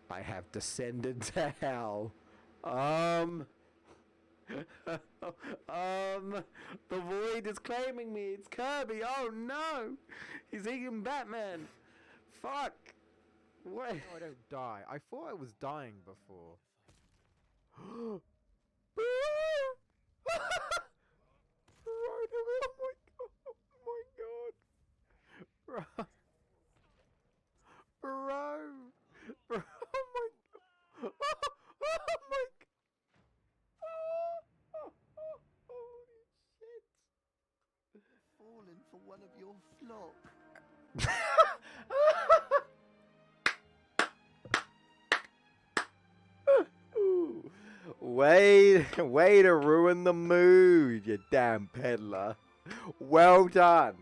I have descended to hell. Um, the void is claiming me. It's Kirby. Oh no, he's eating Batman. Fuck. What? No, I don't die. I thought I was dying before. Bro, bro, bro, oh my god, oh my god, holy shit. Fallen for one of your flock. Way to ruin the mood, you damn peddler. Well done.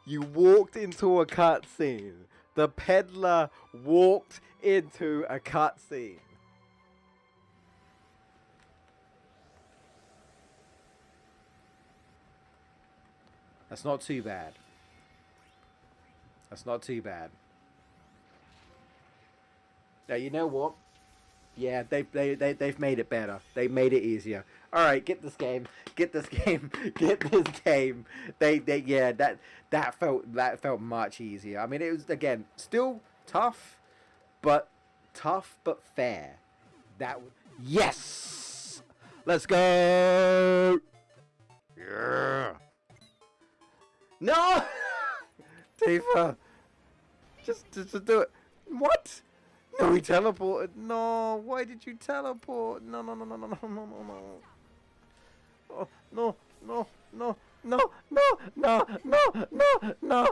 You walked into a cutscene. The peddler walked into a cutscene. That's not too bad. That's not too bad. Now, you know what? Yeah, they've made it better. They made it easier. All right, get this game. Get this game. Get this game. Yeah, that felt much easier. I mean, it was again still but tough but fair. Yes. Let's go. Yeah. No. Tifa. Just do it. What? No, he teleported. No, why did you teleport? No, no, no, no, no, no, no, no, no. Oh, no, no, no, no, no, no, no, no, no, no,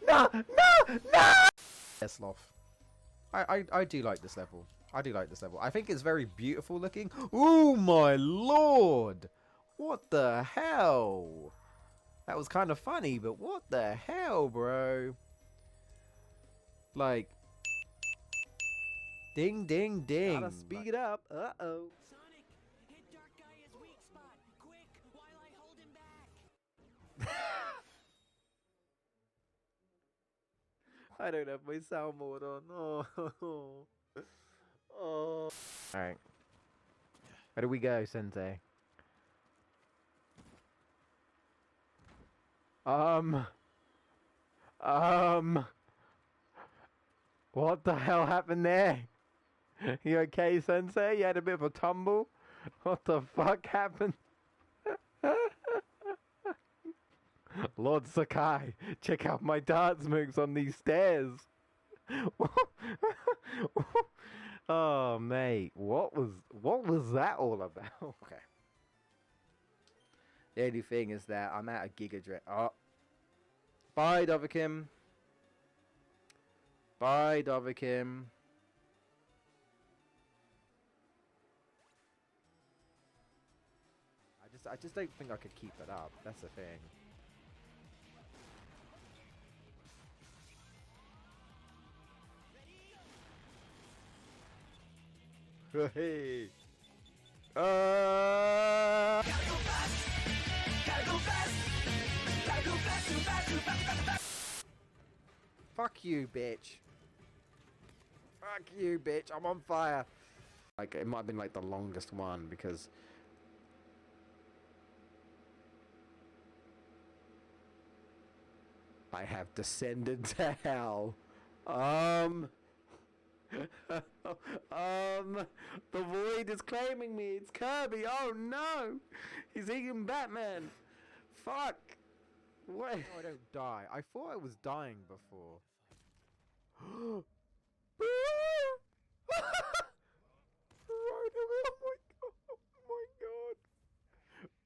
no, no, no. Yes, Sloth. I do like this level. I do like this level. I think it's very beautiful looking. Oh my lord! What the hell? That was kind of funny, but what the hell, bro? Like, ding, ding, ding. Gotta speed up. Uh-oh. Sonic, hit Dark Gaia's weak spot, quick, while I hold him back. I don't have my soundboard on. Oh. Oh. Alright. Where do we go, Sensei? What the hell happened there? You okay, Sensei? You had a bit of a tumble? What the fuck happened? Lord Sakai, check out my dance moves on these stairs. Oh, mate, what was that all about? Okay. The only thing is that I'm out of Giga Dread. Oh. Bye, Dovahkim. Bye, Dovahkim. I just don't think I could keep it up. That's the thing. Hey. Fuck you, bitch. Fuck you, bitch. I'm on fire. Like, it might have been like the longest one because I have descended to hell. The void is claiming me. It's Kirby. Oh no, he's eating Batman. Fuck. What? No, I don't die. I thought I was dying before. Bro,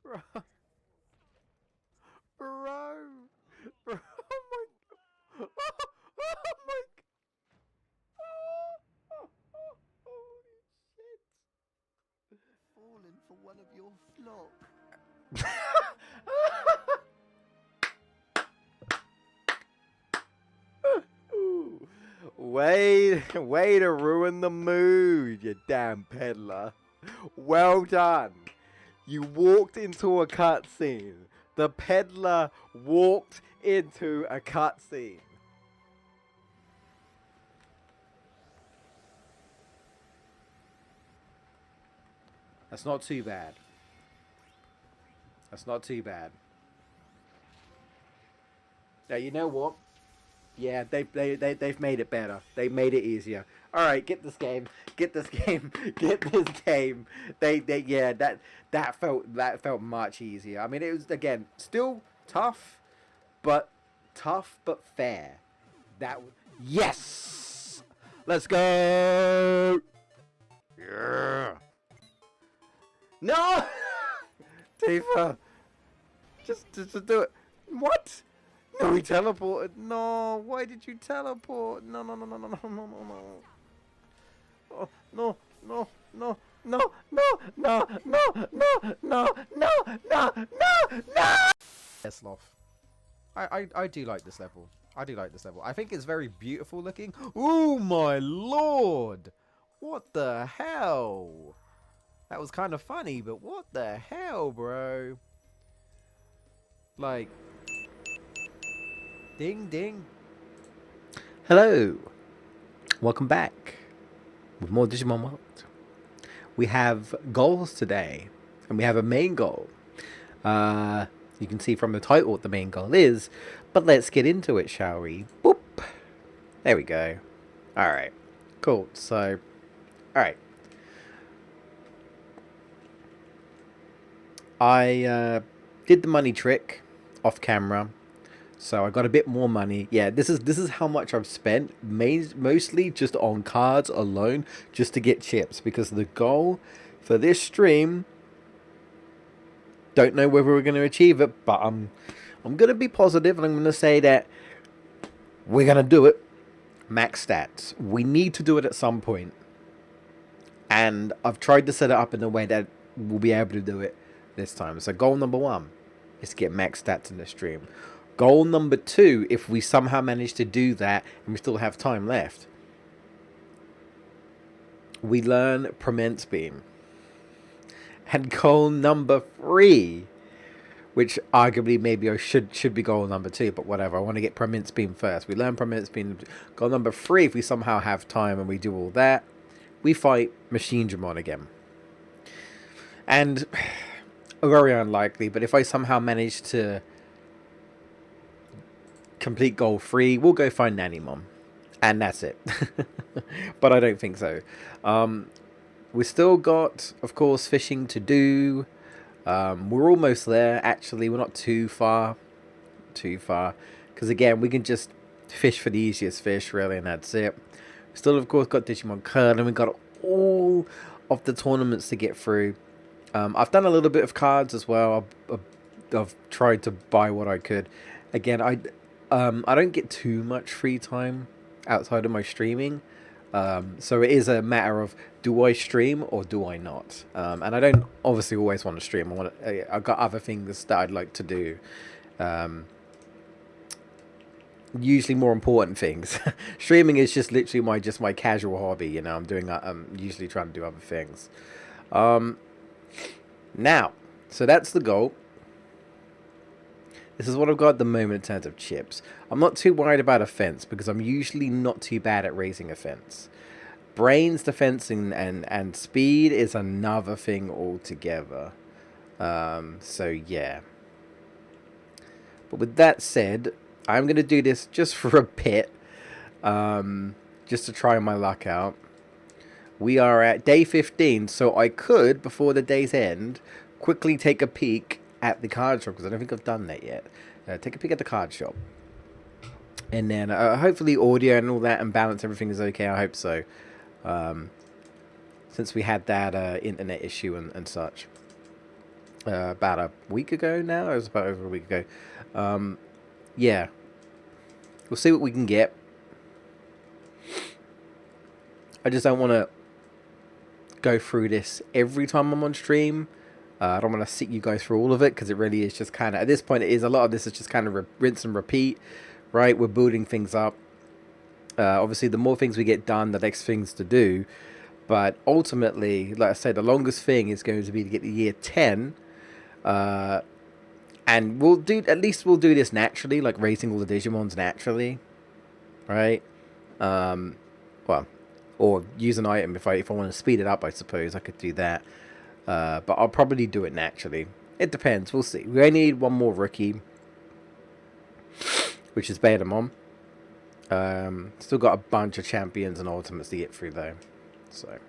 bro, bro, oh my god, oh my god, holy shit. Fallen for one of your flock. Way to ruin the mood, you damn peddler. Well done. You walked into a cutscene. The peddler walked into a cutscene. That's not too bad. That's not too bad. Now, you know what? Yeah, they've made it better. They made it easier. All right, get this game. Get this game. Get this game. Yeah, that felt much easier. I mean, it was again still but tough but fair. Yes. Let's go. Yeah. No. Tifa. Just do it. What? No, he teleported. No, why did you teleport? No, no, no, no, no, no, no, no, no. Oh, no, no, no, no, no, no, no, no, no, no, no, no, no. Yes, Sloth. I do like this level. I do like this level. I think it's very beautiful looking. Oh my lord! What the hell? That was kind of funny, but what the hell, bro? Like, ding ding. Hello. Welcome back with more Digimon World. We have goals today, and we have a main goal. You can see from the title what the main goal is, but let's get into it, shall we? Boop. There we go. Alright. Cool. So, alright. I did the money trick off camera, so I got a bit more money. Yeah, this is how much I've spent, mostly just on cards alone, just to get chips, because the goal for this stream, don't know whether we're going to achieve it, but I'm going to be positive, and I'm going to say that we're going to do it. Max stats. We need to do it at some point, and I've tried to set it up in a way that we'll be able to do it this time. So goal number 1 is to get max stats in the stream. Goal number 2, if we somehow manage to do that and we still have time left, we learn Premence Beam. And goal number 3, which arguably maybe I should be goal number 2, but whatever. I want to get Premence Beam first. We learn Premence Beam. Goal number 3, if we somehow have time and we do all that, we fight Machine Digimon again. And very unlikely, but if I somehow manage to complete goal 3, we'll go find Nanimon, and that's it. But I don't think so. We still got, of course, fishing to do. We're almost there. Actually, we're not too far, because again, we can just fish for the easiest fish, really, and that's it. Still, of course, got Digimon Card, and we got all of the tournaments to get through. I've done a little bit of cards as well. I've tried to buy what I could. Again, I don't get too much free time outside of my streaming. So it is a matter of, do I stream or do I not? And I don't obviously always want to stream. I've got other things that I'd like to do. Usually more important things. Streaming is just literally my casual hobby. You know, I'm usually trying to do other things. Now, so that's the goal. This is what I've got at the moment in terms of chips. I'm not too worried about offense, because I'm usually not too bad at raising offense. Brains, defense, and speed is another thing altogether. So yeah. But with that said, I'm going to do this just for a bit. Just to try my luck out. We are at day 15, so I could, before the day's end, quickly take a peek at the card shop, because I don't think I've done that yet. Take a peek at the card shop. And then hopefully audio and all that and balance, everything is okay. I hope so. Since we had that internet issue and such. About a week ago now. It was about over a week ago. Yeah. We'll see what we can get. I just don't want to go through this every time I'm on stream. I don't want to sit you guys through all of it, because it really is just kind of, at this point, a lot of this is just kind of rinse and repeat, right? We're building things up. Obviously, the more things we get done, the next things to do. But ultimately, like I said, the longest thing is going to be to get to year 10. And we'll do this naturally, like raising all the Digimons naturally, right? Well, or use an item if I want to speed it up, I suppose I could do that. But I'll probably do it naturally. It depends. We'll see. We only need one more rookie, which is Betamon. Still got a bunch of champions and ultimates to get through though. So,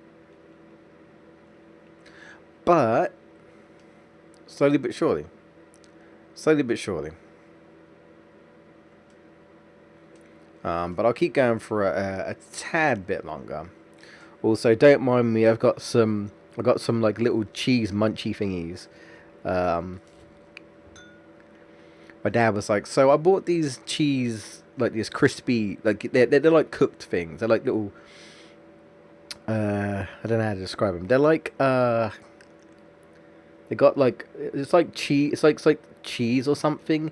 but slowly but surely, slowly but surely. But I'll keep going for a tad bit longer. Also, don't mind me. I've got some like little cheese munchy thingies. My dad was like, "So I bought these cheese, like these crispy, like they're like cooked things. They're like little, I don't know how to describe them. They're like, they got like it's like cheese. It's like cheese or something,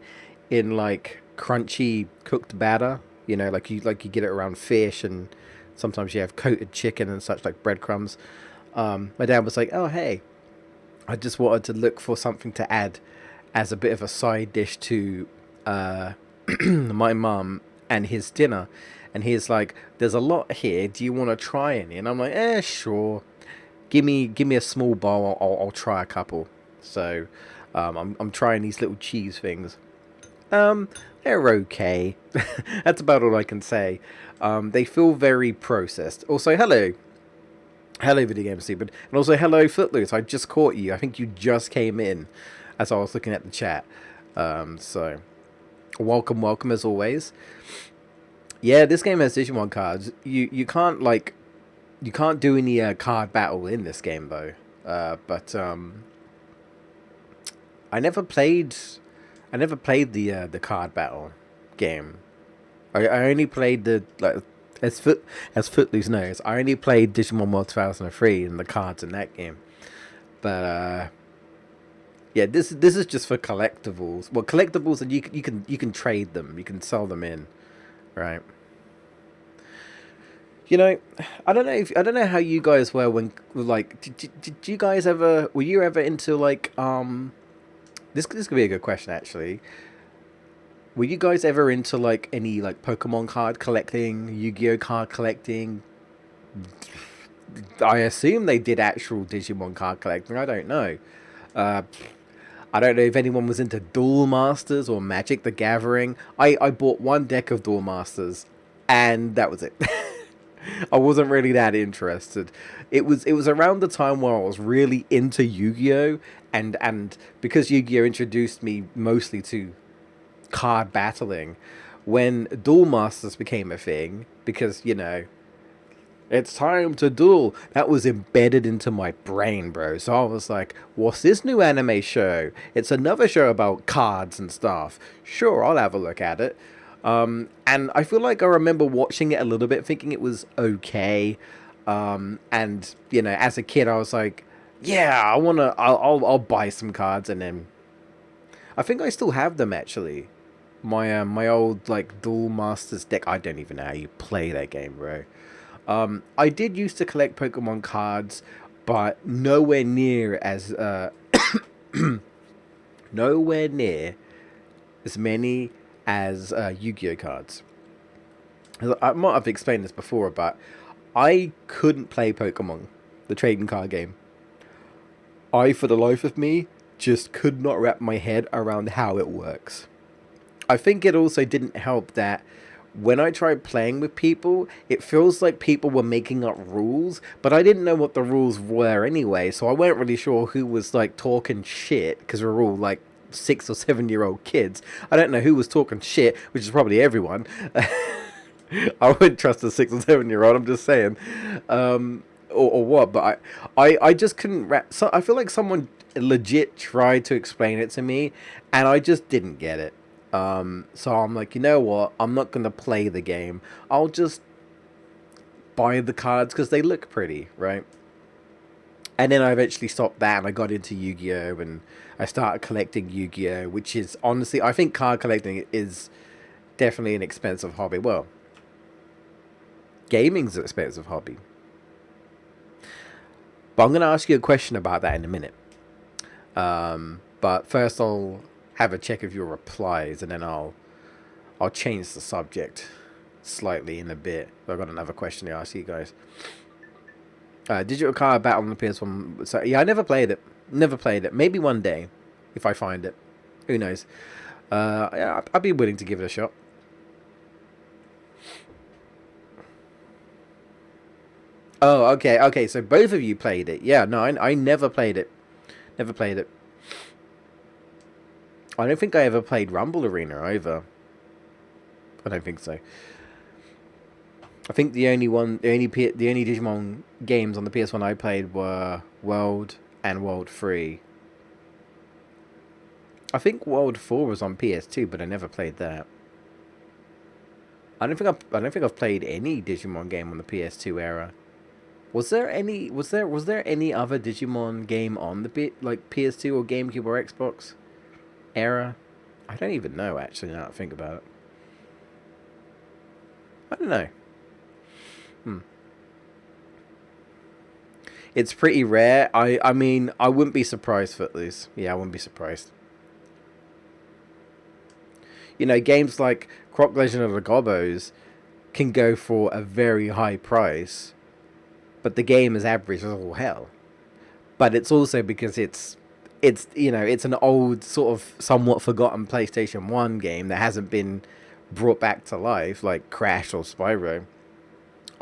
in like crunchy cooked batter. You know, like you get it around fish, and sometimes you have coated chicken and such, like breadcrumbs. My dad was like, "Oh hey, I just wanted to look for something to add as a bit of a side dish to my mum and his dinner." And he's like, "There's a lot here. Do you want to try any?" And I'm like, sure. Give me a small bowl. I'll try a couple." So, I'm trying these little cheese things. They're okay. That's about all I can say. They feel very processed. Also, hello, video game stupid, and also hello, Footloose. I just caught you. I think you just came in as I was looking at the chat. So welcome as always. Yeah, this game has Digimon cards. You can't you can't do any card battle in this game though. But I never played the card battle game. I only played the as Footloose knows. I only played Digimon World 2003 and the cards in that game. But yeah, this is just for collectibles. Well, collectibles, and you can trade them. You can sell them in, right? You know, I don't know how you guys were when like did you guys ever were you ever into like this could be a good question actually. Were you guys ever into like any like Pokemon card collecting, Yu-Gi-Oh card collecting? I assume they did actual Digimon card collecting. I don't know. Uh, I don't know if anyone was into Duel Masters or Magic the Gathering. I bought one deck of Duel Masters, and that was it. I wasn't really that interested. It was around the time where I was really into Yu-Gi-Oh, and because Yu-Gi-Oh introduced me mostly to card battling, when Duel Masters became a thing, because you know it's time to duel. That was embedded into my brain, bro. So I was like, what's this new anime show? It's another show about cards and stuff. Sure, I'll have a look at it. And I feel like I remember watching it a little bit, thinking it was okay. And, you know, as a kid, I was like, yeah, I'll buy some cards. And then I think I still have them, actually. My old, like, Duel Masters deck. I don't even know how you play that game, bro. I did used to collect Pokemon cards, but nowhere near as nowhere near as many as Yu-Gi-Oh cards. I might have explained this before, but I couldn't play Pokemon, the trading card game. I, for the life of me, just could not wrap my head around how it works. I think it also didn't help that when I tried playing with people, it feels like people were making up rules, but I didn't know what the rules were anyway, so I wasn't really sure who was like talking shit, because we're all like 6 or 7 year old kids. I don't know who was talking shit, which is probably everyone. I wouldn't trust a 6 or 7 year old. I'm just saying, or what. But I just couldn't wrap. So I feel like someone legit tried to explain it to me, and I just didn't get it. So I'm like, you know what? I'm not gonna play the game. I'll just buy the cards because they look pretty, right? And then I eventually stopped that, and I got into Yu-Gi-Oh, and I started collecting Yu-Gi-Oh, which is honestly, I think card collecting is definitely an expensive hobby. Well, gaming's an expensive hobby. But I'm gonna ask you a question about that in a minute. But first I'll have a check of your replies, and then I'll change the subject slightly in a bit. I've got another question to ask you guys. Digital Card Battle on the PS1. So yeah, I never played it. Never played it. Maybe one day, if I find it. Who knows? Yeah, I'd be willing to give it a shot. Oh, okay, okay. So both of you played it. Yeah, no, I never played it. Never played it. I don't think I ever played Rumble Arena either. I don't think so. I think the only Digimon games on the PS1 I played were World and World 3. I think World 4 was on PS2, but I never played that. I don't think I've played any Digimon game on the PS2 era. Was there any other Digimon game on the PS2 or GameCube or Xbox era? I don't even know actually now that I think about it. I don't know. It's pretty rare. I mean, I wouldn't be surprised, Footloose. Yeah, I wouldn't be surprised. You know, games like Croc Legend of the Gobos can go for a very high price, but the game is average as all hell. But it's also because it's you know, it's an old sort of somewhat forgotten PlayStation 1 game that hasn't been brought back to life like Crash or Spyro.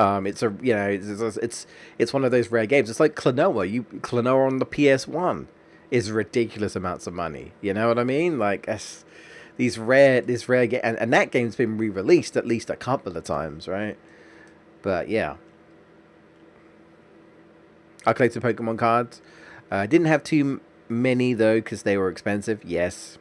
It's a you know it's one of those rare games. It's like Klonoa on the PS1 is ridiculous amounts of money. You know what I mean? Like this rare game, and that game's been re-released at least a couple of times, right? But yeah, I collected Pokemon cards. Didn't have too many though because they were expensive. Yes,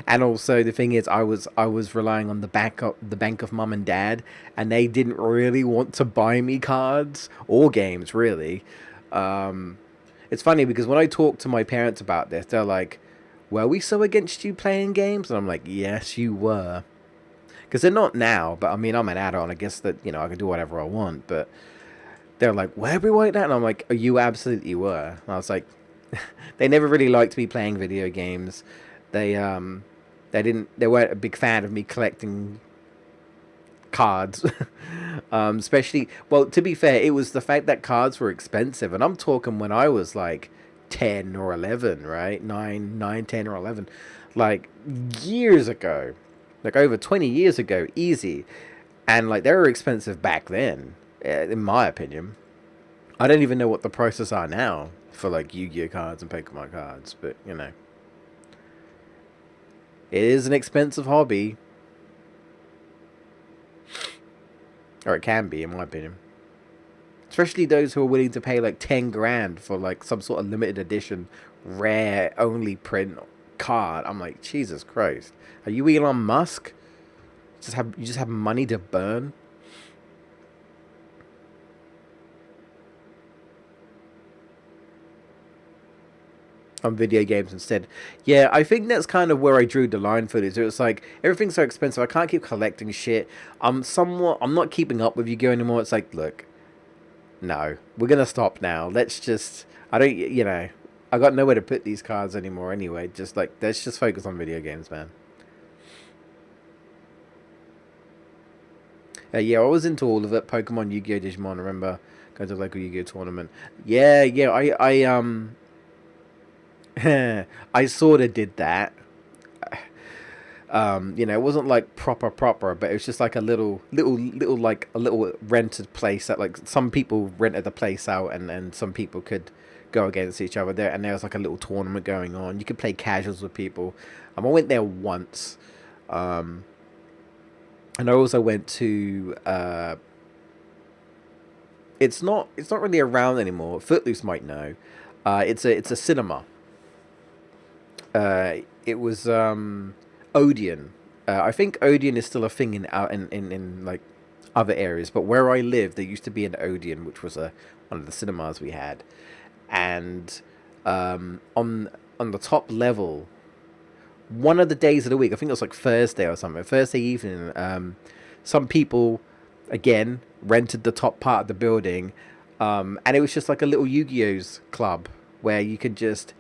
and also the thing is, I was relying on the bank of mum and dad, and they didn't really want to buy me cards or games really. It's funny because when I talk to my parents about this, they're like, "Were we so against you playing games?" And I'm like, "Yes, you were." Because they're not now, but I mean, I'm an adult, and I guess that I can do whatever I want. But they're like, "Were we like that?" And I'm like, "Oh, you absolutely were." And I was like, they never really liked me playing video games. They they weren't a big fan of me collecting cards. Especially, well, to be fair, it was the fact that cards were expensive, and I'm talking when I was like 10 or 11, right? 10 or 11, like years ago, like over 20 years ago, easy. And like they were expensive back then, in my opinion. I don't even know what the prices are now for like Yu-Gi-Oh cards and Pokemon cards, but it is an expensive hobby, or it can be, in my opinion. Especially those who are willing to pay like 10 grand for like some sort of limited edition, rare only print card. I'm like, Jesus Christ, are you Elon Musk? You just have money to burn. On video games instead. Yeah, I think that's kind of where I drew the line for this. It was like everything's so expensive. I can't keep collecting shit. I'm not keeping up with Yu-Gi-Oh anymore. It's like, look, no, we're gonna stop now. Let's just. I don't. I got nowhere to put these cards anymore. Anyway, just like let's just focus on video games, man. Yeah, I was into all of it. Pokemon, Yu-Gi-Oh, Digimon. I remember going to the local Yu-Gi-Oh tournament. Yeah. I sort of did that. It wasn't like proper, but it was just like a little like a little rented place that like some people rented the place out, and then some people could go against each other there, and there was like a little tournament going on. You could play casuals with people. I went there once, and I also went to. It's not really around anymore. Footloose might know. It's a cinema. It was Odeon. I think Odeon is still a thing in like other areas, but where I live, there used to be an Odeon, which was one of the cinemas we had, and on the top level, one of the days of the week, I think it was like Thursday or something, Thursday evening, some people again rented the top part of the building, and it was just like a little Yu-Gi-Oh's club where you could just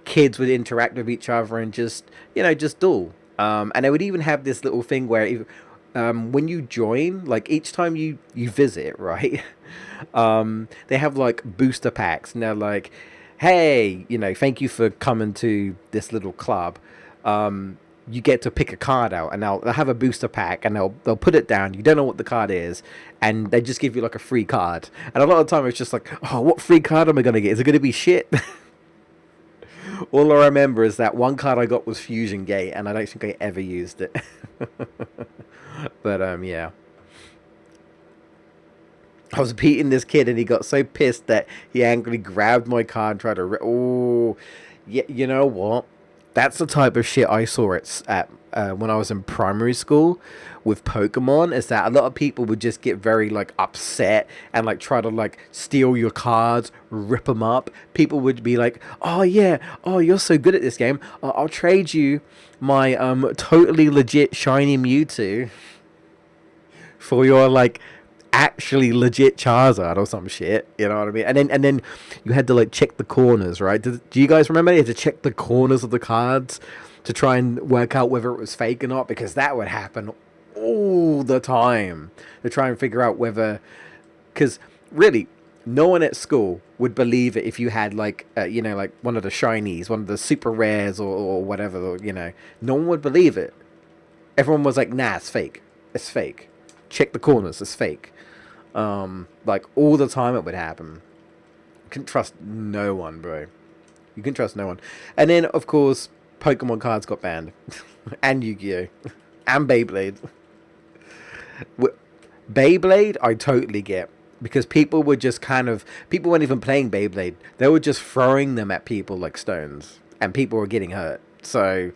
kids would interact with each other and just duel. And they would even have this little thing where when you join, like each time you visit, right? They have like booster packs, and they're like, "Hey, thank you for coming to this little club. You get to pick a card out, and they'll have a booster pack, and they'll put it down. You don't know what the card is, and they just give you like a free card. And a lot of the time, it's just like, oh, what free card am I gonna get? Is it gonna be shit?" All I remember is that one card I got was Fusion Gate, and I don't think I ever used it. But yeah. I was beating this kid, and he got so pissed that he angrily grabbed my card and tried to. Oh, yeah. You know what? That's the type of shit I saw at when I was in primary school with Pokemon. Is that a lot of people would just get very like upset and like try to like steal your cards, rip them up. People would be like, "Oh yeah, oh you're so good at this game. I'll trade you my totally legit shiny Mewtwo for your like." Actually legit Charizard or some shit, you know what I mean? And then you had to like check the corners, right? Do you guys remember you had to check the corners of the cards to try and work out whether it was fake or not? Because that would happen all the time to try and figure out whether, because really no one at school would believe it if you had like like one of the shinies, one of the super rares or whatever, no one would believe it. Everyone was like, nah, it's fake, it's fake, check the corners, it's fake. Like all the time it would happen. You couldn't trust no one, bro. You can trust no one. And then of course Pokemon cards got banned. And Yu-Gi-Oh! And Beyblade. Beyblade I totally get, because people were just people weren't even playing Beyblade. They were just throwing them at people like stones, and people were getting hurt. So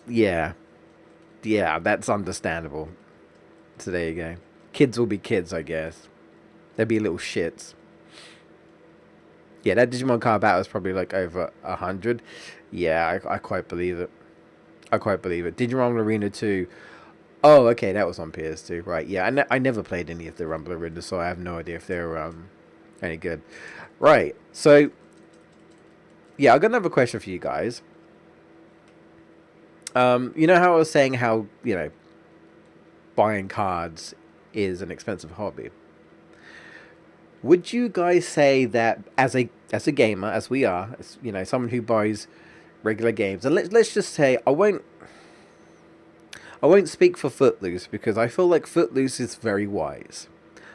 yeah, that's understandable. So there you go. Kids will be kids, I guess. They'll be little shits. Yeah, that Digimon card battle is probably like over 100. Yeah, I quite believe it. I quite believe it. Digimon Arena 2. Oh, okay, that was on PS2. Right, yeah. I never played any of the Rumble Arena, so I have no idea if they're any good. Right, so yeah, I got another question for you guys. You know how I was saying how, buying cards is an expensive hobby. Would you guys say that as a gamer, as we are, as someone who buys regular games, and let's just say I won't speak for Footloose, because I feel like Footloose is very wise.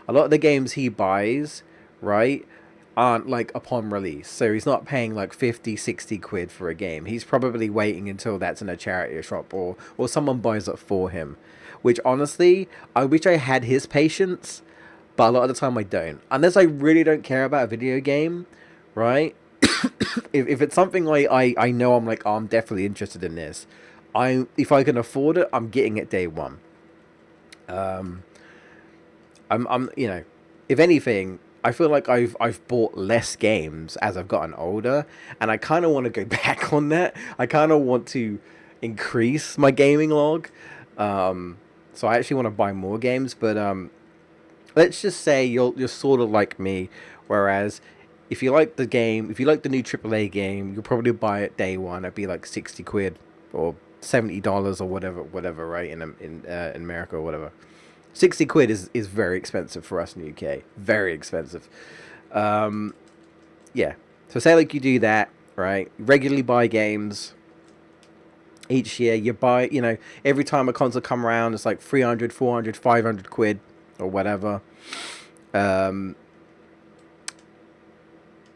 A lot of the games he buys, right, aren't like upon release. So he's not paying like 50, 60 quid for a game. He's probably waiting until that's in a charity shop, or someone buys it for him. Which honestly, I wish I had his patience, but a lot of the time I don't. Unless I really don't care about a video game, right? If it's something I know, I'm like, oh, I'm definitely interested in this. If I can afford it, I'm getting it day one. I'm if anything, I feel like I've bought less games as I've gotten older, and I kind of want to go back on that. I kind of want to increase my gaming log. So I actually want to buy more games, but let's just say you're sort of like me, whereas if you like the game, if you like the new AAA game, you'll probably buy it day one. It'd be like 60 quid or $70 or whatever, right? In America or whatever. 60 quid is very expensive for us in the UK. Very expensive. Yeah. So say like you do that, right? You regularly buy games. Each year you buy, every time a console come around, it's like 300, 400, 500 quid or whatever.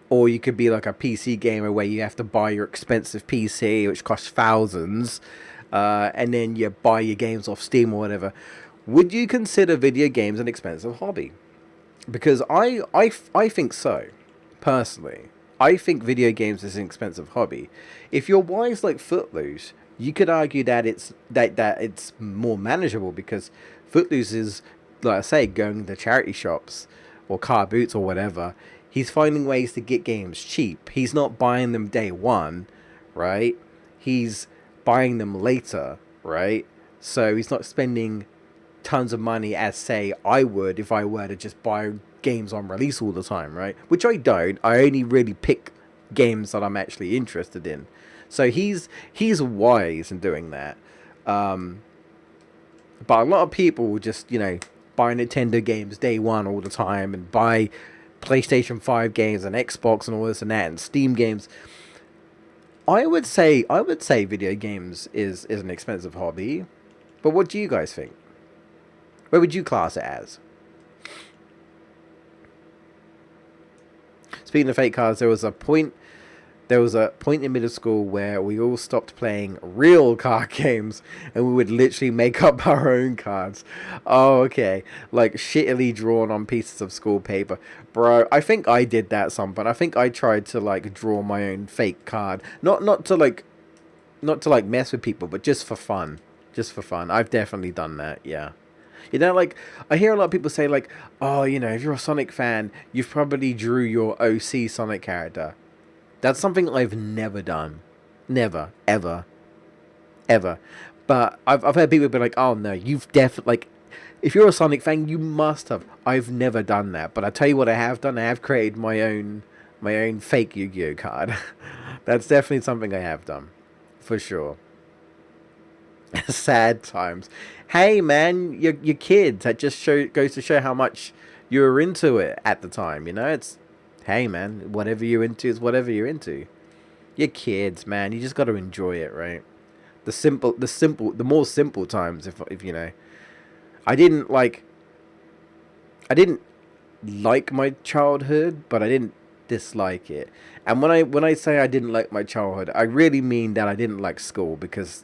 Or you could be like a PC gamer where you have to buy your expensive PC, which costs thousands, and then you buy your games off Steam or whatever. Would you consider video games an expensive hobby? Because I think so, personally. I think video games is an expensive hobby. If you're wise like Footloose, you could argue that it's more manageable, because Footloose is, like I say, going to charity shops or car boots or whatever. He's finding ways to get games cheap. He's not buying them day one, right? He's buying them later, right? So he's not spending tons of money as, say, I would if I were to just buy games on release all the time, right? Which I don't. I only really pick games that I'm actually interested in. So he's wise in doing that. But a lot of people will just, buy Nintendo games day one all the time and buy PlayStation 5 games and Xbox and all this and that and Steam games. I would say video games is an expensive hobby. But what do you guys think? Where would you class it as? Speaking of fake cards, there was a point in middle school where we all stopped playing real card games and we would literally make up our own cards. Oh, okay. Like shittily drawn on pieces of school paper. Bro, I think I did that at some point. I think I tried to like draw my own fake card. Not to mess with people, but just for fun. Just for fun. I've definitely done that, yeah. Like, I hear a lot of people say, like, oh, if you're a Sonic fan, you've probably drew your OC Sonic character. That's something I've never done. Never. Ever. Ever. But I've heard people be like, oh, no, you've definitely, like, if you're a Sonic fan, you must have. I've never done that. But I tell you what I have done. I have created my own fake Yu-Gi-Oh card. That's definitely something I have done. For sure. Sad times. Hey man, your kids. That just goes to show how much you were into it at the time. It's hey man, whatever you're into is whatever you're into. Your kids, man. You just got to enjoy it, right? The more simple times. If I didn't like my childhood, but I didn't dislike it. And when I say I didn't like my childhood, I really mean that I didn't like school because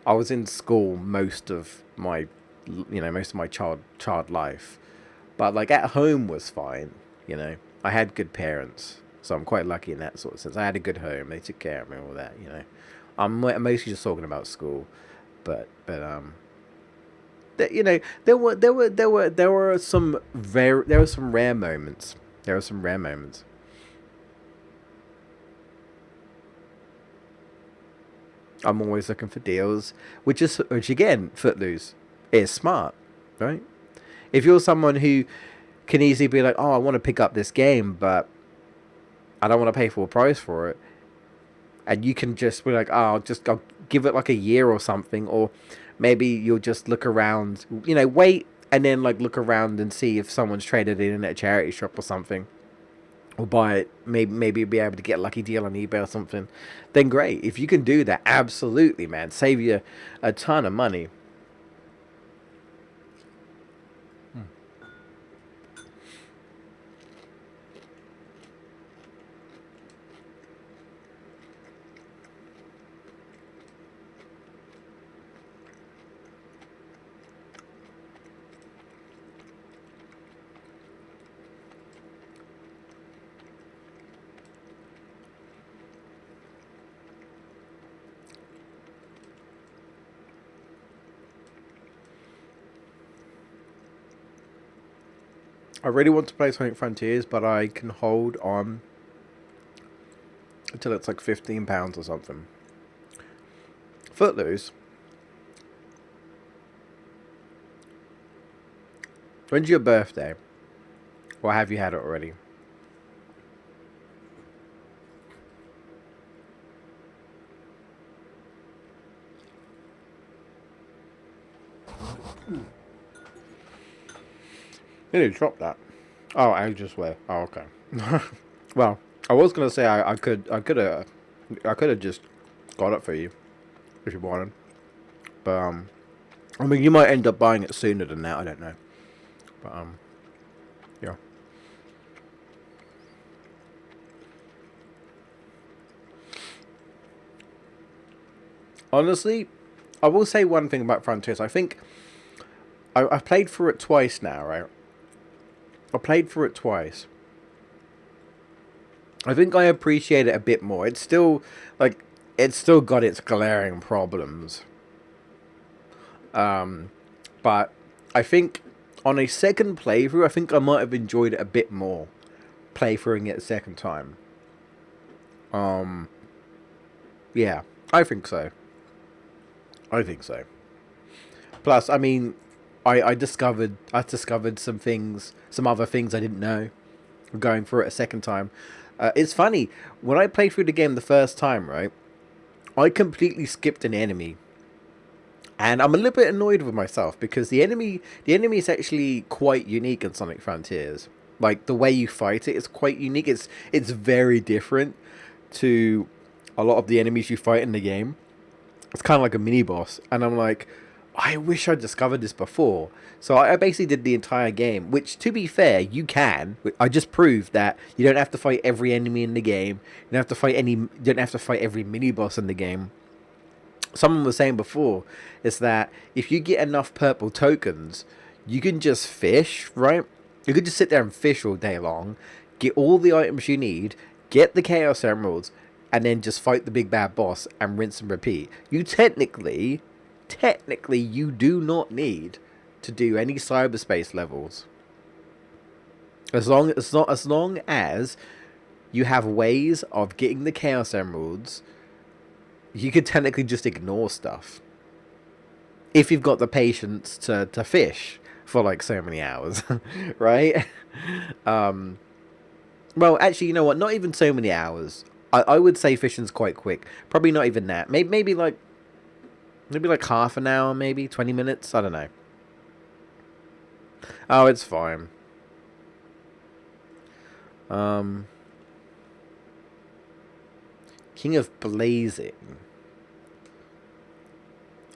I was in school most of my child life, but like at home was fine. I had good parents, so I'm quite lucky in that sort of sense. I had a good home; they took care of me, all that. I'm mostly just talking about school, but there were some rare moments. There were some rare moments. I'm always looking for deals, which again, Footloose is smart, right? If you're someone who can easily be like, oh, I want to pick up this game, but I don't want to pay full price for it, and you can just be like, oh, I'll give it like a year or something, or maybe you'll just look around, wait and then like look around and see if someone's traded it in at a charity shop or something, or buy it, maybe be able to get a lucky deal on eBay or something, then great. If you can do that, absolutely, man, save you a ton of money. I really want to play Sonic Frontiers, but I can hold on until it's like £15 or something. Footloose. When's your birthday? Or have you had it already? You need to drop that. Oh, I just swear. Oh, okay. Well, I was gonna say I could have just got it for you if you wanted, but I mean you might end up buying it sooner than that. I don't know, but yeah. Honestly, I will say one thing about Frontiers. I think I've played through it twice now, right? I played through it twice. I think I appreciate it a bit more. It's still got its glaring problems. But I think on a second playthrough, I think I might have enjoyed it a bit more playthroughing it a second time. Yeah, I think so. I think so. Plus, I mean, I discovered some other things I didn't know going through it a second time. It's funny, when I played through the game the first time, right, I completely skipped an enemy. And I'm a little bit annoyed with myself because the enemy is actually quite unique in Sonic Frontiers. Like the way you fight it is quite unique. It's very different to a lot of the enemies you fight in the game. It's kind of like a mini boss, and I'm like, I wish I'd discovered this before. So I basically did the entire game, which, to be fair, you can. I just proved that you don't have to fight every enemy in the game. You don't have to fight any. You don't have to fight every mini boss in the game. Someone was saying before is that if you get enough purple tokens, you can just fish, right? You could just sit there and fish all day long, get all the items you need, get the Chaos Emeralds, and then just fight the big bad boss and rinse and repeat. You technically, you do not need to do any cyberspace levels. As long as you have ways of getting the Chaos Emeralds, you could technically just ignore stuff. If you've got the patience to fish for like so many hours, right? Well, actually, you know what? Not even so many hours. I would say fishing's quite quick. Probably not even that. Maybe like half an hour, maybe 20 minutes. I don't know. Oh, it's fine. King of Blazing.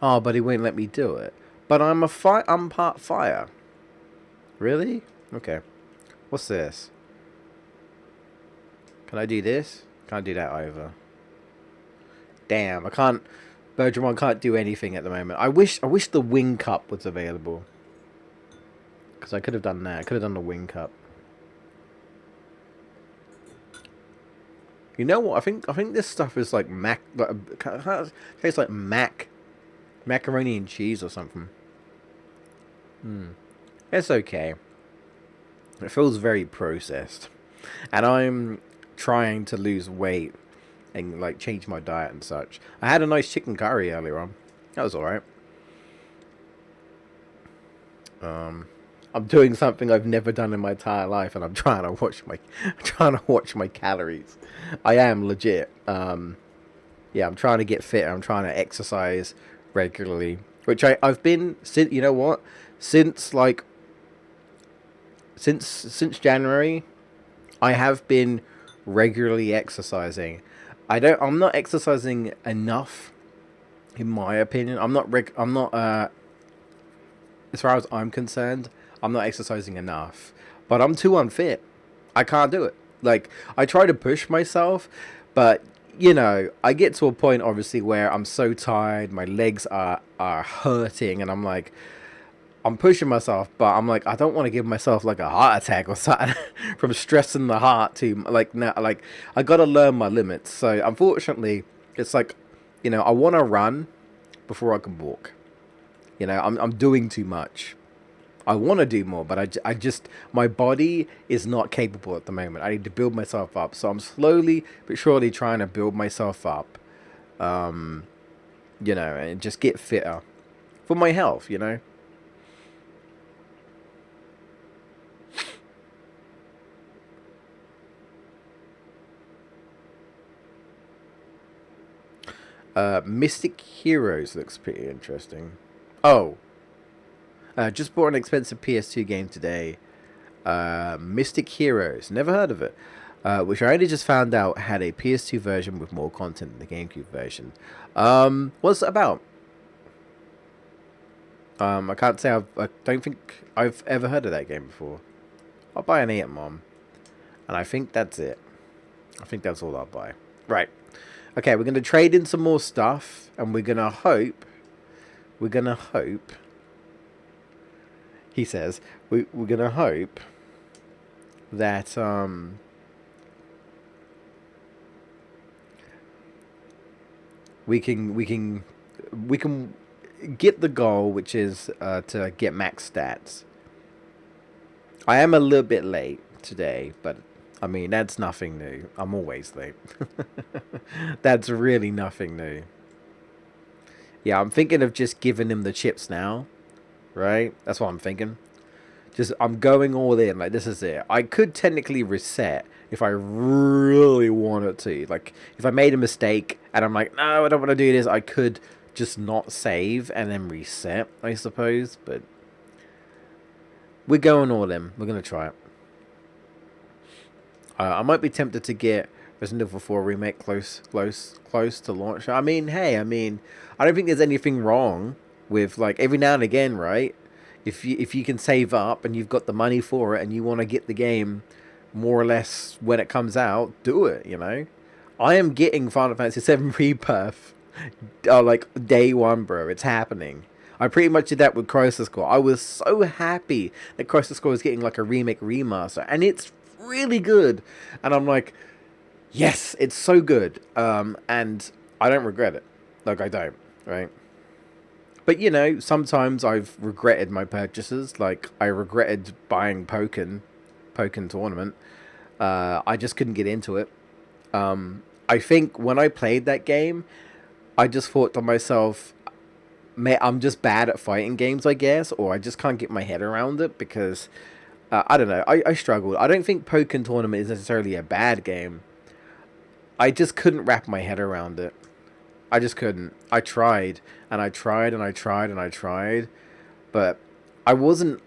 Oh, but he won't let me do it. But I'm part fire. Really? Okay. What's this? Can I do this? Can't do that either. Damn, I can't. Digimon can't do anything at the moment. I wish the Wing Cup was available. Because I could have done that. I could have done the Wing Cup. You know what? I think this stuff is like tastes like macaroni and cheese or something. It's okay. It feels very processed, and I'm trying to lose weight and like change my diet and such. I had a nice chicken curry earlier on. That was all right. I'm doing something I've never done in my entire life, and I'm trying to watch my calories. I am legit. Yeah, I'm trying to get fit. I'm trying to exercise regularly, which I've been since. You know what? Since January, I have been regularly exercising. I'm not exercising enough, in my opinion. I'm not. As far as I'm concerned, I'm not exercising enough. But I'm too unfit. I can't do it. Like, I try to push myself, but you know, I get to a point obviously where I'm so tired, my legs are hurting, and I'm like, I'm pushing myself, but I'm like, I don't want to give myself like a heart attack or something from stressing the heart too. Like now, like I gotta learn my limits. So unfortunately, it's like, you know, I want to run before I can walk. You know, I'm doing too much. I want to do more, but I just my body is not capable at the moment. I need to build myself up. So I'm slowly but surely trying to build myself up. You know, and just get fitter for my health. You know. Mystic Heroes looks pretty interesting. Oh. Just bought an expensive PS2 game today. Mystic Heroes. Never heard of it. Which I only just found out had a PS2 version with more content than the GameCube version. What's it about? I can't say I don't think I've ever heard of that game before. I'll buy an 8 Mom. And I think that's it. I think that's all I'll buy. Right. Okay, we're going to trade in some more stuff. And we're going to hope... He says, we're going to hope that... We can get the goal, which is to get max stats. I am a little bit late today, but I mean, that's nothing new. I'm always late. That's really nothing new. Yeah, I'm thinking of just giving him the chips now, right? That's what I'm thinking. I'm going all in. Like, this is it. I could technically reset if I really wanted to. Like, if I made a mistake and I'm like, no, I don't want to do this, I could just not save and then reset, I suppose. But we're going all in. We're gonna try it. I might be tempted to get Resident Evil 4 remake close to launch. I mean, hey, I don't think there's anything wrong with, like, every now and again, right? If you can save up and you've got the money for it and you want to get the game more or less when it comes out, do it. You know, I am getting Final Fantasy VII Rebirth, like day one, bro. It's happening. I pretty much did that with Crisis Core. I was so happy that Crisis Core was getting like a remake remaster, and it's really good. And I'm like, yes, it's so good. And I don't regret it. Like, I don't, right? But you know, sometimes I've regretted my purchases. Like, I regretted buying Pokken Tournament. I just couldn't get into it. I think when I played that game, I just thought to myself, I'm just bad at fighting games, I guess, or I just can't get my head around it because I don't know. I struggled. I don't think Pokken Tournament is necessarily a bad game. I just couldn't wrap my head around it. I just couldn't. I tried and I tried and I tried and I tried, but I wasn't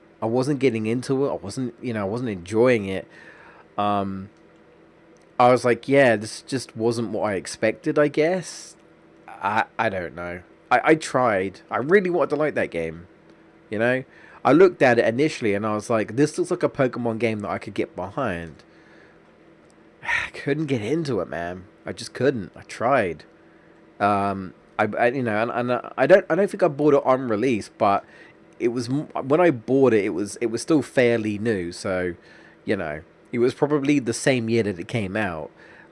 getting into it. I wasn't enjoying it. I was like, yeah, this just wasn't what I expected, I guess. I don't know. I tried. I really wanted to like that game. You know? I looked at it initially and I was like, this looks like a Pokemon game that I could get behind. I couldn't get into it, man. I just couldn't. I tried. I you know, and I don't think I bought it on release, but it was when I bought it, it was still fairly new, so you know, it was probably the same year that it came out.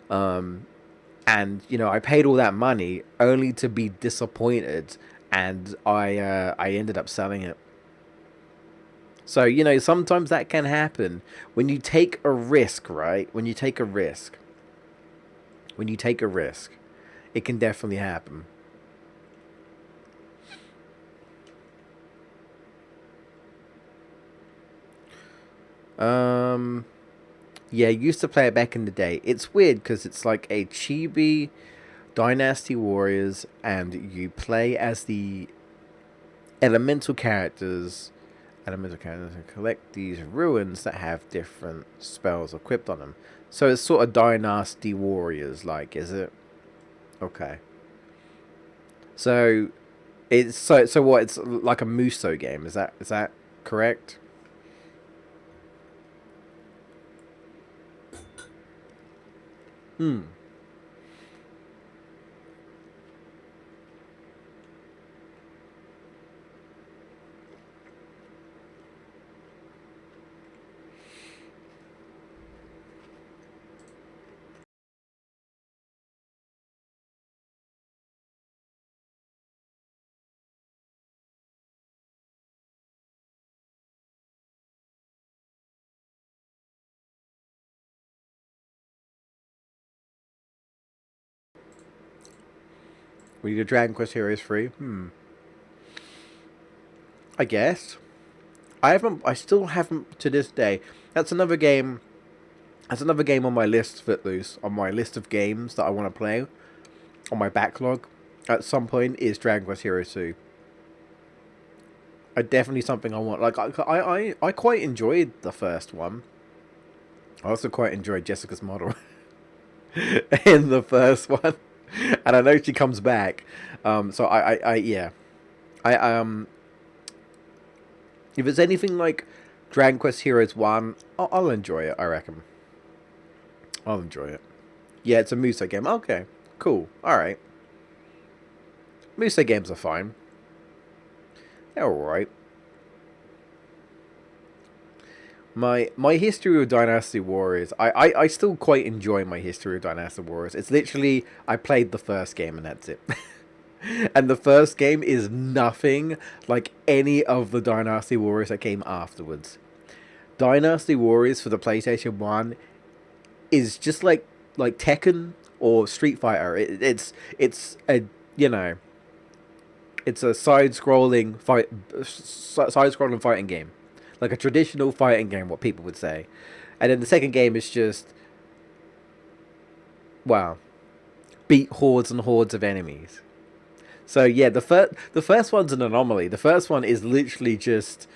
And you know, I paid all that money only to be disappointed, and I ended up selling it. So you know, sometimes that can happen when you take a risk, right? When you take a risk, it can definitely happen. Um, yeah, I used to play it back in the day. It's weird because it's like a chibi Dynasty Warriors, and you play as the elemental characters. Elemental characters and collect these ruins that have different spells equipped on them. So it's sort of Dynasty Warriors, like, is it? Okay. So so what? It's like a Muso game. Is that correct? Hmm. We do Dragon Quest Heroes 3. I guess. I still haven't to this day. That's another game. That's another game on my list, Footloose, on my list of games that I want to play, on my backlog. At some point is Dragon Quest Heroes 2. Definitely something I want. Like I quite enjoyed the first one. I also quite enjoyed Jessica's model in the first one, and I know she comes back. So yeah, I if it's anything like Dragon Quest Heroes 1, I'll enjoy it. I reckon I'll enjoy it. Yeah, it's a Muso game. Okay, cool. All right, Muso games are fine. They're all right. My history with Dynasty Warriors, I still quite enjoy my history with Dynasty Warriors. It's literally, I played the first game and that's it. And the first game is nothing like any of the Dynasty Warriors that came afterwards. Dynasty Warriors for the PlayStation 1 is just like Tekken or Street Fighter. It's a, you know, it's a side-scrolling fighting game, like a traditional fighting game, what people would say. And then the second game is just, wow, beat hordes and hordes of enemies. So yeah, the first one's an anomaly. The first one is literally just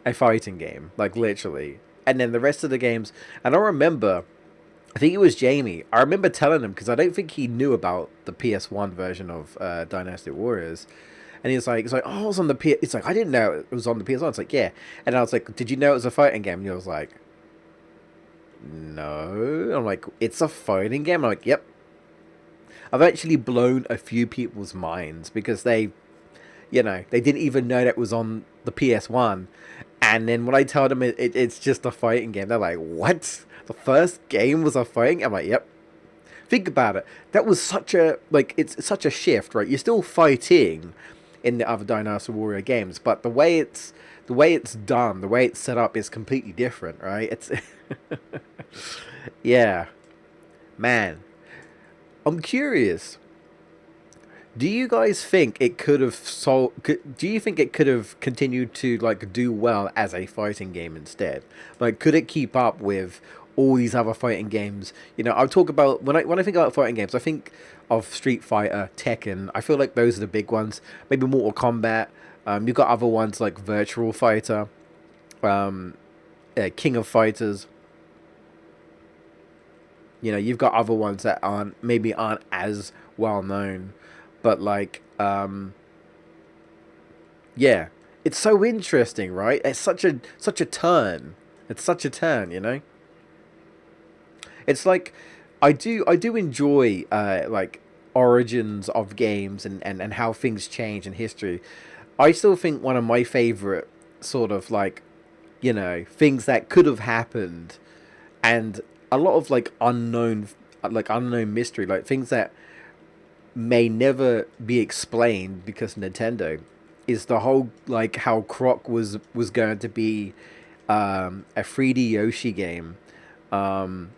a fighting game, like literally. And then the rest of the games, and I remember, I think it was Jamie. I remember telling him because I don't think he knew about the PS1 version of Dynastic Warriors. And he's like, oh, it was on the P. It's like I didn't know it was on the PS1. It's like, yeah. And I was like, did you know it was a fighting game? And he was like, no. I'm like, it's a fighting game. I'm like, yep. I've actually blown a few people's minds because they didn't even know that was on the PS1. And then when I tell them it's just a fighting game, they're like, what? The first game was a fighting? I'm like, yep. Think about it. That was such a, like, it's such a shift, right? You're still fighting in the other Dynasty Warrior games, but the way it's done, the way it's set up is completely different, right? It's, yeah, man. I'm curious. Do you guys think it could have do you think it could have continued to like do well as a fighting game instead? Like, could it keep up with all these other fighting games? I talk about when I think about fighting games, I think of Street Fighter, Tekken. I feel like those are the big ones. Maybe Mortal Kombat. You've got other ones like Virtual Fighter, um, King of Fighters. You've got other ones that aren't as well known, but like, yeah, it's so interesting, right? It's such a turn. It's such a turn. It's like I do enjoy like origins of games and how things change in history. I still think one of my favorite sort of like things that could have happened, and a lot of like unknown mystery, like things that may never be explained because Nintendo, is the whole like how Croc was going to be a 3D Yoshi game, um,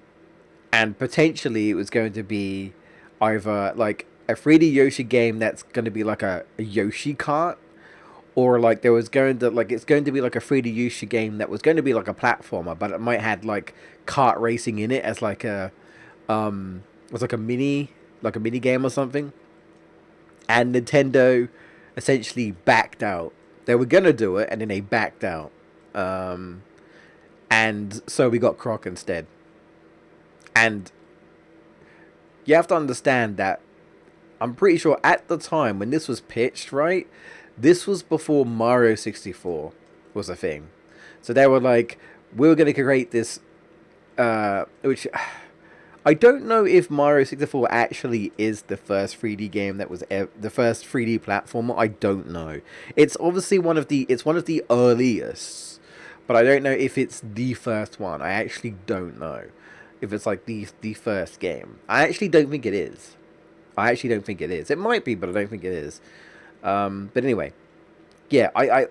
and potentially it was going to be either like a 3D Yoshi game that's going to be like a Yoshi kart, or like there was going to like it's going to be like a 3D Yoshi game that was going to be like a platformer, but it might had like kart racing in it as like was like a mini game or something. And Nintendo essentially backed out. They were gonna do it, and then they backed out. Um, and so we got Croc instead. And you have to understand that I'm pretty sure at the time when this was pitched, right, this was before Mario 64 was a thing. So they were like, we were gonna create this, which I don't know if Mario 64 actually is the first 3D game that was the first 3D platformer. I don't know. It's obviously one of the earliest, but I don't know if it's the first one. I actually don't know if it's like the first game. I actually don't think it is. I actually don't think it is. It might be, but I don't think it is. But anyway, yeah, I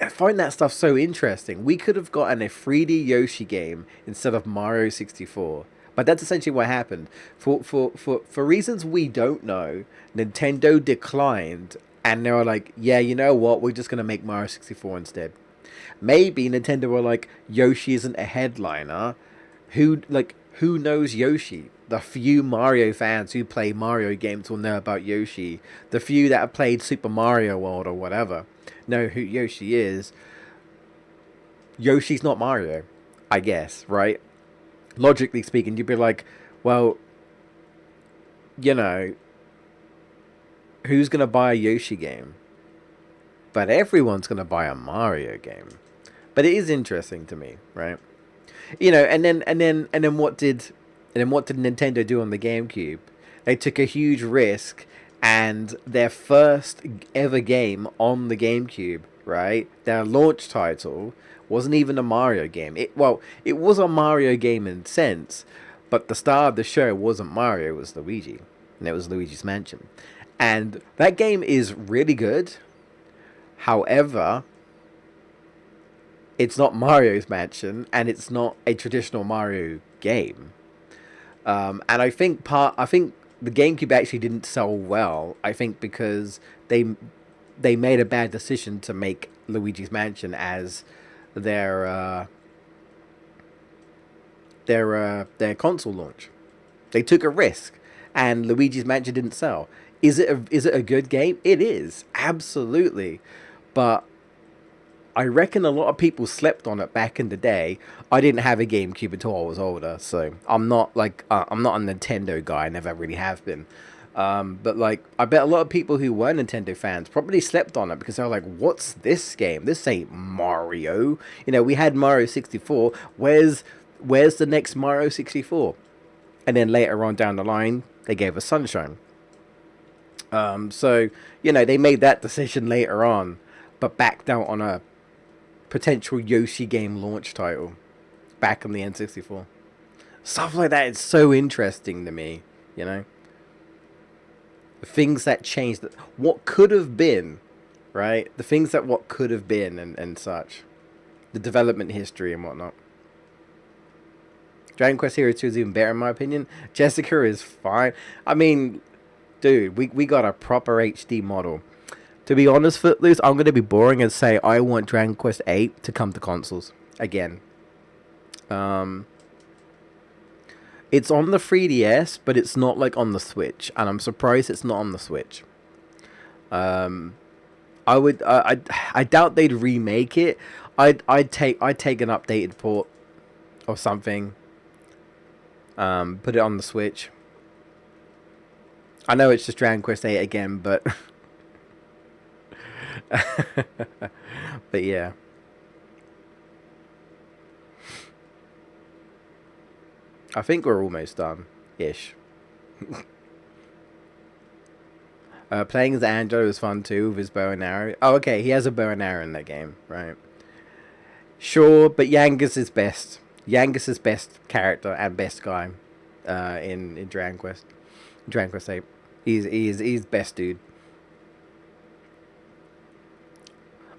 find that stuff so interesting. We could have gotten a 3D Yoshi game instead of Mario 64. But that's essentially what happened. For reasons we don't know, Nintendo declined, and they were like, yeah, you know what? We're just going to make Mario 64 instead. Maybe Nintendo were like, Yoshi isn't a headliner. Who knows Yoshi? The few Mario fans who play Mario games will know about Yoshi. The few that have played Super Mario World or whatever know who Yoshi is. Yoshi's not Mario, I guess, right? Logically speaking, you'd be like, well, you know, who's going to buy a Yoshi game? But everyone's going to buy a Mario game. But it is interesting to me, right? And then what did Nintendo do on the GameCube? They took a huge risk, and their first ever game on the GameCube, right? Their launch title wasn't even a Mario game. It was a Mario game in sense, but the star of the show wasn't Mario, it was Luigi, and it was Luigi's Mansion. And that game is really good. However, it's not Mario's Mansion, and it's not a traditional Mario game. And I think the GameCube actually didn't sell well. I think because they made a bad decision to make Luigi's Mansion as their their console launch. They took a risk, and Luigi's Mansion didn't sell. Is it a good game? It is, absolutely. But I reckon a lot of people slept on it back in the day. I didn't have a GameCube until I was older, so I'm not like I'm not a Nintendo guy. I never really have been. But like, I bet a lot of people who were Nintendo fans probably slept on it because they were like, "What's this game? This ain't Mario." You know, we had Mario 64. Where's the next Mario 64? And then later on down the line, they gave us Sunshine. So you know, they made that decision later on, but backed out on a potential Yoshi game launch title back on the N64. Stuff like that is so interesting to me, you know? The things that changed, what could have been, right? The things that what could have been and such. The development history and whatnot. Dragon Quest Hero 2 is even better in my opinion. Jessica is fine. I mean, dude, we got a proper HD model. To be honest, Footloose, I'm going to be boring and say I want Dragon Quest 8 to come to consoles again. It's on the 3DS, but it's not like on the Switch, and I'm surprised it's not on the Switch. I doubt they'd remake it. I'd take an updated port or something. Put it on the Switch. I know it's just Dragon Quest 8 again, but but yeah. I think we're almost done ish. Playing as Angelo is fun too with his bow and arrow. Oh, okay, he has a bow and arrow in that game, right? Sure, but Yangus is best. Yangus is best character and best guy in Dragon Quest. Dragon Quest 8. He's best dude.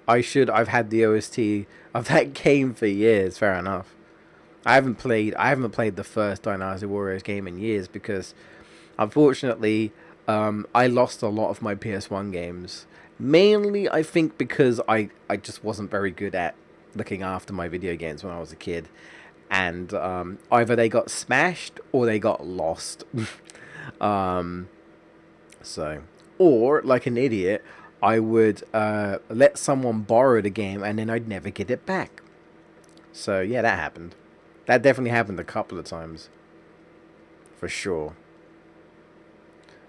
I've had the OST of that game for years, fair enough. I haven't played the first Dynasty Warriors game in years because unfortunately I lost a lot of my PS1 games. Mainly I think because I just wasn't very good at looking after my video games when I was a kid. And either they got smashed or they got lost. So, or like an idiot, I would let someone borrow the game and then I'd never get it back. So yeah, that happened. That definitely happened a couple of times. For sure.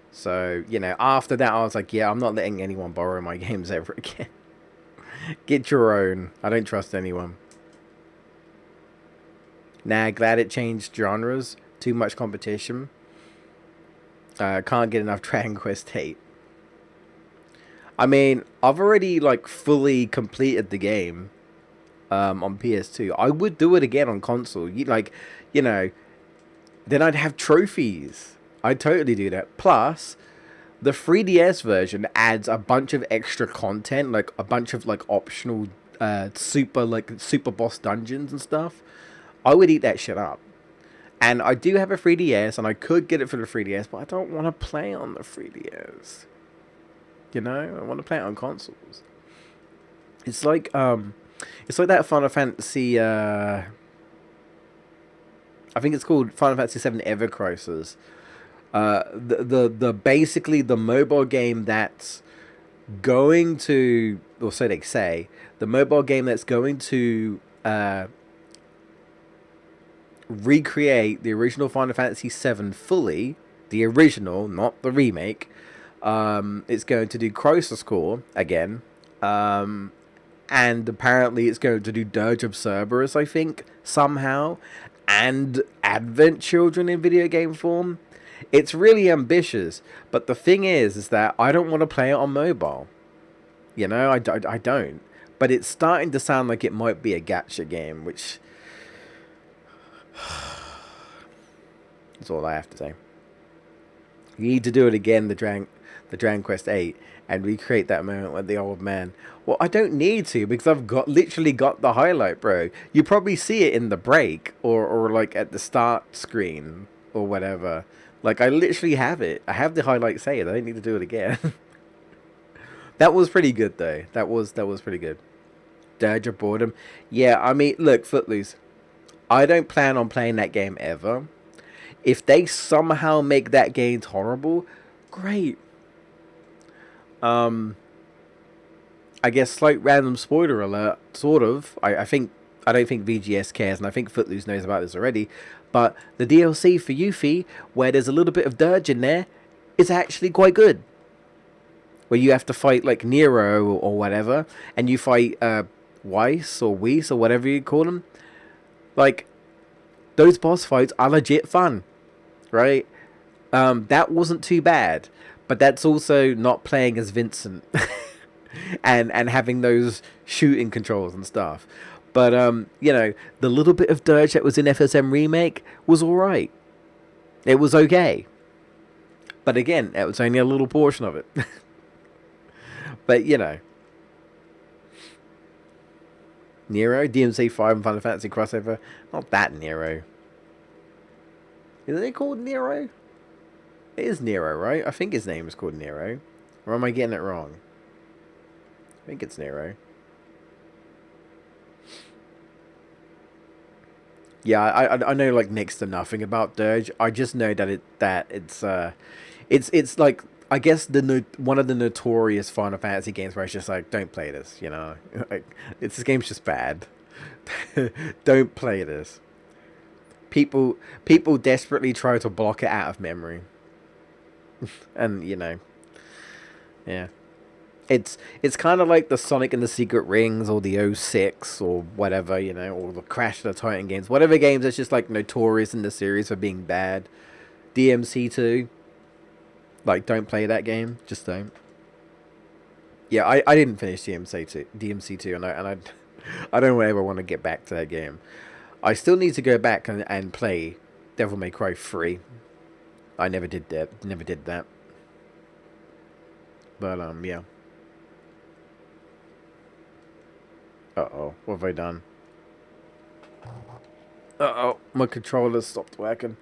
So, you know, after that I was like, yeah, I'm not letting anyone borrow my games ever again. Get your own. I don't trust anyone. Nah, glad it changed genres. Too much competition. Can't get enough Dragon Quest 8. I mean, I've already like fully completed the game on PS2. I would do it again on console. You know, then I'd have trophies. I'd totally do that. Plus, the 3DS version adds a bunch of extra content, like a bunch of like optional super boss dungeons and stuff. I would eat that shit up. And I do have a 3DS, and I could get it for the 3DS, but I don't want to play on the 3DS. You know, I want to play it on consoles. It's like that Final Fantasy. I think it's called Final Fantasy VII Ever Crisis. The basically the mobile game that's going to, or so they say, the mobile game that's going to recreate the original Final Fantasy VII fully, the original, not the remake. It's going to do Crisis Core again, and apparently it's going to do Dirge of Cerberus, I think, somehow, and Advent Children in video game form. It's really ambitious, but the thing is that I don't want to play it on mobile. You know, I don't. But it's starting to sound like it might be a gacha game, which that's all I have to say. You need to do it again, the Dragon Quest 8, and recreate that moment with the old man. Well, I don't need to because I've literally got the highlight, bro. You probably see it in the break or like at the start screen or whatever. Like I literally have it. I have the highlight saved. I don't need to do it again. That was pretty good though. That was pretty good. Dirge of Boredom. Yeah, I mean, look, Footloose. I don't plan on playing that game ever. If they somehow make that game horrible, great. Um, I guess slight random spoiler alert, sort of. I don't think VGS cares, and I think Footloose knows about this already. But the DLC for Yuffie, where there's a little bit of dirge in there, is actually quite good. Where you have to fight like Nero or whatever, and you fight Weiss or Weiss or whatever you call them. Like those boss fights are legit fun, right? That wasn't too bad, but that's also not playing as Vincent. and having those shooting controls and stuff. But you know, the little bit of dirge that was in FSM remake was all right. It was okay. But again, it was only a little portion of it. But you know, Nero, DMC5 and Final Fantasy crossover, not that Nero. Isn't it called Nero? It is Nero, right? I think his name is called Nero. Or am I getting it wrong? I think it's Nero. Yeah, I know like next to nothing about Dirge. I just know that it's like I guess one of the notorious Final Fantasy games where it's just like don't play this, you know. Like this game's just bad. Don't play this. People desperately try to block it out of memory. And you know, yeah. It's kind of like the Sonic and the Secret Rings or the '06 or whatever, you know, or the Crash of the Titan games. Whatever games that's just like notorious in the series for being bad. DMC2. Like, don't play that game. Just don't. Yeah, I didn't finish DMC2 I don't ever want to get back to that game. I still need to go back and play Devil May Cry 3. I never did that. Never did that. But yeah. Uh-oh, what have I done? Uh-oh, my controller stopped working.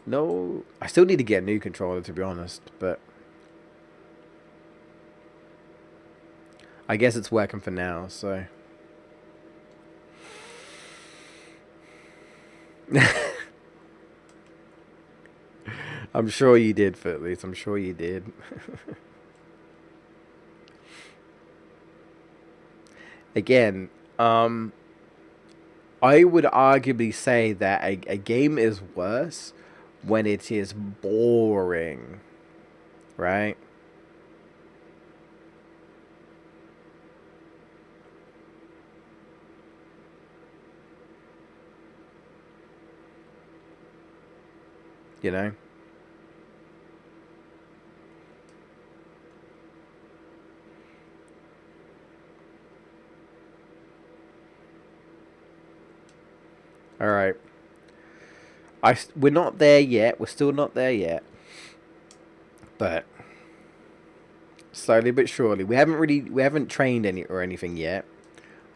No, I still need to get a new controller, to be honest, but I guess it's working for now, so. I'm sure you did, Footloose. I'm sure you did. Again, I would arguably say that a game is worse when it is boring, right? You know? All right. We're not there yet. We're still not there yet. But slowly but surely, we haven't trained anything yet.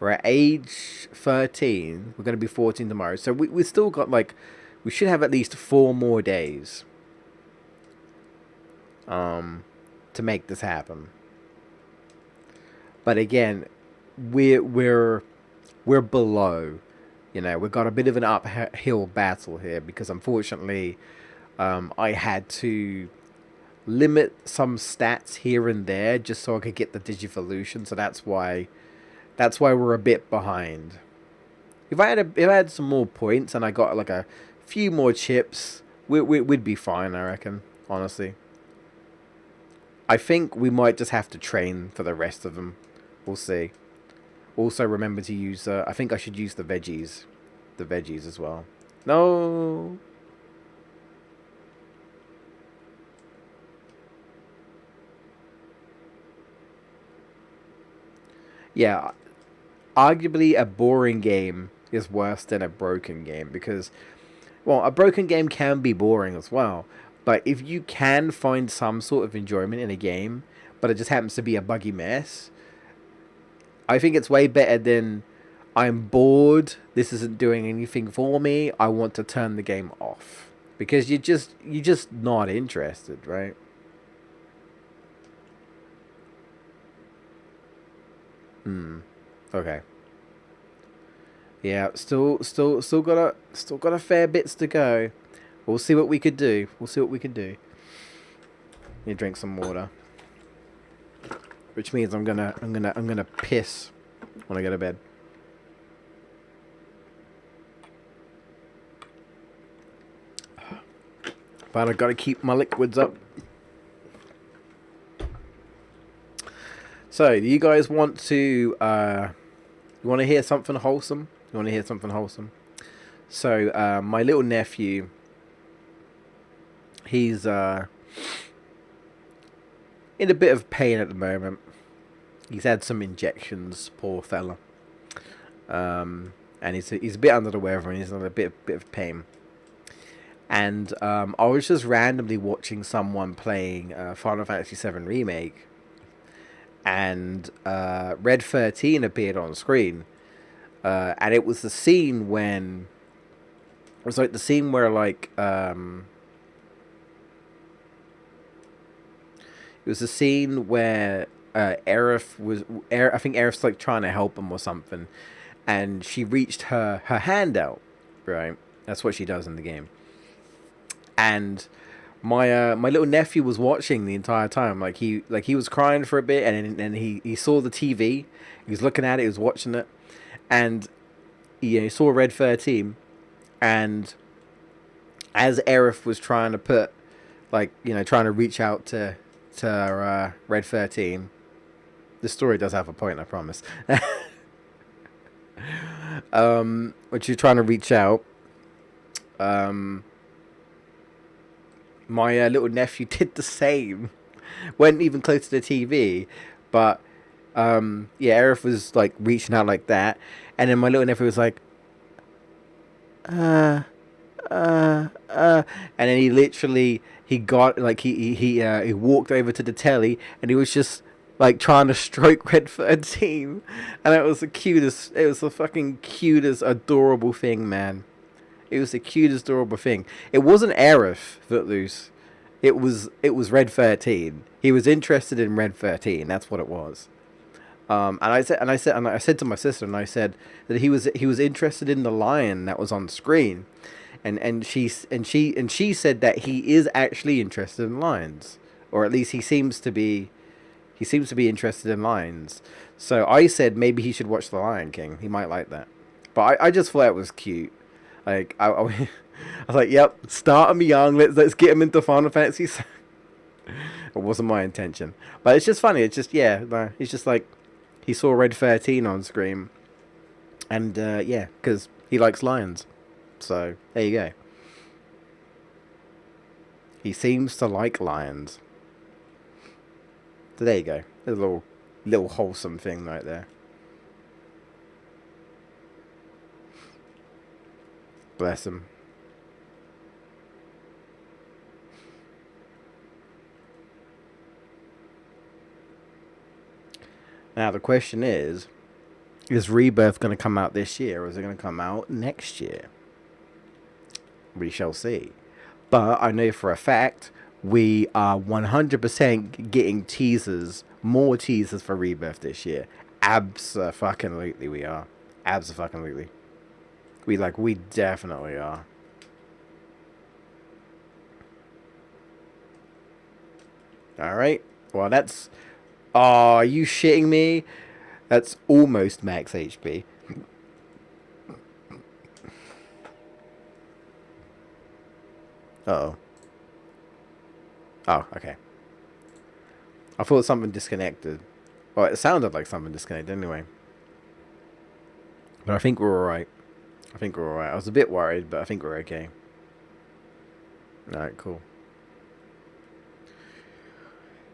We're at age 13. We're going to be 14 tomorrow. So we still got like we should have at least 4 more days to make this happen. But again, we're below. You know, we've got a bit of an uphill battle here because unfortunately, I had to limit some stats here and there just so I could get the Digivolution. So that's why we're a bit behind. If I had some more points and I got like a few more chips, we'd be fine. I reckon, honestly. I think we might just have to train for the rest of them. We'll see. Also, remember to use... I think I should use the veggies. The veggies as well. No! Yeah. Arguably, a boring game is worse than a broken game. Because, well, a broken game can be boring as well. But if you can find some sort of enjoyment in a game, but it just happens to be a buggy mess... I think it's way better than I'm bored, this isn't doing anything for me, I want to turn the game off. Because you're just not interested, right? Okay. Yeah, still got a fair bits to go. We'll see what we could do. We'll see what we can do. Let me drink some water. which means I'm gonna piss when I go to bed. But I gotta keep my liquids up. So, do you guys want to you want to hear something wholesome? You want to hear something wholesome? So, my little nephew, he's in a bit of pain at the moment. He's had some injections, poor fella. And he's a bit under the weather and he's in a bit of pain. And I was just randomly watching someone playing Final Fantasy VII Remake, and Red 13 appeared on screen, and it was the scene when it was like the scene where like it was the scene where I think Aerith's like trying to help him or something, and she reached her hand out, right? That's what she does in the game. And my little nephew was watching the entire time. Like he was crying for a bit, and then he saw the TV. He was looking at it. He was watching it, and he saw Red 13. And as Aerith was trying to put, trying to reach out to Red 13, the story does have a point, I promise. When she's trying to reach out, my little nephew did the same. Went even close to the TV, but Aerith was like reaching out like that, and then my little nephew was like, and then he literally got like he walked over to the telly, and he was just like trying to stroke Red 13, and it was the fucking cutest, adorable thing, man. It was the cutest, adorable thing. It wasn't Aerith, Footloose. It was Red 13. He was interested in Red 13. That's what it was. And I said to my sister, and I said that he was interested in the lion that was on screen, and she said that he is actually interested in lions, or at least he seems to be interested in lions. So I said maybe he should watch The Lion King. He might like that. But I just thought it was cute. Like I was like, yep, start him young. Let's get him into Final Fantasy. It wasn't my intention, but it's just funny. It's just it's just like he saw Red 13 on screen, and because he likes lions. So there you go. He seems to like lions. So there you go. There's a little wholesome thing right there. Bless him. Now the question is Rebirth going to come out this year, or is it going to come out next year? We shall see. But I know for a fact we are 100% getting more teasers for Rebirth this year. Abso-fucking-lutely we are. Abso-fucking-lutely. We definitely are. Alright. Well, that's... Oh, are you shitting me? That's almost max HP. Uh-oh. Oh, okay. I thought something disconnected. Well, it sounded like something disconnected anyway. But I think we're alright. I was a bit worried, but I think we're okay. Alright, cool.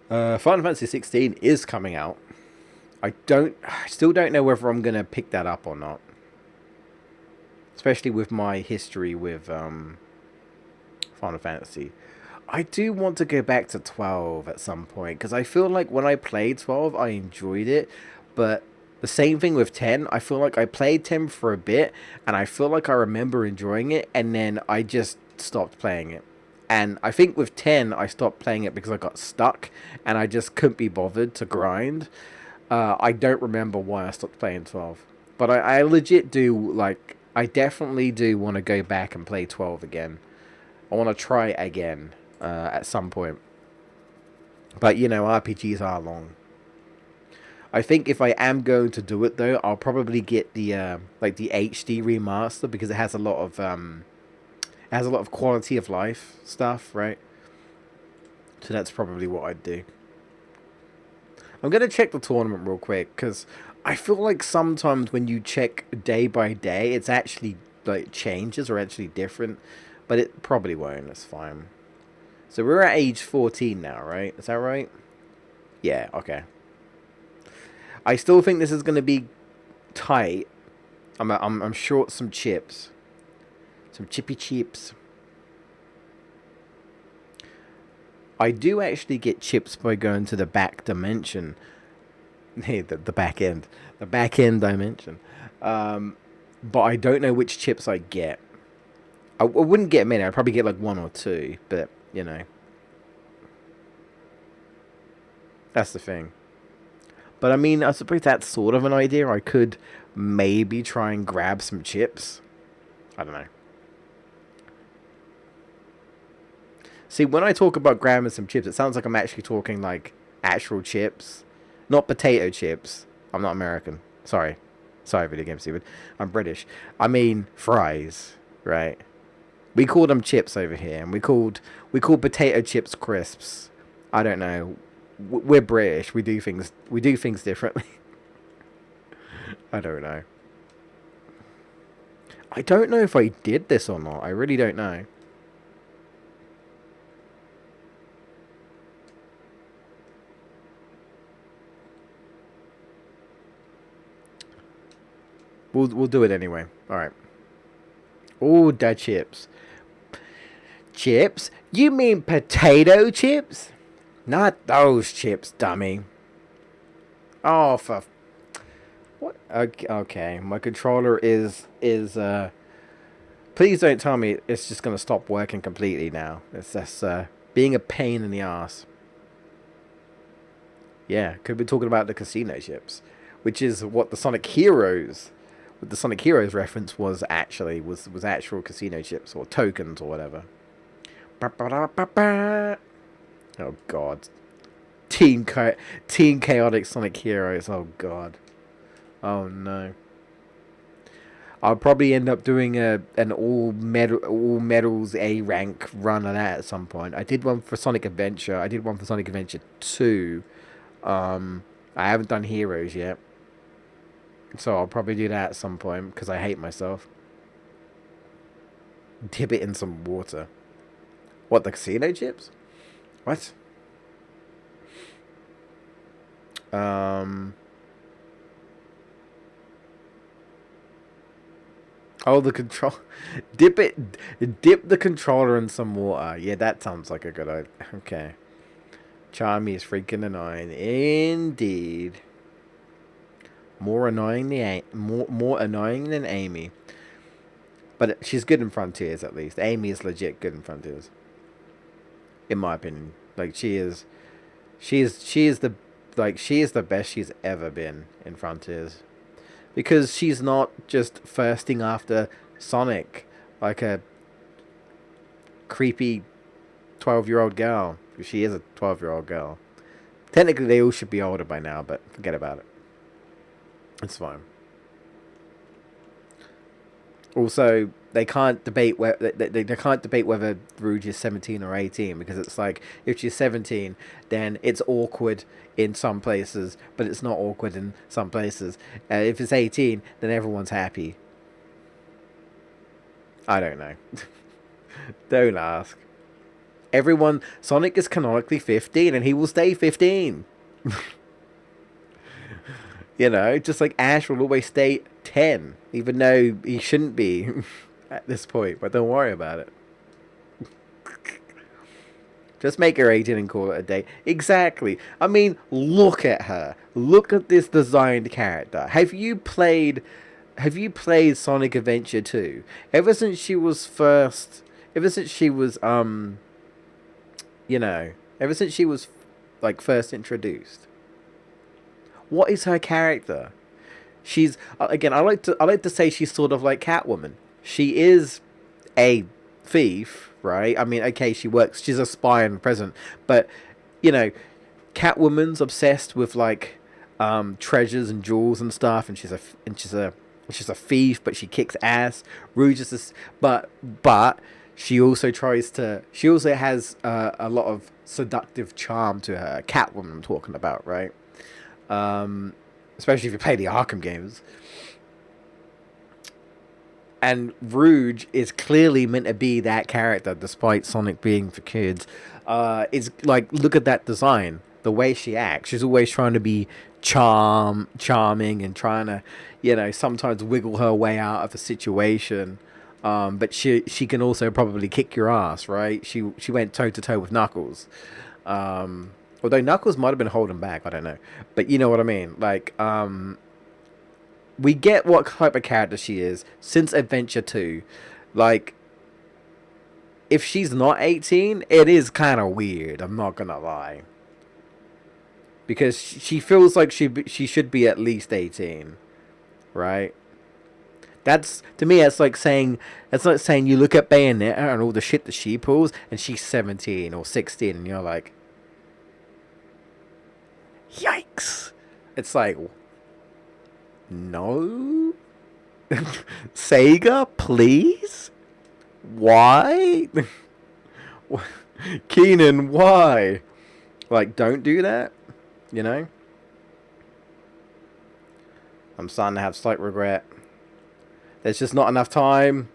Final Fantasy 16 is coming out. I still don't know whether I'm going to pick that up or not. Especially with my history with Final Fantasy. I do want to go back to 12 at some point, because I feel like when I played 12, I enjoyed it, but the same thing with 10. I feel like I played 10 for a bit, and I feel like I remember enjoying it, and then I just stopped playing it. And I think with 10, I stopped playing it because I got stuck, and I just couldn't be bothered to grind. I don't remember why I stopped playing 12. But I legit do, I definitely do want to go back and play 12 again. I want to try it again at some point. But, RPGs are long. I think if I am going to do it though, I'll probably get the like the HD remaster because it has a lot of quality of life stuff, right? So that's probably what I'd do. I'm gonna check the tournament real quick because I feel like sometimes when you check day by day, it's actually like changes or actually different, but it probably won't. That's fine. So we're at age 14 now, right? Is that right? Yeah. Okay. I still think this is gonna be tight. I'm short some chips, some chippy chips. I do actually get chips by going to the back dimension. Hey, the back end dimension. But I don't know which chips I get. I wouldn't get many. I'd probably get like one or two, but you know, that's the thing. But I mean, I suppose that's sort of an idea. I could maybe try and grab some chips. I don't know. See, when I talk about grabbing some chips, it sounds like I'm actually talking like actual chips, not potato chips. I'm not American. Sorry. Sorry, video game stupid. I'm British. I mean fries, right? We call them chips over here, and we call potato chips crisps. I don't know. We're British. We do things differently. I don't know. I don't know if I did this or not. I really don't know. We'll do it anyway. All right. Oh, da chips. Chips? You mean potato chips? Not those chips, dummy. Oh, for what? Okay, okay. My controller is. Please don't tell me it's just gonna stop working completely now. It's just being a pain in the ass. Yeah, could be talking about the casino chips, which is what the Sonic Heroes, what the Sonic Heroes reference was actually was actual casino chips or tokens or whatever. Oh God, Team Chaotic Sonic Heroes. Oh God. Oh no. I'll probably end up doing an all medals A rank run of that at some point. I did one for Sonic Adventure. I did one for Sonic Adventure 2. I haven't done Heroes yet. So I'll probably do that at some point because I hate myself. Dip it in some water. What, the casino chips? What? Um Oh, the control. Dip the controller in some water. Yeah, that sounds like a good idea. Okay. Charmy is freaking annoying. Indeed. More annoying than Amy. But she's good in Frontiers at least. Amy is legit good in Frontiers. In my opinion. Like she is the best she's ever been in Frontiers. Because she's not just thirsting after Sonic like a creepy 12-year-old girl. She is a 12-year-old girl. Technically, they all should be older by now, but forget about it. It's fine. Also, they can't debate they can't debate whether Rouge is 17 or 18 because it's like if she's 17, then it's awkward in some places, but it's not awkward in some places. If it's 18, then everyone's happy. I don't know. Don't ask. Sonic is canonically 15, and he will stay 15. You know, just like Ash will always stay 10, even though he shouldn't be at this point, but don't worry about it. Just make her 18 and call it a day. Exactly. I mean, look at her. Look at this designed character. Have you played Sonic Adventure 2? Ever since she was ever since she was like first introduced. What is her character? She's again, I like to say she's sort of like Catwoman. She is a thief, right? I mean, okay, she's a spy and president, but you know, Catwoman's obsessed with like treasures and jewels and stuff, and she's a thief, but she kicks ass. Rouge is this, but she also tries to. She also has a lot of seductive charm to her. Catwoman, I'm talking about, right? Especially if you play the Arkham games. And Rouge is clearly meant to be that character, despite Sonic being for kids. It's like, look at that design, the way she acts. She's always trying to be charming, and trying to, sometimes wiggle her way out of a situation. But she can also probably kick your ass, right? She went toe to toe with Knuckles. Although Knuckles might have been holding back, I don't know. But you know what I mean. Like, we get what type of character she is since Adventure 2. Like, if she's not 18, it is kind of weird, I'm not gonna lie. Because she feels like she should be at least 18, right? That's, to me, that's like saying you look at Bayonetta and all the shit that she pulls, and she's 17 or 16, and you're like, yikes. It's like, no? Sega, please? Why? Keenan, why? Like, don't do that, you know? I'm starting to have slight regret. There's just not enough time.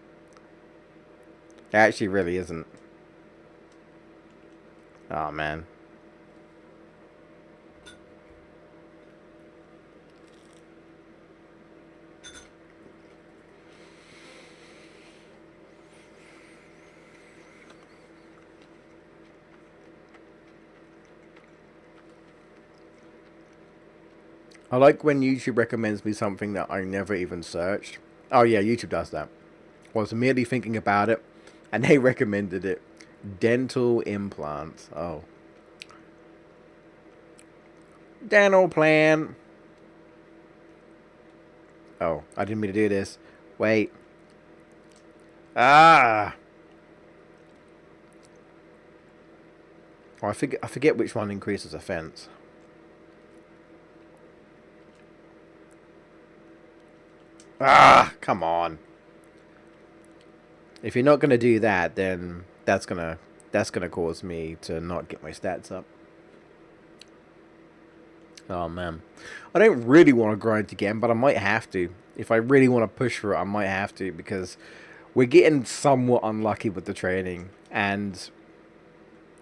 It actually really isn't. Oh, man. I like when YouTube recommends me something that I never even searched. Oh yeah, YouTube does that. I was merely thinking about it, and they recommended it. Dental implants. Oh. Dental plan. Oh, I didn't mean to do this. Wait. Ah! Oh, I forget which one increases offense. Ah, come on. If you're not gonna do that, then that's gonna cause me to not get my stats up. Oh man, I don't really want to grind again, but I might have to. If I really want to push for it, I might have to, because we're getting somewhat unlucky with the training, and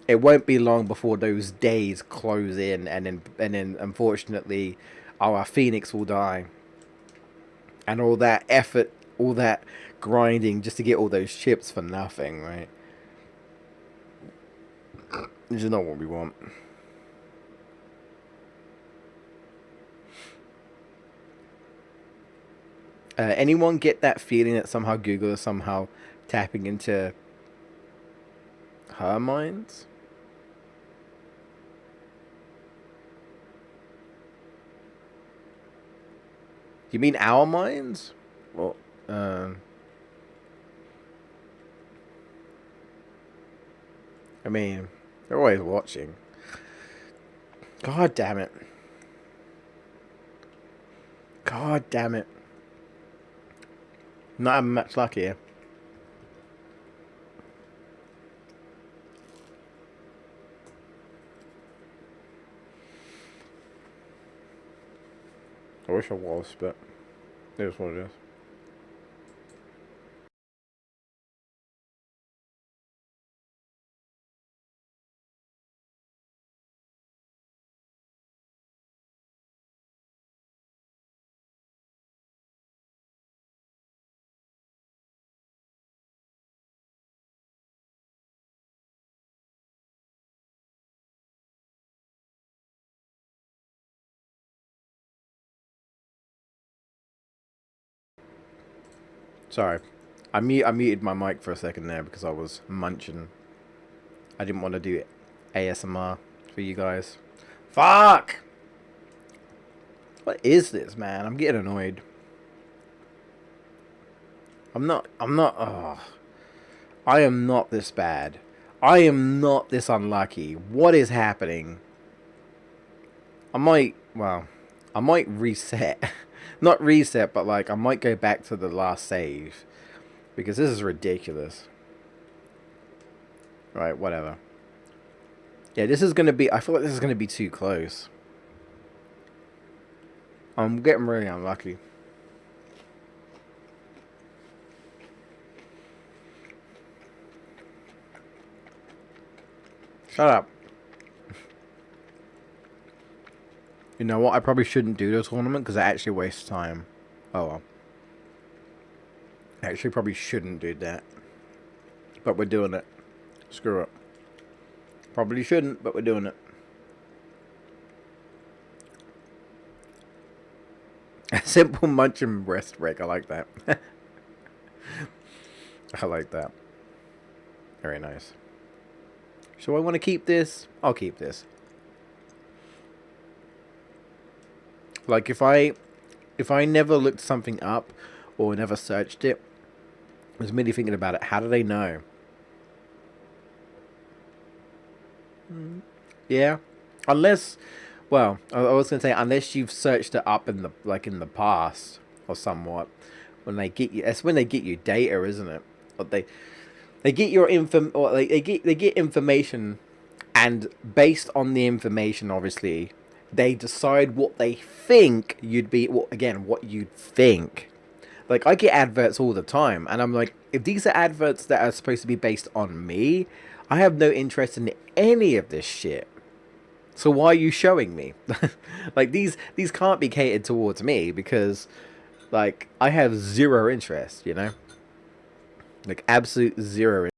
it won't be long before those days close in, and then unfortunately, our Phoenix will die. And all that effort, all that grinding just to get all those chips for nothing, right? Which is not what we want. Anyone get that feeling that somehow Google is somehow tapping into her minds? You mean our minds? Well, I mean, they're always watching. God damn it. God damn it. Not having much luck here. I wish I was, but it is what it is. Sorry. I muted my mic for a second there because I was munching. I didn't want to do ASMR for you guys. Fuck! What is this, man? I'm getting annoyed. I'm not, oh. I am not this bad. I am not this unlucky. What is happening? I might, well, I might reset. Not reset, but like I might go back to the last save. Because this is ridiculous. Right, whatever. Yeah, this is going to be... I feel like this is going to be too close. I'm getting really unlucky. Shut up. You know what? I probably shouldn't do the tournament because it actually wastes time. Oh well. I actually probably shouldn't do that. But we're doing it. Screw it. Probably shouldn't, but we're doing it. A simple munch and rest break. I like that. I like that. Very nice. So I want to keep this. I'll keep this. Like if I never looked something up or never searched it, I was merely thinking about it. How do they know? Yeah, unless, well, I was gonna say unless you've searched it up in the past or somewhat. When they get you, that's when they get you data, isn't it? But they get your or they get information, and based on the information, obviously, they decide what they think you'd be. Well, again, what you'd think. Like I get adverts all the time, and I'm like, if these are adverts that are supposed to be based on me, I have no interest in any of this shit. So why are you showing me? Like these can't be catered towards me because like I have zero interest, you know? Like absolute zero.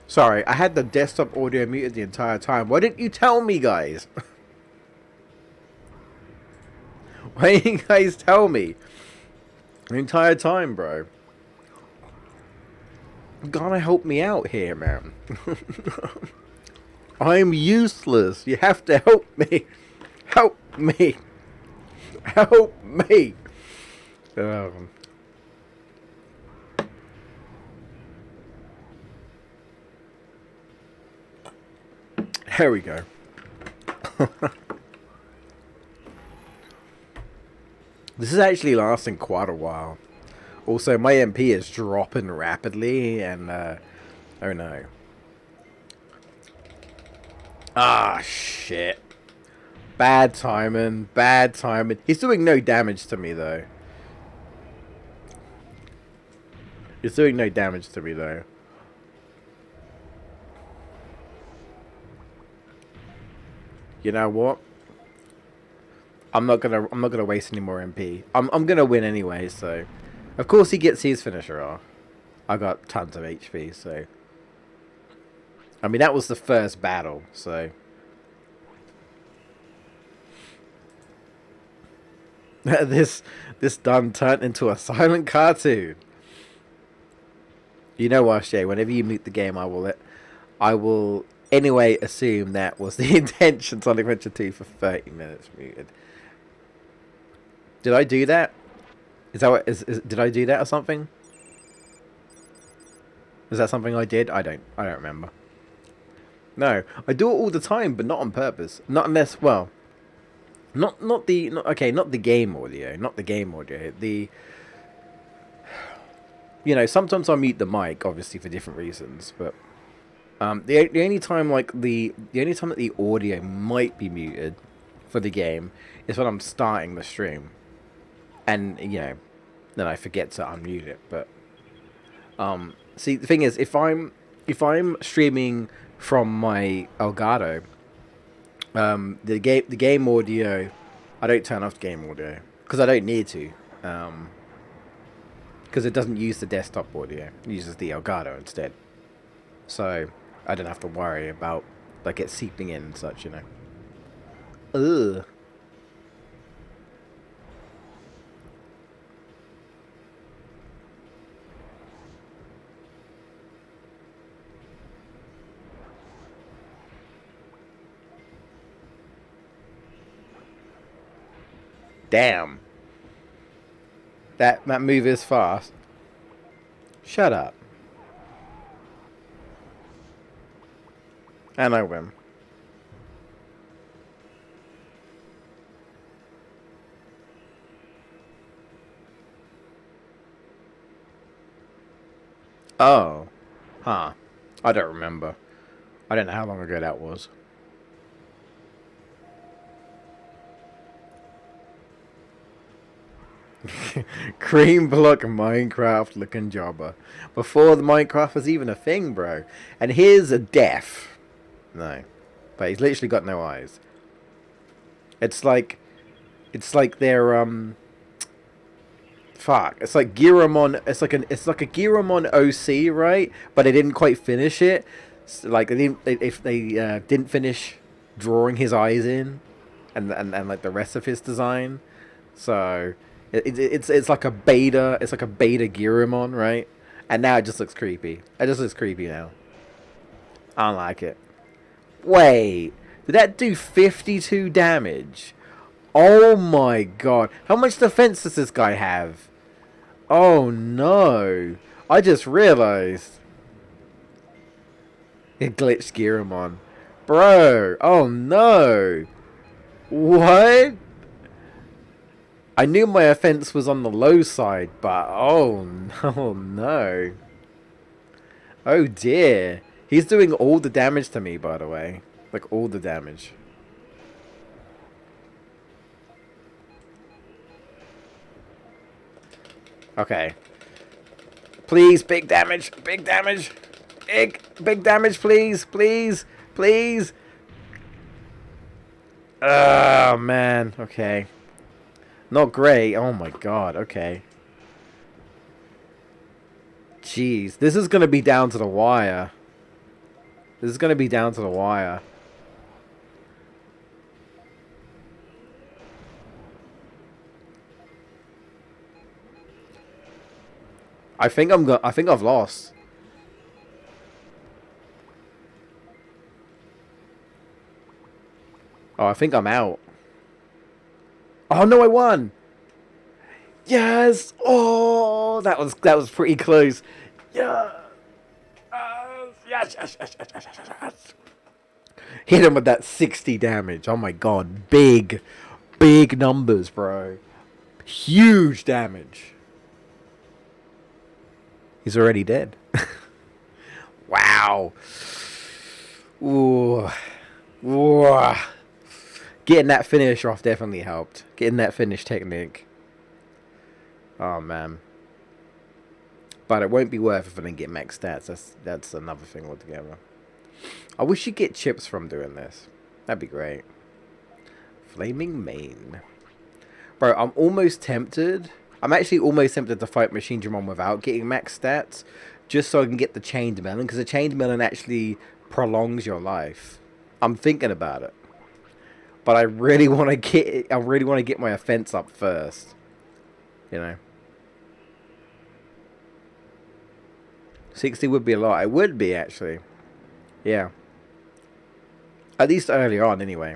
Sorry, I had the desktop audio muted the entire time. Why didn't you tell me, guys? Why didn't you guys tell me? The entire time, bro. You gotta help me out here, man. I'm useless. You have to help me. Help me. Help me. Um, there we go. This is actually lasting quite a while. Also, my MP is dropping rapidly, and oh no. Ah, shit. Bad timing. Bad timing. He's doing no damage to me, though. He's doing no damage to me, though. You know what? I'm not gonna waste any more MP. I'm gonna win anyway, so of course he gets his finisher off. I got tons of HP, so I mean that was the first battle, so this done turned into a silent cartoon. You know what, Shay? Whenever you mute the game, I will anyway assume that was the intention. Sonic Adventure 2 for 30 minutes muted. Did I do that? Is that what did I do that or something? Is that something I did? I don't remember. No, I do it all the time, but not on purpose. Not unless, well, not the game audio, not the game audio. The sometimes I mute the mic, obviously for different reasons, but the only time the only time that the audio might be muted for the game is when I'm starting the stream. And, then I forget to unmute it, but See, the thing is, if I'm streaming from my Elgato, the game audio, I don't turn off the game audio because I don't need to, because it doesn't use the desktop audio, it uses the Elgato instead. So I don't have to worry about like it seeping in and such, you know. Ugh. Damn. That move is fast. Shut up. And I win. Oh. Huh. I don't remember. I don't know how long ago that was. Cream block Minecraft looking jobber. Before the Minecraft was even a thing, bro. And here's a deaf. No. But he's literally got no eyes. It's like they're fuck. It's like Giramon. It's like a Giramon OC, right? But they didn't quite finish it. Like they didn't finish drawing his eyes in, and like the rest of his design. So it's like a beta. It's like a beta Giramon, right? And now it just looks creepy. It just looks creepy now. I don't like it. Wait, did that do 52 damage? Oh my god. How much defense does this guy have? Oh no. I just realized. It glitched Giramon. Bro, oh no. What? I knew my offense was on the low side, but oh no, no. Oh dear. He's doing all the damage to me, by the way. Like, all the damage. Okay. Please, big damage. Big damage. Big damage, please. Please. Please. Oh, man. Okay. Not great. Oh, my God. Okay. Jeez. This is going to be down to the wire. This is going to be down to the wire. I think I've lost. Oh, I think I'm out. Oh no, I won. Yes. Oh, that was pretty close. Yeah. Yes. Hit him with that 60 damage. Oh my god, big numbers, bro. Huge damage. He's already dead. Wow. Ooh. Ooh. Getting that finish off definitely helped. Getting that finish technique. Oh, man. But it won't be worth it if I didn't get max stats. That's another thing altogether. I wish you'd get chips from doing this. That'd be great. Flaming Mane. Bro, I'm almost tempted. I'm actually almost tempted to fight Machine Digimon without getting max stats. Just so I can get the Chained Melon. Because the Chained Melon actually prolongs your life. I'm thinking about it. But I really want to get my offense up first. You know. 60 would be a lot. It would be, actually. Yeah. At least earlier on, anyway.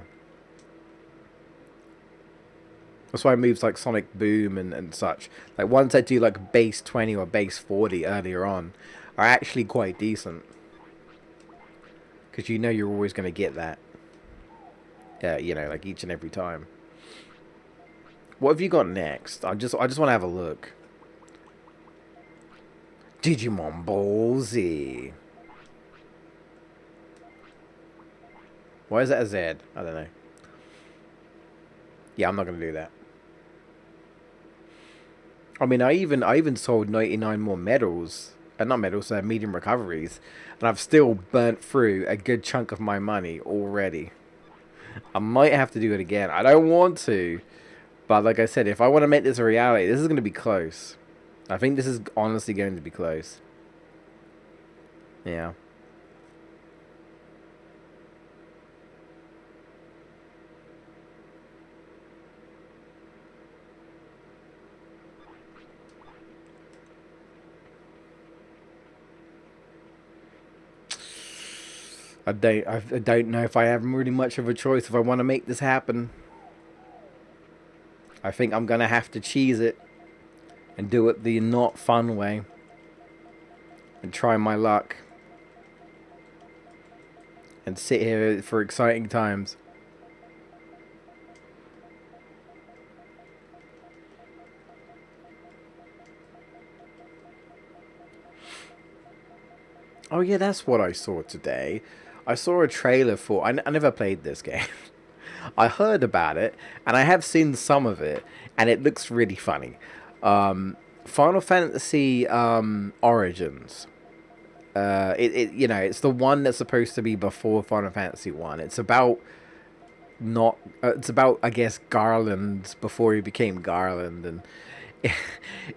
That's why moves like Sonic Boom and such. Like, ones that do like base 20 or base 40 earlier on are actually quite decent. Because you know you're always going to get that. You know, like each and every time. What have you got next? I just want to have a look. Digimon Ball Z. Why is that a Z? I don't know. Yeah, I'm not gonna do that. I mean, I even sold 99 more medals not medals, medium recoveries, and I've still burnt through a good chunk of my money already. I might have to do it again. I don't want to, but like I said, if I want to make this a reality, this is going to be close. I think this is honestly going to be close. Yeah. I don't know if I have really much of a choice if I want to make this happen. I think I'm gonna have to cheese it and do it the not fun way and try my luck and sit here for exciting times. Oh yeah, that's what I saw today. I saw a trailer for. I never played this game. I heard about it, and I have seen some of it, and it looks really funny. Final Fantasy Origins. It's the one that's supposed to be before Final Fantasy 1. It's about not. It's about, I guess, Garland before he became Garland, and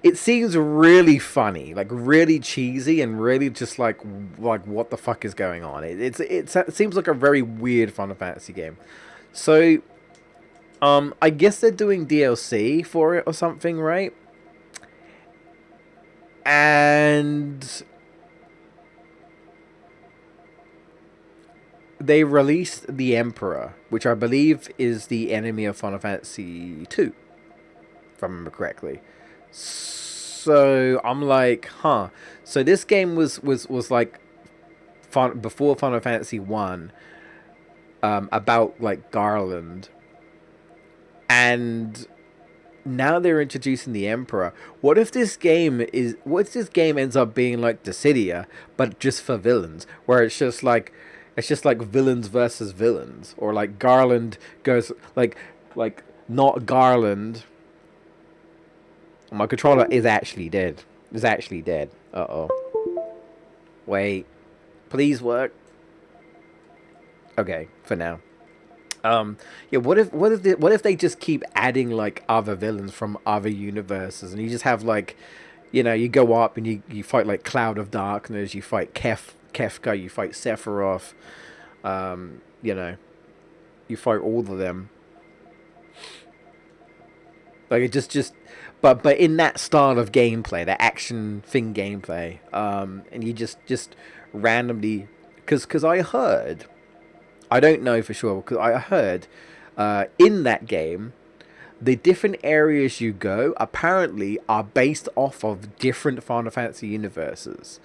it seems really funny, like really cheesy, and really just like what the fuck is going on? It seems like a very weird Final Fantasy game. So, I guess they're doing DLC for it or something, right? And they released the Emperor, which I believe is the enemy of Final Fantasy 2, if I remember correctly. So I'm like, huh. So this game was like before Final Fantasy 1, about like Garland, and now they're introducing the Emperor. What if this game ends up being like Dissidia, but just for villains, where it's just like villains versus villains, or like Garland goes like not Garland. My controller is actually dead. Uh-oh. Wait. Please work. Okay, for now. Yeah, what if they just keep adding like other villains from other universes, and you just have like, you go up and you fight like Cloud of Darkness, you fight Kefka, you fight Sephiroth, you fight all of them. Like it just but in that style of gameplay, that action thing gameplay, and you just randomly, because I heard, I don't know for sure, because I heard, in that game, the different areas you go apparently are based off of different Final Fantasy universes,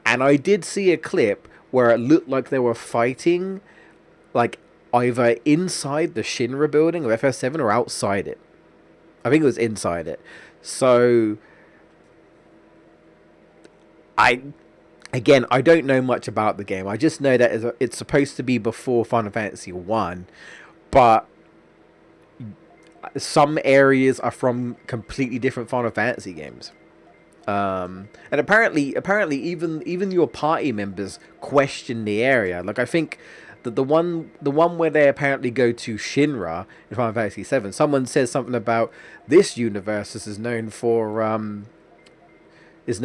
and I did see a clip where it looked like they were fighting, like either inside the Shinra building of FF7 or outside it. I think it was inside it. So, I don't know much about the game. I just know that it's supposed to be before Final Fantasy 1, but some areas are from completely different Final Fantasy games. And apparently even your party members question the area. Like I think that the one where they apparently go to Shinra in Final Fantasy 7, someone says something about this universe is known for this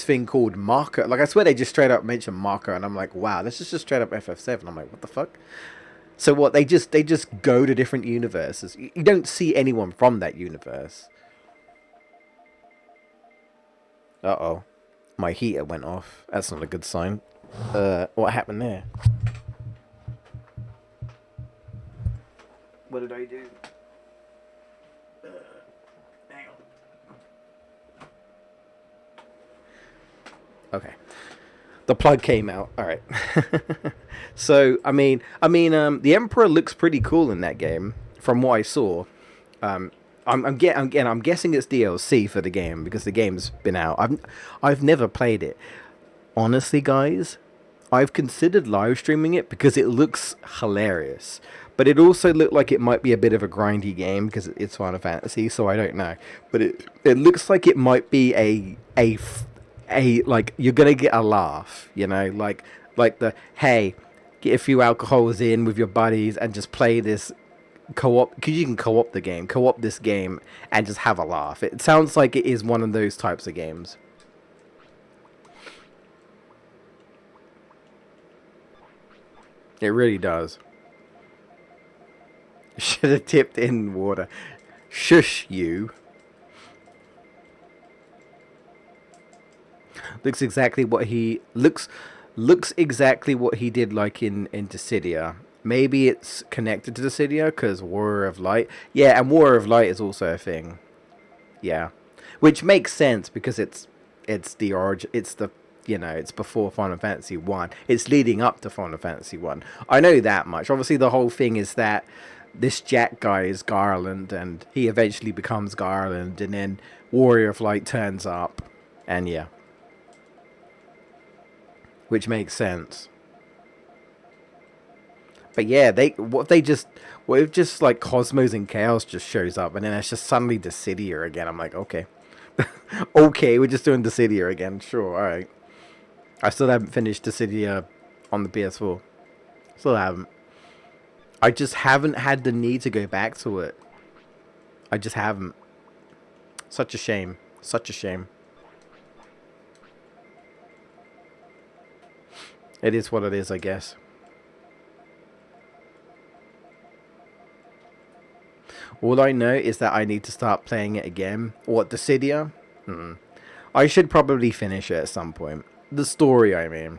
thing called Marker. Like I swear they just straight up mention Marker, and I'm like, wow, this is just straight up FF7. I'm like, what the fuck? So what? They just go to different universes. You don't see anyone from that universe. Uh-oh. My heater went off. That's not a good sign. What happened there? What did I do? Hang on. Okay. The plug came out. All right. So, I mean, the Emperor looks pretty cool in that game, from what I saw. I'm guessing it's DLC for the game because the game's been out. I've never played it. Honestly, guys, I've considered live streaming it because it looks hilarious, but it also looked like it might be a bit of a grindy game because it's Final Fantasy, so I don't know. But it looks like it might be a like you're gonna get a laugh, you know, like the hey, get a few alcohols in with your buddies and just play this co-op because you can co-op the game, co-op this game and just have a laugh. It sounds like it is one of those types of games. It really does. Should have tipped in water. Shush you. Looks exactly what he looks exactly what he did like in Dissidia. Maybe it's connected to Dissidia because Warrior of Light. Yeah, and Warrior of Light is also a thing. Yeah, which makes sense because it's the origin. It's the it's before Final Fantasy 1. It's leading up to Final Fantasy 1. I know that much. Obviously, the whole thing is that this Jack guy is Garland, and he eventually becomes Garland, and then Warrior of Light turns up, and yeah, which makes sense. But yeah, what if just like Cosmos and Chaos just shows up, and then it's just suddenly Dissidia again. I'm like, okay, okay, we're just doing Dissidia again. Sure, all right. I still haven't finished Dissidia on the PS4. Still haven't. I just haven't had the need to go back to it. I just haven't. Such a shame. Such a shame. It is what it is, I guess. All I know is that I need to start playing it again. What, Dissidia? I should probably finish it at some point. The story, I mean.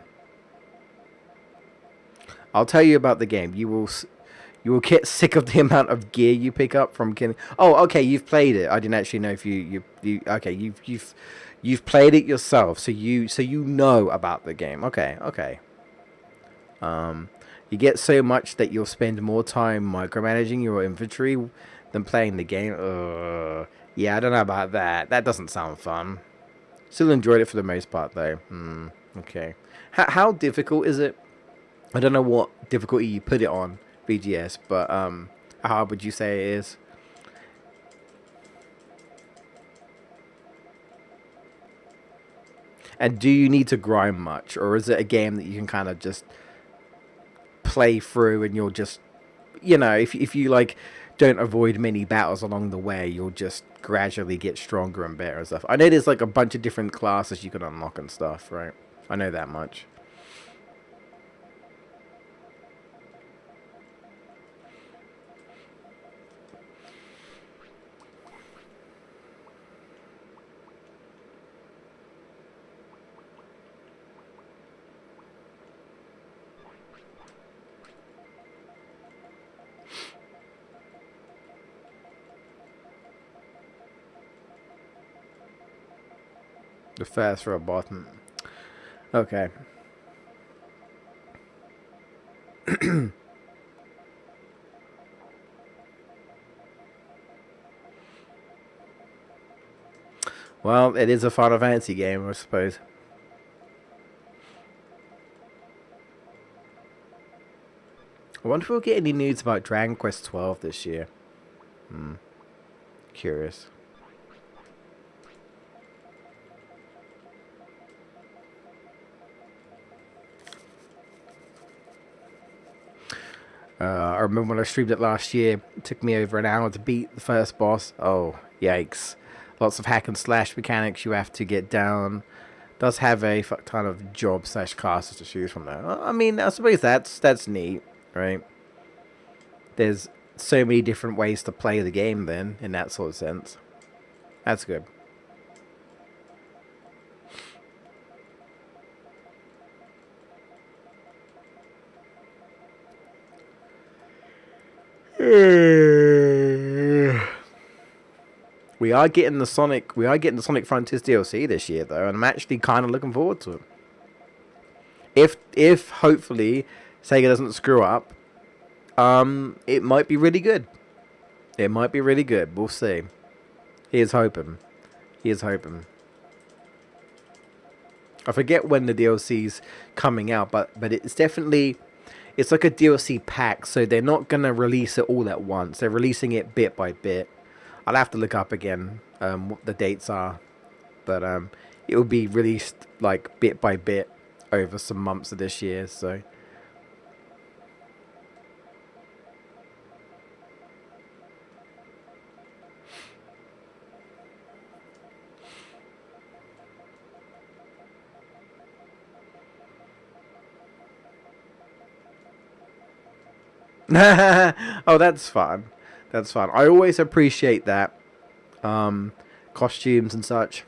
I'll tell you about the game. You will get sick of the amount of gear you pick up from killing. Oh, okay, you've played it. I didn't actually know if you okay, you've played it yourself, so you know about the game. Okay, okay. You get so much that you'll spend more time micromanaging your inventory than playing the game. Yeah, I don't know about that. That doesn't sound fun. Still enjoyed it for the most part, though. Okay. How difficult is it? I don't know what difficulty you put it on, BGS, but how hard would you say it is? And do you need to grind much, or is it a game that you can kind of just play through and you'll just, if you like don't avoid many battles along the way, you'll just gradually get stronger and better and stuff. I know there's like a bunch of different classes you can unlock and stuff, right? I know that much. The fast robot. Okay. Well, it is a Final Fantasy game, I suppose. I wonder if we'll get any news about Dragon Quest 12 this year. Curious. I remember when I streamed it last year, it took me over an hour to beat the first boss. Oh, yikes. Lots of hack and slash mechanics you have to get down. Does have a fuck ton of job slash classes to choose from there. I mean, I suppose that's neat, right? There's so many different ways to play the game then, in that sort of sense. That's good. We are getting the Sonic Frontiers DLC this year though, and I'm actually kind of looking forward to it. If hopefully Sega doesn't screw up, it might be really good. It might be really good. We'll see. He is hoping. He is hoping. I forget when the DLC's coming out, but it's definitely, it's like a DLC pack, so they're not gonna release it all at once. They're releasing it bit by bit. I'll have to look up again what the dates are, but it will be released like bit by bit over some months of this year. So. Oh, that's fun. That's fun. I always appreciate that. Costumes and such.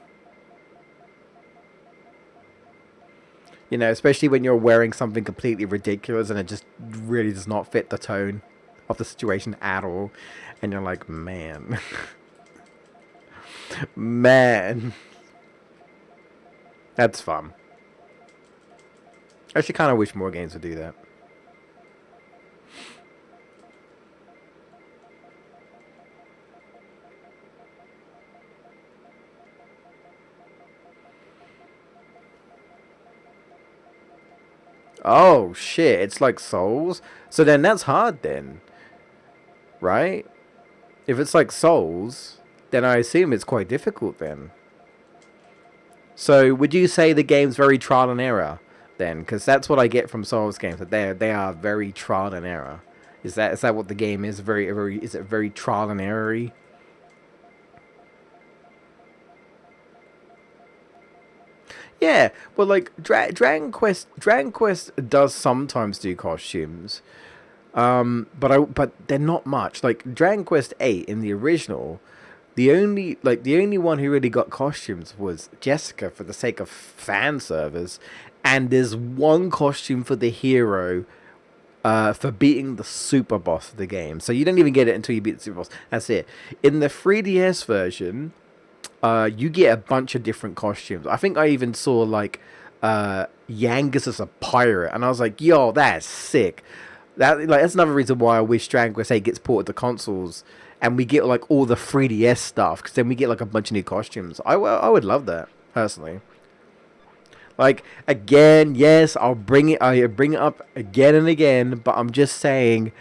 You know, especially when you're wearing something completely ridiculous and it just really does not fit the tone of the situation at all. And you're like, man. Man. That's fun. I actually kind of wish more games would do that. Oh, shit. It's like Souls? So then that's hard then. Right? If it's like Souls, then I assume it's quite difficult then. So would you say the game's very trial and error then? Because that's what I get from Souls games. That they are very trial and error. Is that what the game is? Is it very trial and error-y? Yeah, well, like Dragon Quest does sometimes do costumes, but they're not much. Like Dragon Quest 8 in the original, the only one who really got costumes was Jessica for the sake of fan service, and there's one costume for the hero, for beating the super boss of the game. So you don't even get it until you beat the super boss. That's it. In the 3DS version, you get a bunch of different costumes. I think I even saw like Yangus as a pirate, and I was like, "Yo, that's sick." That's another reason why I wish Dragon Quest 8 gets ported to consoles, and we get like all the 3DS stuff, because then we get like a bunch of new costumes. I would love that personally. Like again, yes, I bring it up again and again, but I'm just saying,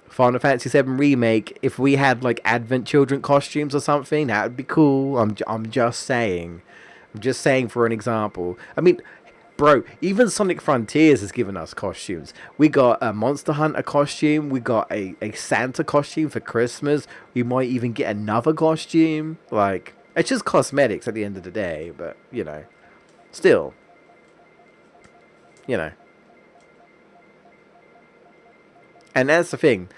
Final Fantasy VII Remake, if we had like Advent Children costumes or something, that would be cool. I'm just saying. I'm just saying for an example. I mean, bro, even Sonic Frontiers has given us costumes. We got a Monster Hunter costume. We got a Santa costume for Christmas. We might even get another costume. Like, it's just cosmetics at the end of the day, but, you know, still, you know. And that's the thing.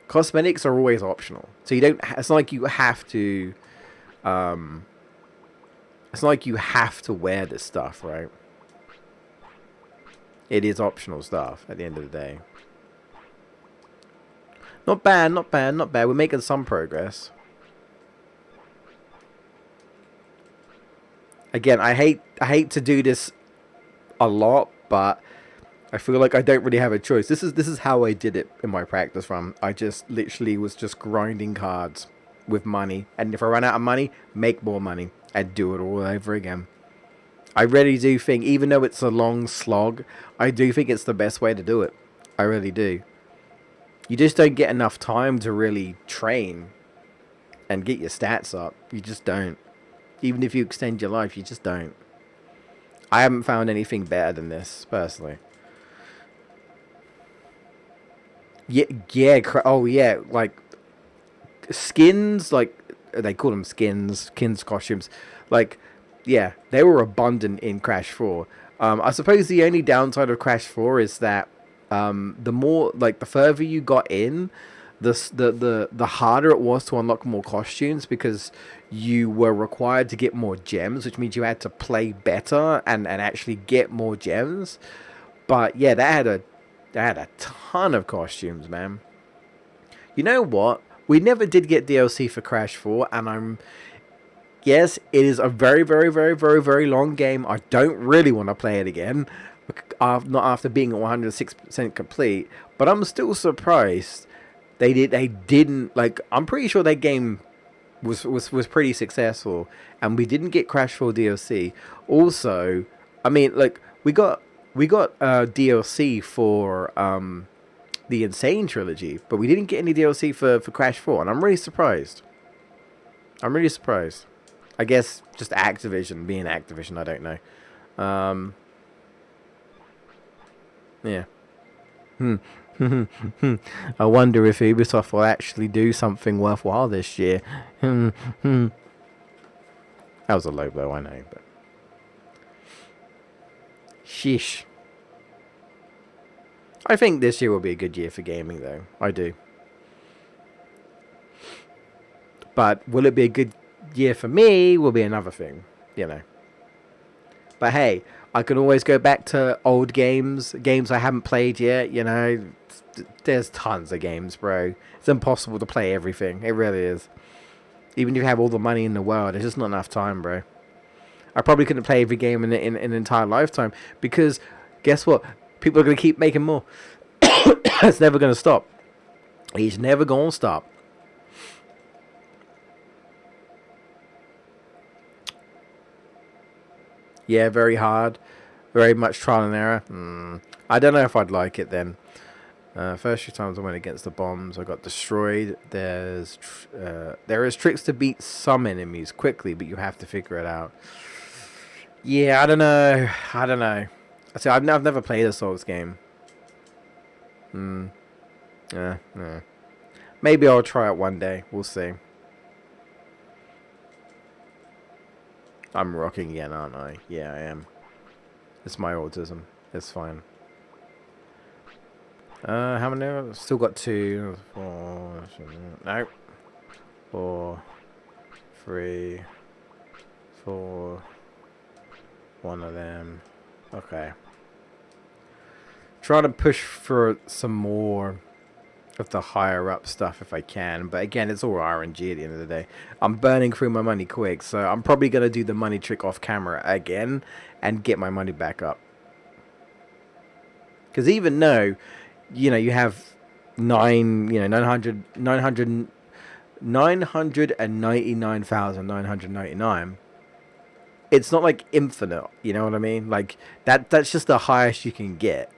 Cosmetics are always optional. So you don't, it's not like you have to, it's not like you have to wear this stuff, right? It is optional stuff at the end of the day. Not bad, not bad, not bad. We're making some progress. Again, I hate to do this a lot, but I feel like I don't really have a choice. This is how I did it in my practice run. I just literally was just grinding cards with money, and if I run out of money, make more money. I'd do it all over again. I really do think, even though it's a long slog, I do think it's the best way to do it. I really do. You just don't get enough time to really train and get your stats up. You just don't. Even if you extend your life, you just don't. I haven't found anything better than this, personally. Yeah, oh yeah, like, skins, like, they call them skins costumes, like, yeah, they were abundant in Crash 4. I suppose the only downside of Crash 4 is that the more, like, the further you got in, the harder it was to unlock more costumes, because you were required to get more gems, which means you had to play better and actually get more gems. But yeah, that had a ton of costumes, man. You know what? We never did get DLC for Crash 4, and yes, it is a very, very, very, very, very long game. I don't really want to play it again, not after being 106% complete, but I'm still surprised they didn't, like, I'm pretty sure that game was pretty successful, and we didn't get Crash 4 DLC. Also, I mean, like we got DLC for the Insane trilogy, but we didn't get any DLC for Crash 4, and I'm really surprised. I'm really surprised. I guess just Activision being Activision, I don't know. Yeah. Hmm. I wonder if Ubisoft will actually do something worthwhile this year. That was a low blow, I know, but sheesh. I think this year will be a good year for gaming, though. I do. But will it be a good year for me? Will be another thing, you know. But hey, I can always go back to old games I haven't played yet. You know, there's tons of games, bro. It's impossible to play everything. It really is. Even if you have all the money in the world, there's just not enough time, bro. I probably couldn't play every game in an entire lifetime because guess what? People are gonna keep making more. It's never gonna stop. It's never gonna stop. Yeah, very hard. Very much trial and error. I don't know if I'd like it then. First few times I went against the bombs, I got destroyed. There is tricks to beat some enemies quickly, but you have to figure it out. Yeah, I don't know. I don't know. See, I've never played a Souls game. Yeah. Maybe I'll try it one day. We'll see. I'm rocking again, aren't I? Yeah, I am. It's my autism. It's fine. How many? I've still got 2, 4. No. 4, 3, 4. One of them. Okay. Trying to push for some more of the higher up stuff if I can, but again, it's all RNG at the end of the day. I'm burning through my money quick, so I'm probably gonna do the money trick off camera again and get my money back up. Because even though, you know, you have 999,999, it's not like infinite. You know what I mean? Like that's just the highest you can get.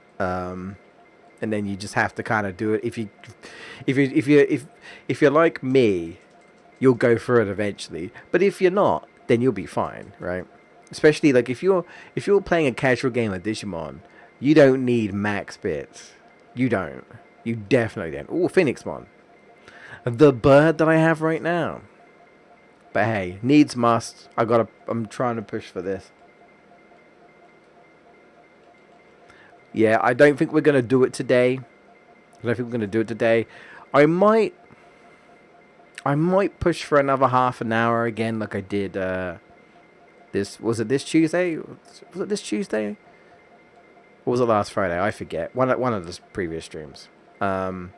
And then you just have to kind of do it. If you're like me, you'll go through it eventually. But if you're not, then you'll be fine, right? Especially like if you're playing a casual game like Digimon, you don't need max bits. You don't. You definitely don't. Oh, Phoenixmon, the bird that I have right now. But hey, needs must. I'm trying to push for this. Yeah, I don't think we're gonna do it today. I might push for another half an hour again, like I did. This Tuesday? Was it this Tuesday? Or was it last Friday? I forget. One of the previous streams. I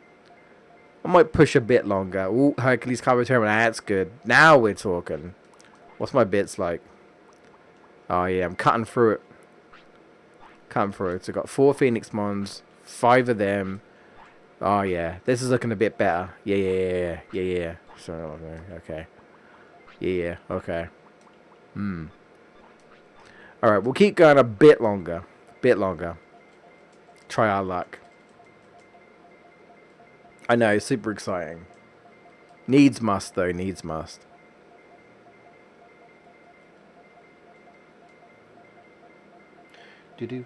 might push a bit longer. Ooh, Hercules Carbo Terminal. That's good. Now we're talking. What's my bits like? Oh yeah, I'm cutting through it. So I got 4 Phoenix Mons, 5 of them. Oh yeah, this is looking a bit better. Yeah. So okay. Yeah. Okay. All right, we'll keep going a bit longer. Try our luck. I know, super exciting. Needs must though. Needs must. Do.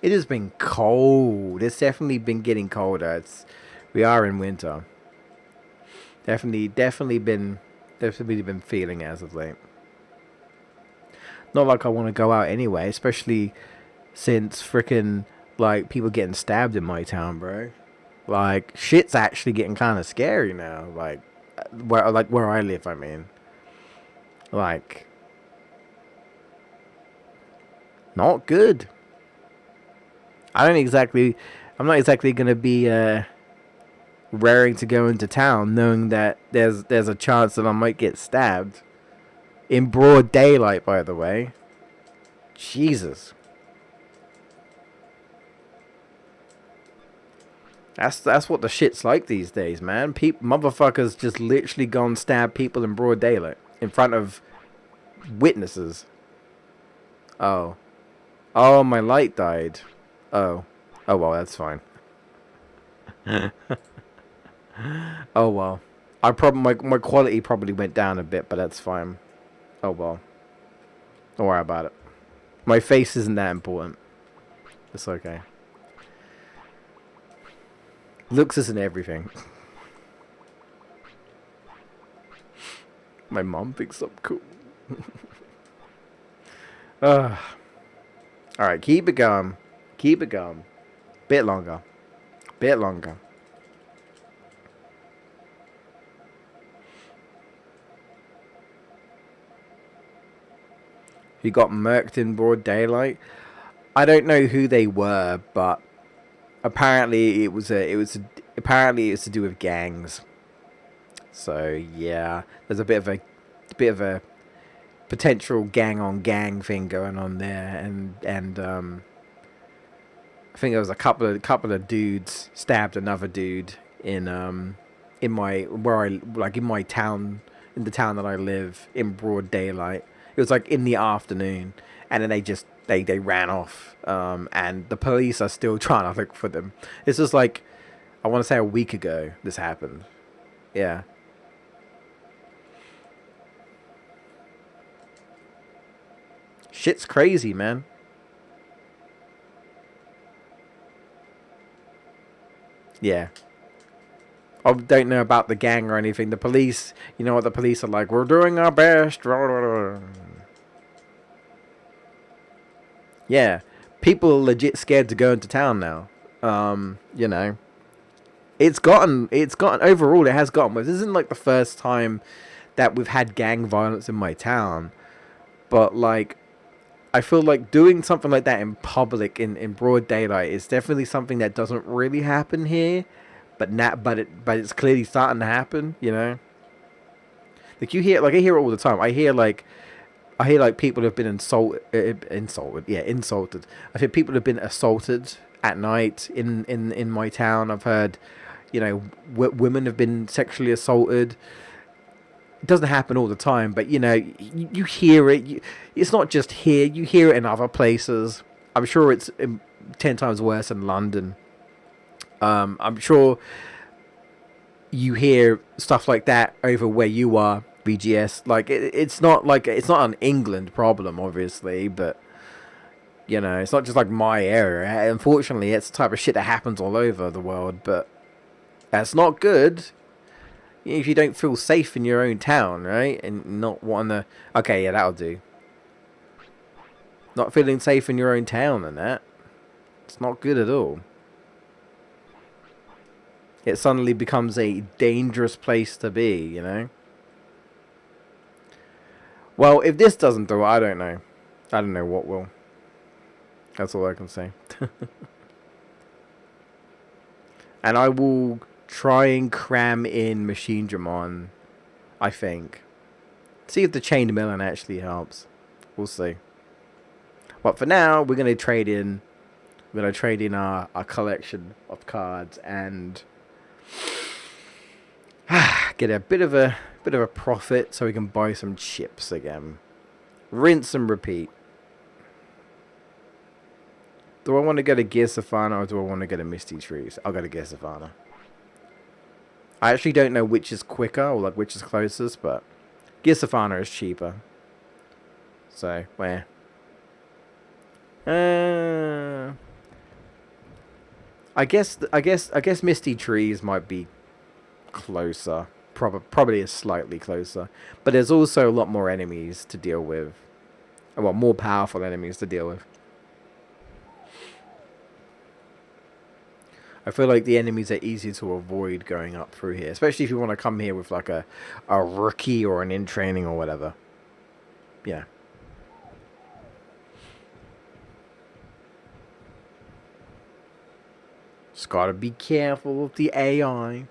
It has been cold. It's definitely been getting colder. We are in winter. Definitely been feeling as of late. Not like I want to go out anyway, especially since frickin' like people getting stabbed in my town, bro. Like shit's actually getting kind of scary now. Like where I live, I mean. Like not good. I'm not exactly gonna be raring to go into town, knowing that there's a chance that I might get stabbed in broad daylight. By the way, Jesus, That's what the shit's like these days, man. Motherfuckers just literally go and stab people in broad daylight in front of witnesses. Oh. Oh, my light died. Oh. Oh, well, that's fine. Oh, well. My quality probably went down a bit, but that's fine. Oh, well. Don't worry about it. My face isn't that important. It's okay. Looks isn't everything. My mom thinks I'm cool. Alright, keep it going. Keep it going. Bit longer. Bit longer. He got murked in broad daylight. I don't know who they were, but apparently apparently it's to do with gangs. So yeah, there's a bit of a potential gang on gang thing going on there, and I think there was a couple of dudes stabbed another dude in my in my town, in the town that I live, in broad daylight. It was like in the afternoon, and then they ran off, and the police are still trying to look for them. It's just like, I want to say a week ago this happened. Yeah. Shit's crazy, man. Yeah. I don't know about the gang or anything. The police, you know what the police are like, we're doing our best. Yeah. People are legit scared to go into town now. You know. It's gotten overall it has gotten worse. This isn't like the first time that we've had gang violence in my town. But like, I feel like doing something like that in public, in broad daylight, is definitely something that doesn't really happen here. But it's clearly starting to happen, you know? Like I hear it all the time. I hear like people have been insulted. I hear people have been assaulted at night in my town. I've heard, you know, women have been sexually assaulted. It doesn't happen all the time, but you know, you hear it. It's not just here. You hear it in other places. I'm sure it's 10 times worse in London. I'm sure you hear stuff like that over where you are, BGS. Like it's not an England problem, obviously, but you know, it's not just like my area. Unfortunately, it's the type of shit that happens all over the world, but that's not good if you don't feel safe in your own town, right? And not want to. Okay, yeah, that'll do. Not feeling safe in your own town and that. It's not good at all. It suddenly becomes a dangerous place to be, you know? Well, if this doesn't do it, I don't know. I don't know what will. That's all I can say. And I will try and cram in Machine Dramon, I think. See if the chain milling actually helps. We'll see. But for now, we're gonna trade in. We're gonna trade in our collection of cards and get a bit of a profit so we can buy some chips again. Rinse and repeat. Do I want to get a Gear Savannah or do I want to get a Misty Trees? I'll go to Gear Savannah. I actually don't know which is quicker or like which is closest, but Gear Savannah is cheaper. So, where? I guess Misty Trees might be closer. Probably is slightly closer. But there's also a lot more enemies to deal with. Well, more powerful enemies to deal with. I feel like the enemies are easier to avoid going up through here. Especially if you want to come here with like a rookie or an in training or whatever. Yeah. Just gotta be careful with the AI.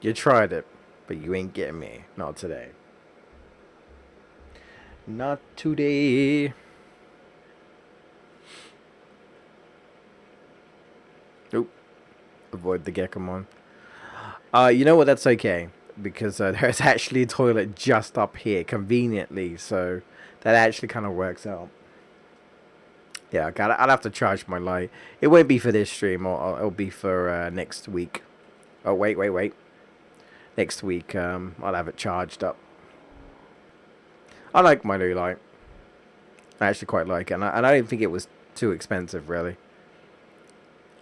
You tried it, but you ain't getting me. Not today. Not today. Nope. Avoid the Gekomon. You know what? That's okay. Because there's actually a toilet just up here, conveniently. So that actually kind of works out. Yeah, I'll have to charge my light. It won't be for this stream, or it'll be for next week. Oh, wait. Next week, I'll have it charged up. I like my new light. I actually quite like it, and I don't think it was too expensive, really.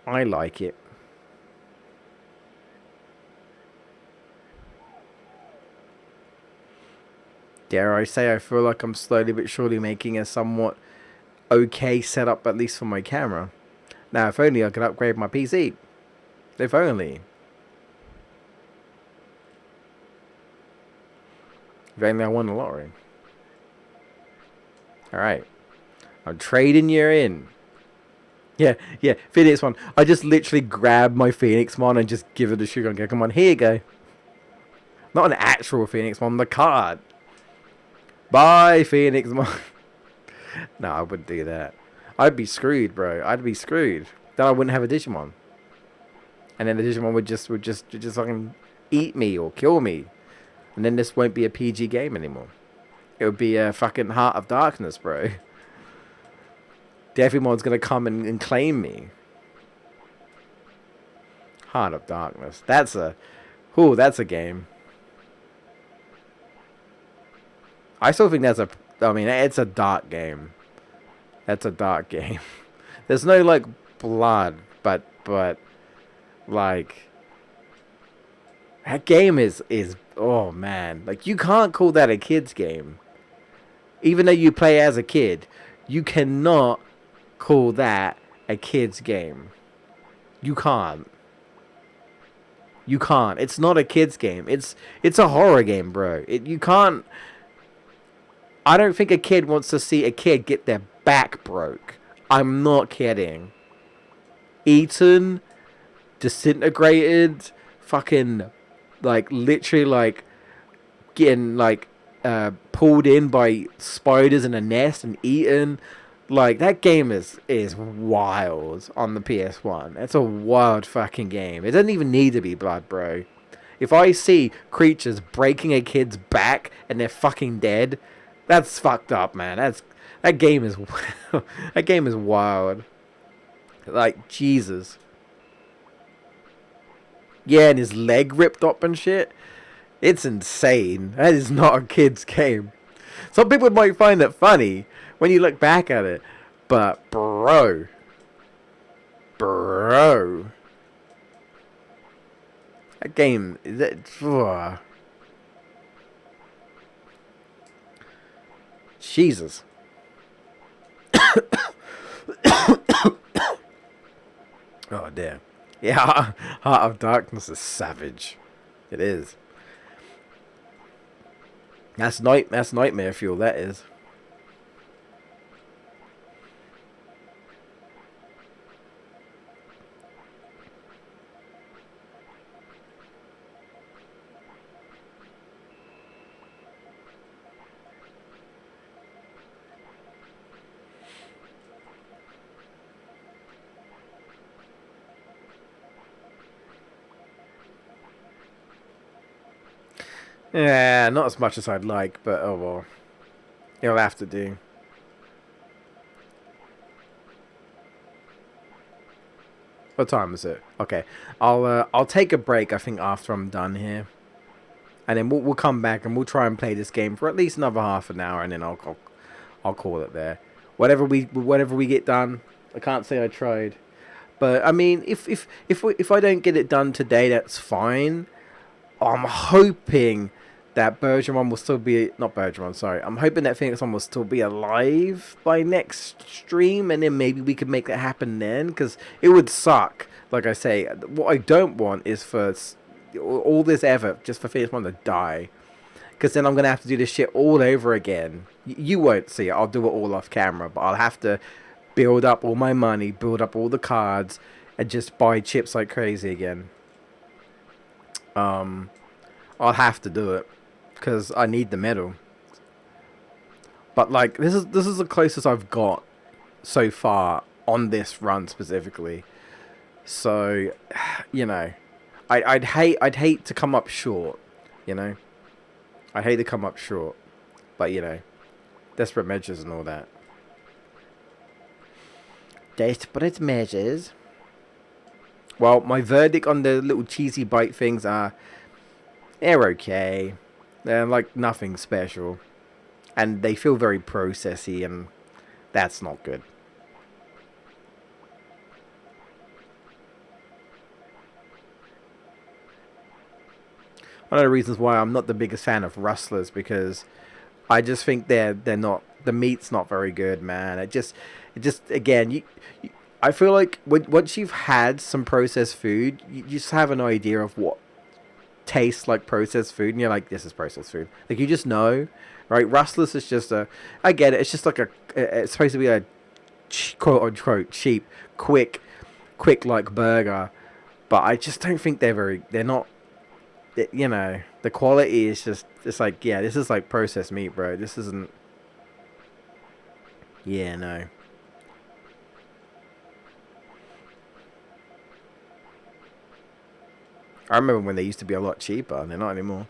I like it. Dare I say, I feel like I'm slowly but surely making a somewhat okay setup, at least for my camera. Now, if only I could upgrade my PC. If only. If only I won the lottery. Alright. I'm trading you in. Yeah, Phoenix Mon. I just literally grab my Phoenix Mon and just give it a sugar and go, come on, here you go. Not an actual Phoenix Mon, the card. Bye, Phoenix Mon. No, I wouldn't do that. I'd be screwed, bro. I'd be screwed. Then I wouldn't have a Digimon. And then the Digimon would just fucking eat me or kill me. And then this won't be a PG game anymore. It would be a fucking Heart of Darkness, bro. Devimon's gonna come and claim me. Heart of Darkness. That's a game. I still think it's a dark game. That's a dark game. There's no, like, blood, but, like, that game is, oh, man. Like, you can't call that a kid's game. Even though you play as a kid, you cannot call that a kid's game. You can't. You can't. It's not a kid's game. It's a horror game, bro. You can't. I don't think a kid wants to see a kid get their back broke. I'm not kidding. Eaten, disintegrated, fucking, like, literally, like, getting, like, pulled in by spiders in a nest and eaten. Like, that game is wild on the PS1. It's a wild fucking game. It doesn't even need to be blood, bro. If I see creatures breaking a kid's back and they're fucking dead, that's fucked up, man. That game is that game is wild. Like, Jesus. Yeah, and his leg ripped up and shit. It's insane. That is not a kid's game. Some people might find it funny when you look back at it, but bro, that game is that. Jesus. Oh dear. Yeah, Heart of Darkness is savage. It is. That's nightmare fuel. That is. Yeah, not as much as I'd like, but oh well. It'll have to do. What time is it? Okay, I'll take a break. I think after I'm done here, and then we'll come back and we'll try and play this game for at least another half an hour, and then I'll call it there. Whatever we get done, I can't say I tried, but I mean, if I don't get it done today, that's fine. I'm hoping that Bergeron will still be... Not Bergeron, sorry. I'm hoping that Phoenix Mon will still be alive by next stream, and then maybe we can make that happen then, because it would suck. Like I say, what I don't want is for all this effort just for Phoenix Mon to die, because then I'm going to have to do this shit all over again. You won't see it. I'll do it all off camera, but I'll have to build up all my money, build up all the cards, and just buy chips like crazy again. I'll have to do it because I need the medal. But like this is the closest I've got so far on this run specifically. So, you know, I'd hate to come up short. You know, I'd hate to come up short. But you know, desperate measures and all that. Desperate measures. Well, my verdict on the little cheesy bite things are they're okay. They're like nothing special. And they feel very processy, and that's not good. One of the reasons why I'm not the biggest fan of rustlers because I just think they're not the meat's not very good, man. It just again I feel like once you've had some processed food, you just have an idea of what tastes like processed food, and you're like, this is processed food. Like you just know, right? Rustlers is just a, I get it. It's just like it's supposed to be a quote unquote cheap, quick like burger, but I just don't think they're not. You know, the quality is just, it's like, yeah, this is like processed meat, bro. This isn't. Yeah, no. I remember when they used to be a lot cheaper, and they're not anymore.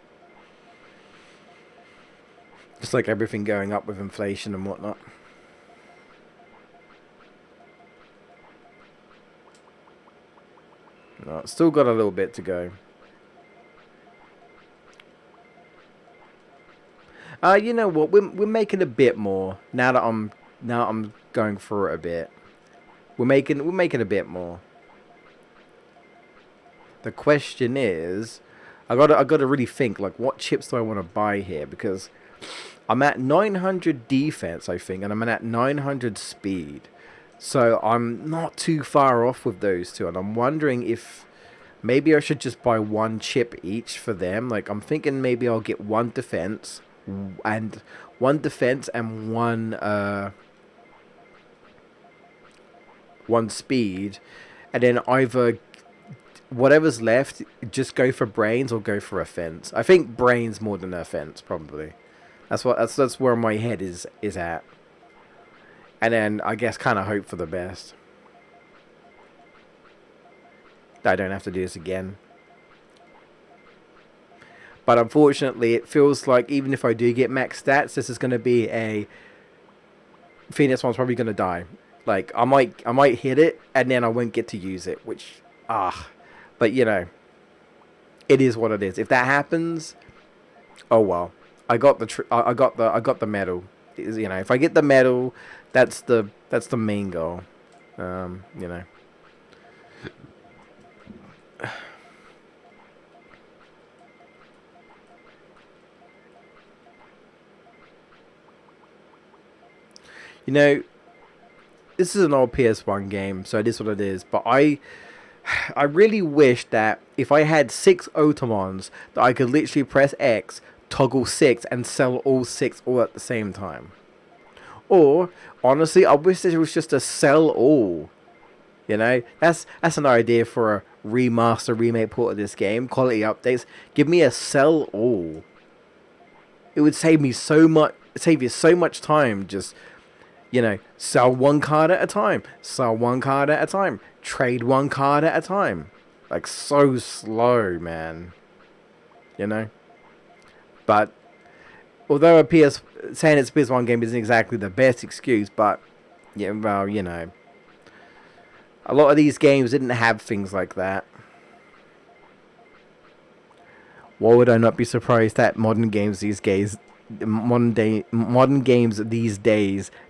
Just like everything going up with inflation and whatnot. No, still got a little bit to go. You know what? We're making a bit more now that I'm going through it a bit. We're making a bit more. The question is, I gotta really think like what chips do I want to buy here because I'm at 900 defense I think and I'm at 900 speed, so I'm not too far off with those two and I'm wondering if maybe I should just buy one chip each for them. Like I'm thinking maybe I'll get and one speed, and then either whatever's left, just go for brains or go for offense. I think brains more than offense probably. That's where my head is at, and then I guess kind of hope for the best. That I don't have to do this again. But unfortunately, it feels like even if I do get max stats, this is going to be a Phoenix one's probably going to die. Like I might hit it and then I won't get to use it, which ah, but you know, it is what it is. If that happens, oh well. I got the medal. You know, if I get the medal, that's the main goal. You know. You know, this is an old PS1 game, so it is what it is. But I really wish that if I had 6 Otomons, that I could literally press X, toggle 6, and sell all 6 all at the same time. Or, honestly, I wish there was just a sell all. You know, that's an idea for a remaster, remake port of this game. Quality updates. Give me a sell all. It would save you so much time. Just sell one card at a time. Sell one card at a time. Trade one card at a time. Like so slow, man. You know. But although saying it's a PS1 game isn't exactly the best excuse, but yeah, well, a lot of these games didn't have things like that. Why would I not be surprised that modern games these days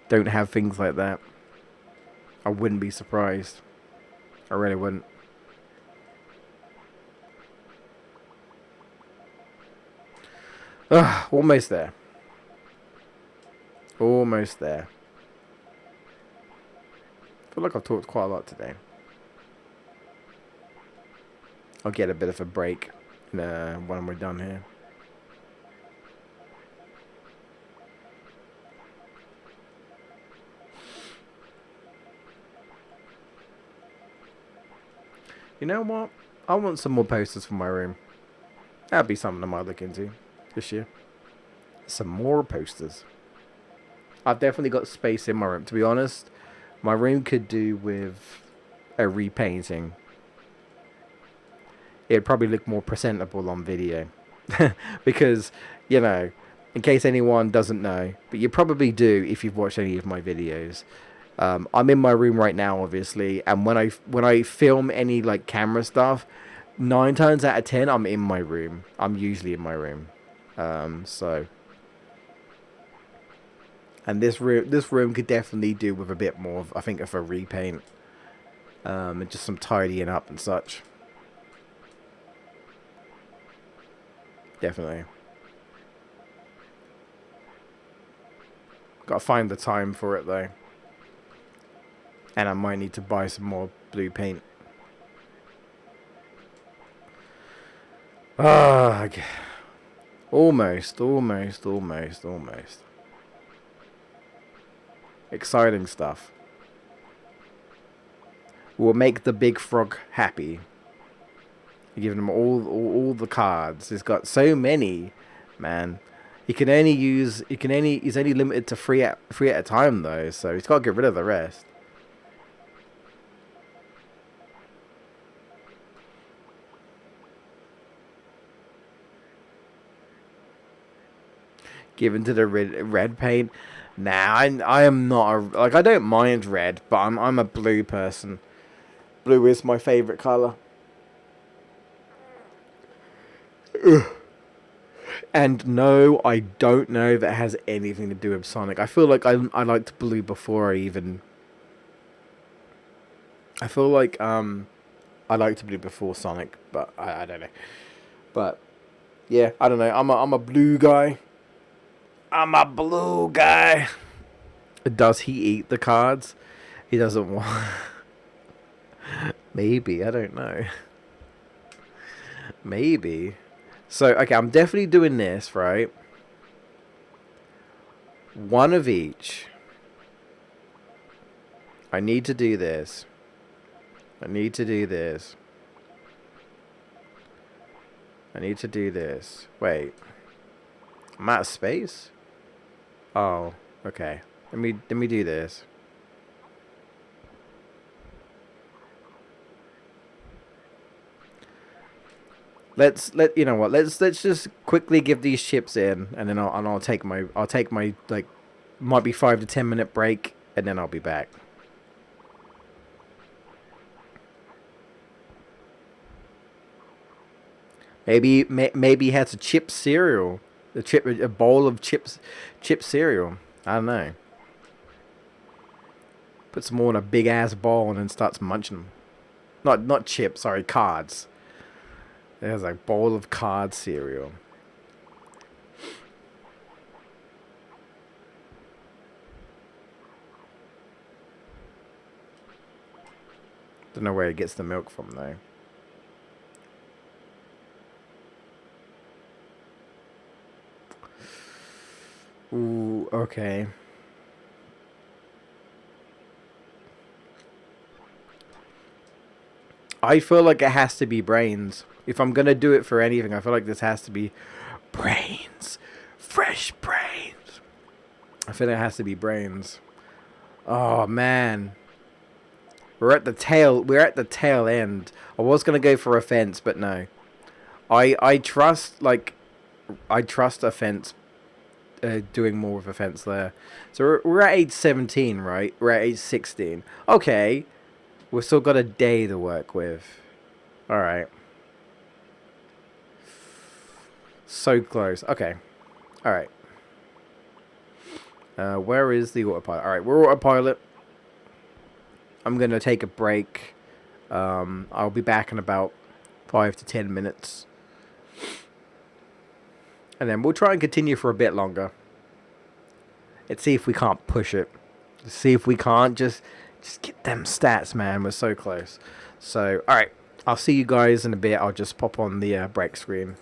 don't have things like that? I wouldn't be surprised. I really wouldn't. Ugh, almost there. Almost there. I feel like I've talked quite a lot today. I'll get a bit of a break when we're done here. You know what? I want some more posters for my room. That'd be something I might look into this year. Some more posters. I've definitely got space in my room. To be honest, my room could do with a repainting. It'd probably look more presentable on video. Because, you know, in case anyone doesn't know, but you probably do if you've watched any of my videos. I'm in my room right now, obviously, and when I film any like camera stuff, 9 times out of 10, I'm in my room. I'm usually in my room. So, and this room could definitely do with a bit more of, I think, of a repaint, and just some tidying up and such. Definitely. Gotta find the time for it though. And I might need to buy some more blue paint. Ah, almost. Exciting stuff. We'll make the big frog happy. Give him all the cards. He's got so many, man. He's only limited to three at a time though, so he's got to get rid of the rest. Given to the red paint. Nah, I am not I don't mind red, but I'm a blue person. Blue is my favorite color. And no, I don't know that has anything to do with Sonic. I feel like I liked blue before I even. I feel like I liked blue before Sonic, but I don't know. But yeah, I don't know. I'm a blue guy. I'm a blue guy. Does he eat the cards? He doesn't want. Maybe, I don't know. Maybe. So, okay, I'm definitely doing this, right? One of each. I need to do this. I need to do this. I need to do this. Wait. I'm out of space? Oh, okay. Let me do this. You know what? Let's just quickly give these chips in, and then I'll take my like might be 5 to 10 minute break, and then I'll be back. Maybe he has a chip cereal, a bowl of chip cereal. I don't know. Puts them all in a big ass bowl and then starts munching them. Not chips, sorry, cards. There's a bowl of card cereal. Don't know where he gets the milk from though. Ooh, okay. I feel like it has to be brains. If I'm gonna do it for anything, I feel like this has to be brains. Fresh brains. I feel it has to be brains. Oh man. We're at the tail end. I was gonna go for offense, but no. I trust offense doing more with offense there. So we're at age 17, right? We're at age 16. Okay. We've still got a day to work with. Alright. So close. Okay. Alright. Where is the autopilot? Alright, we're autopilot. I'm going to take a break. I'll be back in about 5 to 10 minutes. And then we'll try and continue for a bit longer. Let's see if we can't push it. Let's see if we can't just get them stats, man. We're so close. So, alright. I'll see you guys in a bit. I'll just pop on the break screen.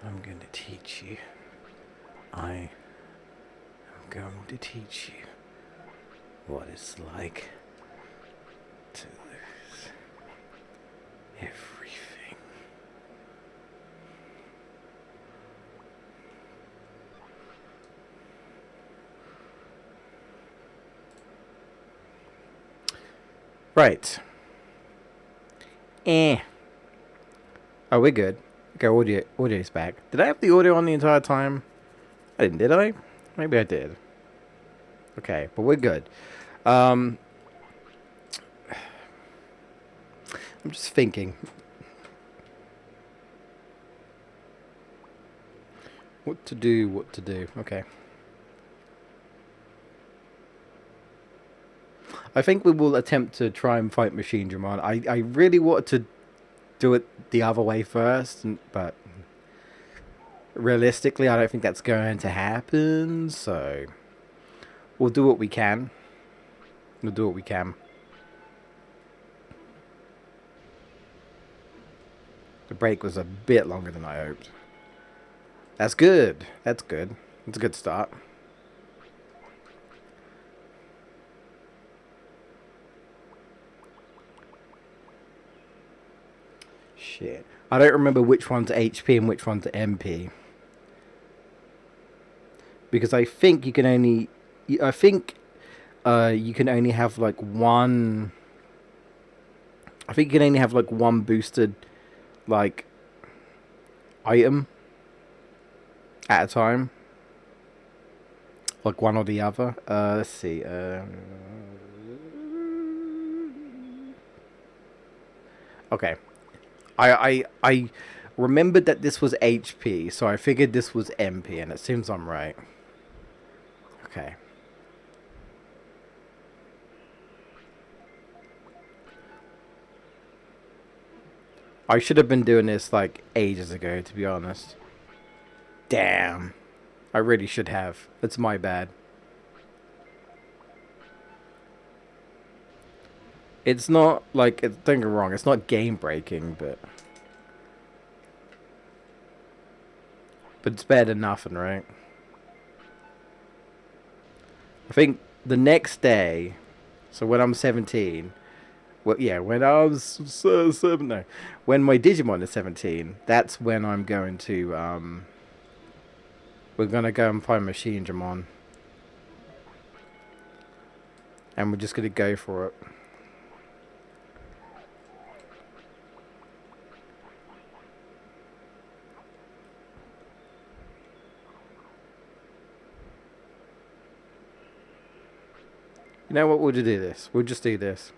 I'm going to teach you. I am going to teach you what it's like to lose everything. Right. Oh, we're good. Okay, audio's back. Did I have the audio on the entire time? I didn't, did I? Maybe I did. Okay, but we're good. I'm just thinking. What to do. Okay. I think we will attempt to try and fight Machine Dramon. I really wanted to do it the other way first, but realistically, I don't think that's going to happen, so we'll do what we can. We'll do what we can. The break was a bit longer than I hoped. That's good. That's good. It's a good start. Shit. I don't remember which one's HP and which one's MP. Because I think you can only... I think you can only have like one... I think you can only have like one boosted like item at a time. Like one or the other. Let's see. Okay. I remembered that this was HP, so I figured this was MP, and it seems I'm right. Okay. I should have been doing this like ages ago, to be honest. Damn. I really should have. It's my bad. It's not like, don't get me wrong, it's not game breaking, but it's better than nothing, right? I think the next day, so when I'm 17, well, yeah, when I was 7, no, when my Digimon is 17, that's when I'm going to, we're gonna go and find Machine Dramon. And we're just gonna go for it. You know what, we'll just do this. We'll just do this.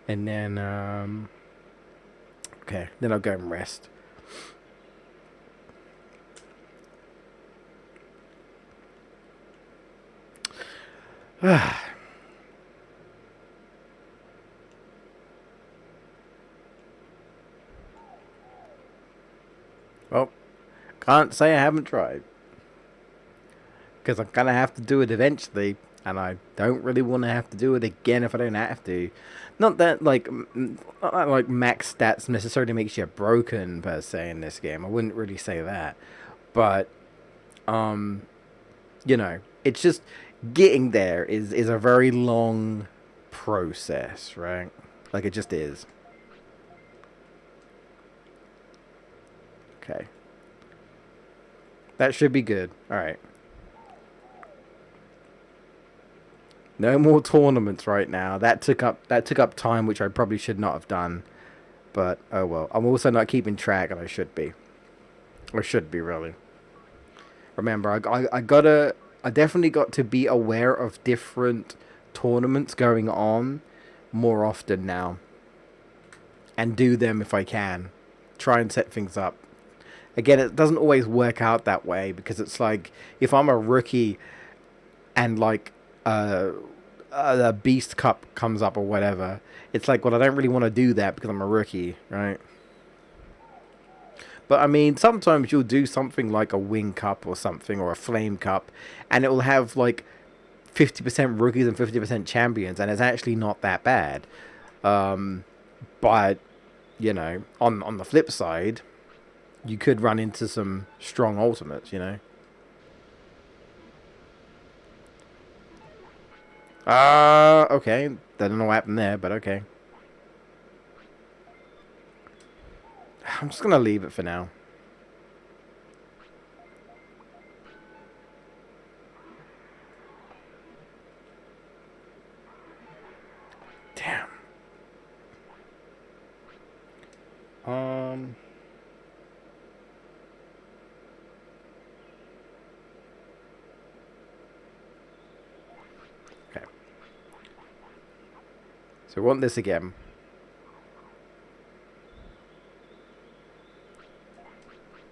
And then, okay, then I'll go and rest. Well, can't say I haven't tried. Because I'm gonna have to do it eventually, and I don't really want to have to do it again if I don't have to. Not that like max stats necessarily makes you broken per se in this game. I wouldn't really say that, but you know, it's just getting there is a very long process, right? Like it just is. Okay, that should be good. All right. No more tournaments right now. That took up time, which I probably should not have done. But oh well. I'm also not keeping track, and I should be. I should be really. Remember, I definitely got to be aware of different tournaments going on more often now, and do them if I can. Try and set things up. Again, it doesn't always work out that way because it's like if I'm a rookie and like the Beast Cup comes up or whatever, it's like, well, I don't really want to do that because I'm a rookie, right? But I mean, sometimes you'll do something like a Wing Cup or something, or a Flame Cup, and it will have like 50% rookies and 50% champions, and it's actually not that bad. But you know, on the flip side, you could run into some strong ultimates, you know. Okay. I don't know what happened there, but okay. I'm just gonna leave it for now. Damn. Okay. So we want this again.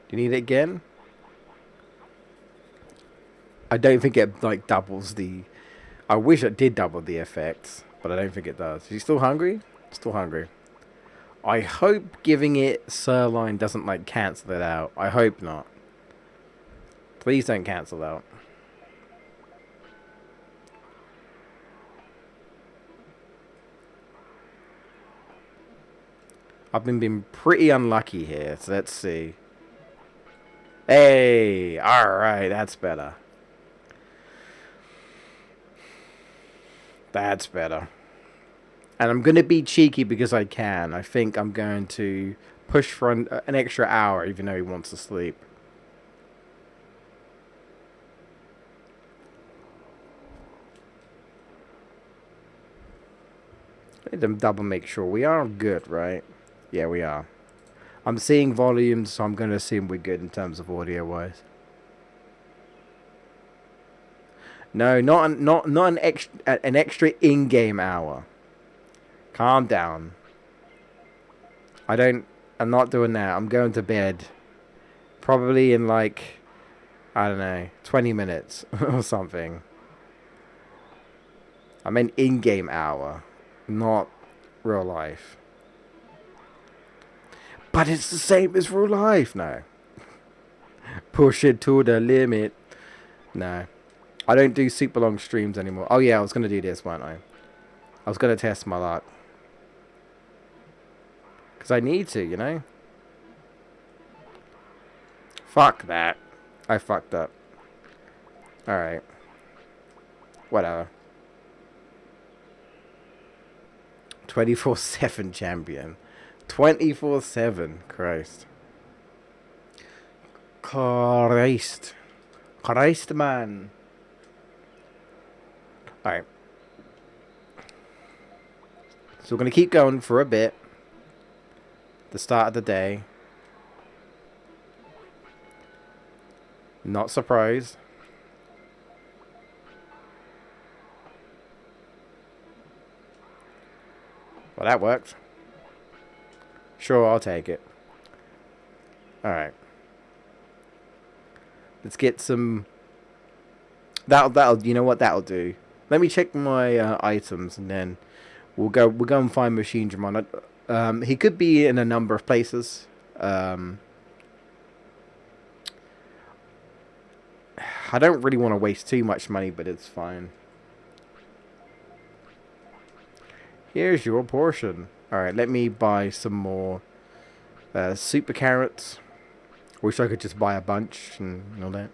Do you need it again? I don't think it like doubles the. I wish it did double the effects, but I don't think it does. Is he still hungry? Still hungry. I hope giving it sirloin doesn't like cancel it out. I hope not. Please don't cancel out. I've been being pretty unlucky here, so let's see. Hey, alright, that's better. That's better. And I'm going to be cheeky because I can. I think I'm going to push for an extra hour, even though he wants to sleep. I need to double make sure. We are good, right? Yeah, we are. I'm seeing volumes, so I'm going to assume we're good in terms of audio-wise. No, not an extra in-game hour. Calm down. I'm not doing that. I'm going to bed. Probably in like, I don't know, 20 minutes or something. I mean in-game hour, not real life. But it's the same as real life. No. Push it to the limit. No. I don't do super long streams anymore. Oh yeah, I was going to do this, weren't I? I was going to test my luck. Because I need to, you know? Fuck that. I fucked up. Alright. Whatever. 24/7 champion. 24/7. Christ. Christ, man. Alright. So we're going to keep going for a bit. The start of the day. Not surprised. Well, that worked. Sure, I'll take it. Alright. Let's get some... That'll, you know what that'll do? Let me check my items and then we'll go and find Machine Digimon. He could be in a number of places. I don't really want to waste too much money, but it's fine. Here's your portion. Alright, let me buy some more super carrots. Wish I could just buy a bunch and all that.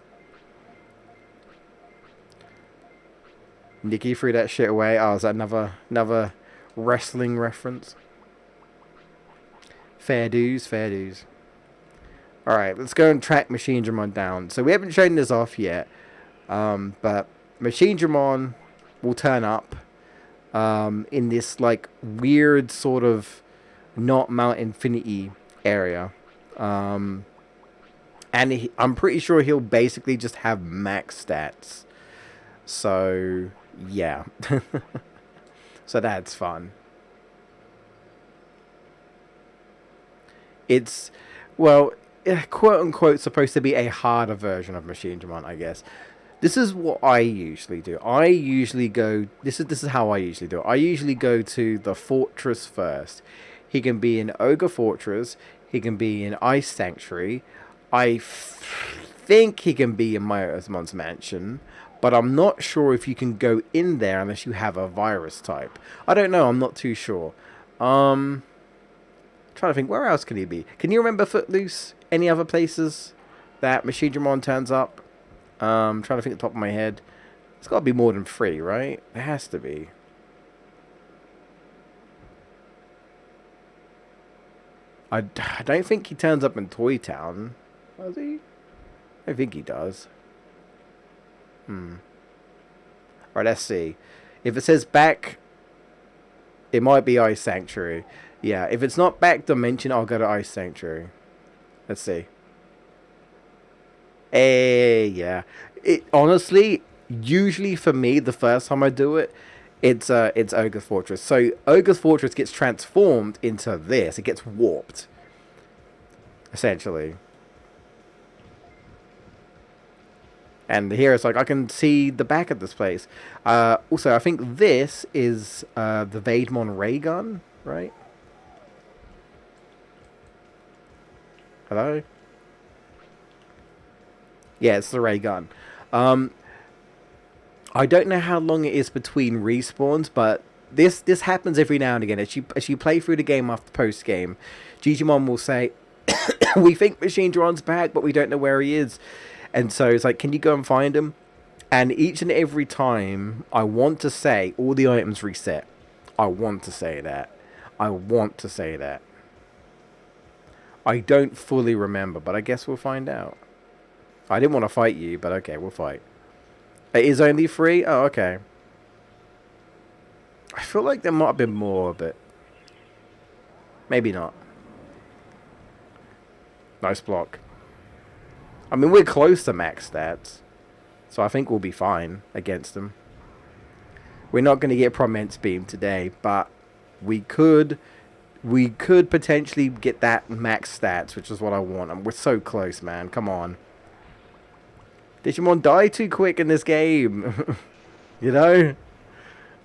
Nikki threw that shit away. Oh, is that another wrestling reference? Fair dues, fair dues. Alright, let's go and track Machine Digimon down. So we haven't shown this off yet. But Machine Digimon will turn up in this like weird sort of not Mount Infinity area. And I'm pretty sure he'll basically just have max stats. So, yeah. So that's fun. It's, well, quote unquote, supposed to be a harder version of Machine Digimon, I guess. This is what I usually do. I usually go... This is how I usually do it. I usually go to the fortress first. He can be in Ogre Fortress. He can be in Ice Sanctuary. I think he can be in Myotismon's Mansion. But I'm not sure if you can go in there unless you have a virus type. I don't know. I'm not too sure. trying to think, where else can he be? Can you remember Footloose? Any other places that Machinedramon turns up? Trying to think at the top of my head. It's got to be more than 3, right? It has to be. I don't think he turns up in Toy Town. Does he? I think he does. Right, let's see. If it says back, it might be Ice Sanctuary. Yeah, if it's not back dimension, I'll go to Ice Sanctuary. Let's see. Yeah. It honestly, usually for me, the first time I do it, it's Ogre's Fortress. So Ogre's Fortress gets transformed into this. It gets warped, essentially. And here it's like, I can see the back of this place. Also, I think this is the Vaidmon ray gun, right? Hello? Yeah, it's the ray gun. I don't know how long it is between respawns, but this happens every now and again. As you play through the game after post game, Digimon will say, "We think Machinedron's back, but we don't know where he is." And so it's like, "Can you go and find him?" And each and every time, I want to say all the items reset. I want to say that. I want to say that. I don't fully remember, but I guess we'll find out. I didn't want to fight you, but okay, we'll fight. It is only 3? Oh, okay. I feel like there might have been more, but maybe not. Nice block. I mean, we're close to max stats, so I think we'll be fine against them. We're not going to get Prominence Beam today, but we could potentially get that max stats, which is what I want. And we're so close, man. Come on. Digimon die too quick in this game. You know?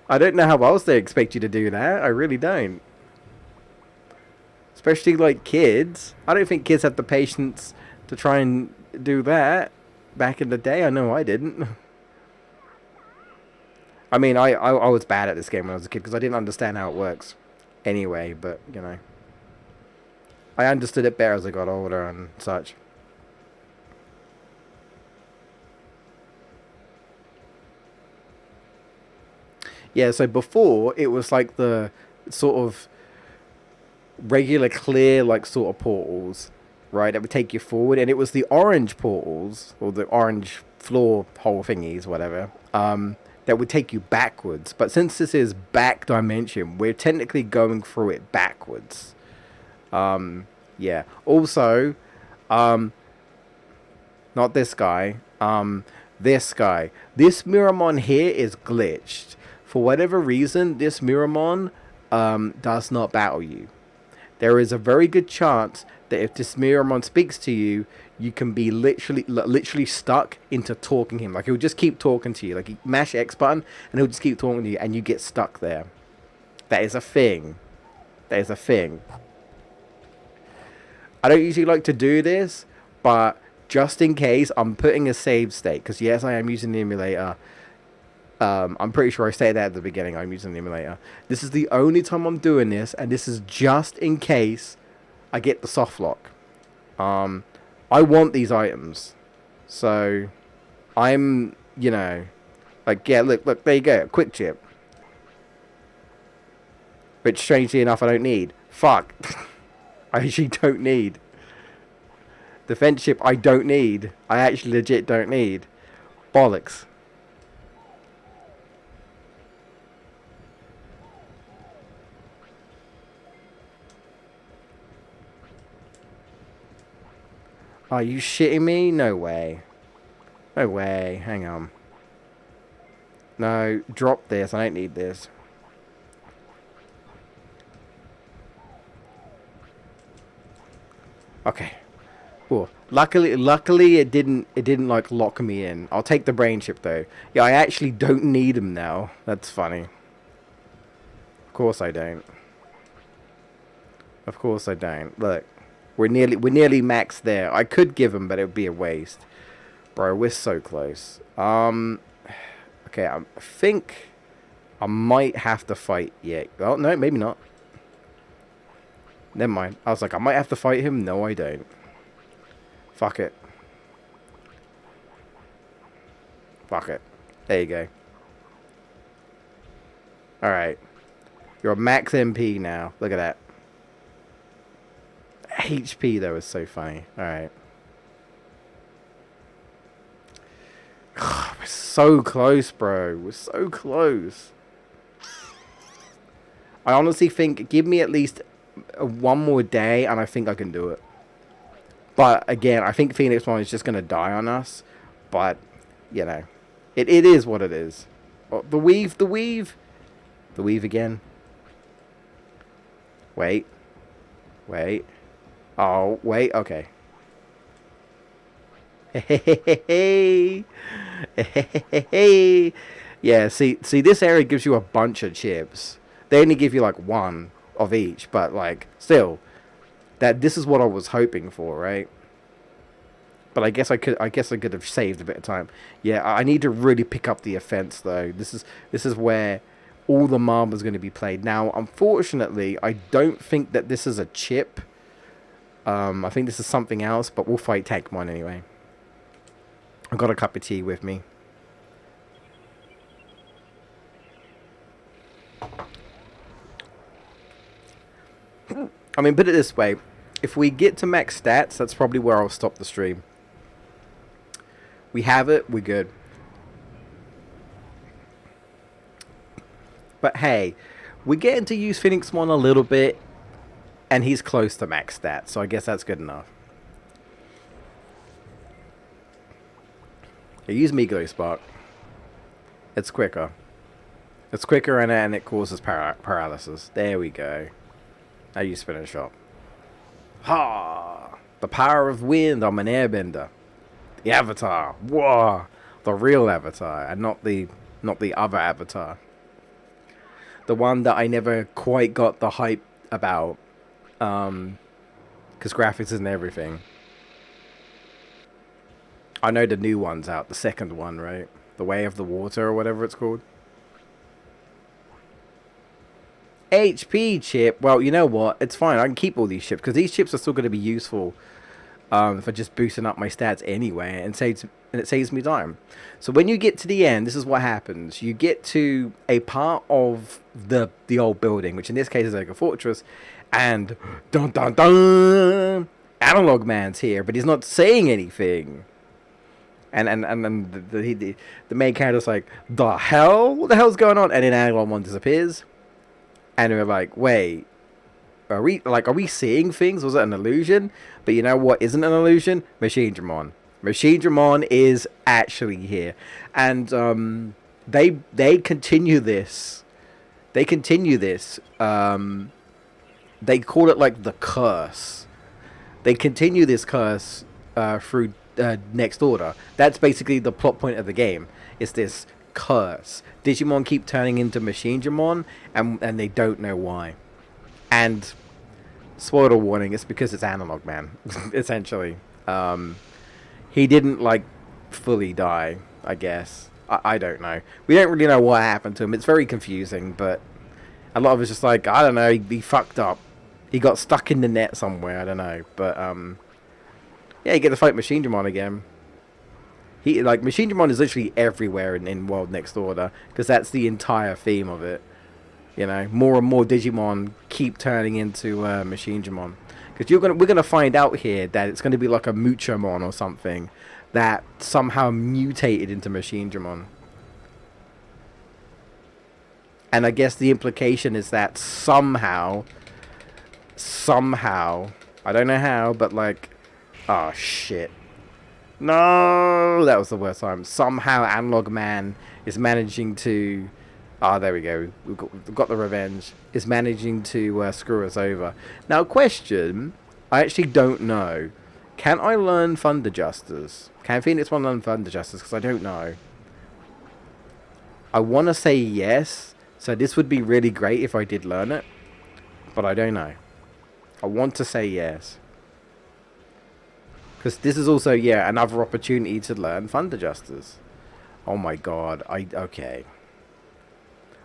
I don't know how else they expect you to do that. I really don't. Especially, like, kids. I don't think kids have the patience to try and do that. Back in the day, I know I didn't. I mean, I was bad at this game when I was a kid because I didn't understand how it works. Anyway, but, you know. I understood it better as I got older and such. Yeah, so before, it was like the sort of regular clear, like, sort of portals, right, that would take you forward. And it was the orange portals, or the orange floor hole thingies, whatever, that would take you backwards. But since this is back dimension, we're technically going through it backwards. Yeah. Also, not this guy, this guy. This Miramon here is glitched. For whatever reason, this Miramon does not battle you. There is a very good chance that if this Miramon speaks to you, you can be literally stuck into talking him. Like, he'll just keep talking to you. Like, you mash X button, and he'll just keep talking to you, and you get stuck there. That is a thing. That is a thing. I don't usually like to do this, but just in case, I'm putting a save state. Because, yes, I am using the emulator. I'm pretty sure I said that at the beginning. I'm using the emulator. This is the only time I'm doing this, and this is just in case I get the soft lock. I want these items, so I'm, you know, like, yeah, look, there you go, quick chip, which strangely enough I don't need. Fuck, I actually don't need. Defense chip I don't need. I actually legit don't need. Bollocks. Are you shitting me? No way. No way. Hang on. No, drop this. I don't need this. Okay. Cool. Luckily it didn't like lock me in. I'll take the brain chip though. Yeah, I actually don't need him now. That's funny. Of course I don't. Of course I don't. Look. We're nearly maxed there. I could give him, but it would be a waste. Bro, we're so close. Okay, I think I might have to fight. Yeah. Oh, no, maybe not. Never mind. I was like, I might have to fight him. No, I don't. Fuck it. Fuck it. There you go. Alright. You're max MP now. Look at that. HP, though, is so funny. Alright. We're so close, bro. We're so close. I honestly think, give me at least one more day, and I think I can do it. But, again, I think Phoenix One is just going to die on us. But, you know. It is what it is. Oh, the weave, the weave. The weave again. Wait. Wait. Oh, wait, okay. Hey. Yeah, see, this area gives you a bunch of chips. They only give you like one of each, but like still, this is what I was hoping for, right? But I guess I could have saved a bit of time. Yeah, I need to really pick up the offense though. This is where all the marbles going to be played. Now, unfortunately, I don't think that this is a chip. I think this is something else, but we'll fight Tankmon anyway. I've got a cup of tea with me. I mean, put it this way. If we get to max stats, that's probably where I'll stop the stream. We have it, we're good. But hey, we're getting to use Phoenix Mon a little bit, and he's close to max stats, so I guess that's good enough. I use Glow Spark. It's quicker. It's quicker and it causes paralysis. There we go. Now you spin a shot. Ha! The power of wind. I'm an airbender. The Avatar. Whoa! The real Avatar, and not the other Avatar. The one that I never quite got the hype about. Because graphics isn't everything. I know the new one's out. The second one, right? The Way of the Water or whatever it's called. HP chip. Well, you know what? It's fine. I can keep all these chips because these chips are still going to be useful for just boosting up my stats anyway, and it saves me time. So when you get to the end, this is what happens. You get to a part of the old building, which in this case is like a fortress, and dun dun dun, Analog Man's here, but he's not saying anything. And the main character's like, the hell? What the hell's going on? And then Analog Man disappears. And we're like, wait, are we seeing things? Was it an illusion? But you know what isn't an illusion? Machinedramon. Machinedramon is actually here. And they continue this. They continue this. They call it like the curse. They continue this curse through Next Order. That's basically the plot point of the game. It's this curse. Digimon keep turning into Machinedramon, and they don't know why. And spoiler warning, it's because it's Analog Man, essentially. He didn't like fully die, I guess. I don't know. We don't really know what happened to him. It's very confusing, but a lot of it's just like, I don't know, he fucked up. He got stuck in the net somewhere, I don't know. But yeah, you get to fight Machinedramon again. Machinedramon is literally everywhere in World Next Order, because that's the entire theme of it. You know, more and more Digimon keep turning into Machinedramon, because we're gonna find out here that it's gonna be like a Muchamon or something that somehow mutated into Machinedramon. And I guess the implication is that somehow, I don't know how, but like, oh shit. No, that was the worst time. Somehow Analog Man is managing to... Ah, there we go. We've got the revenge. Is managing to screw us over. Now, question. I actually don't know. Can I learn Thunder Justice? Can Phoenix One learn Thunder Justice? Because I don't know. I want to say yes. So this would be really great if I did learn it. But I don't know. I want to say yes. Because this is also, yeah, another opportunity to learn Thunder Justice. Oh my god. Okay.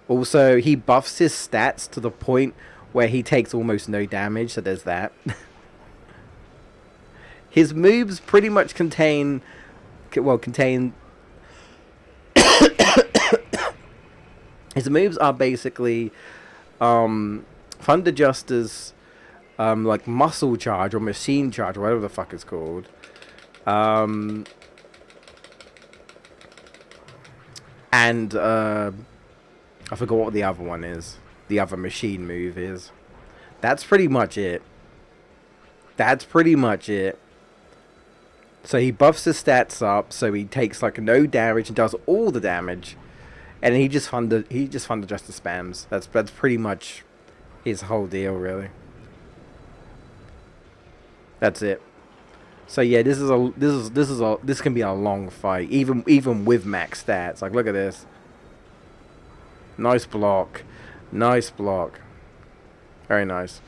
Also, he buffs his stats to the point where he takes almost no damage, so there's that. His moves pretty much contain his moves are basically Thunder Justice, like muscle charge or machine charge, or whatever the fuck it's called. And I forgot what the other one is. The other machine move is. That's pretty much it. That's pretty much it. So he buffs his stats up, so he takes like no damage and does all the damage, and he just thunder justice spams. That's pretty much his whole deal, really. That's it. So yeah, this can be a long fight, even with max stats. Like, look at this. Nice block, nice block, very nice.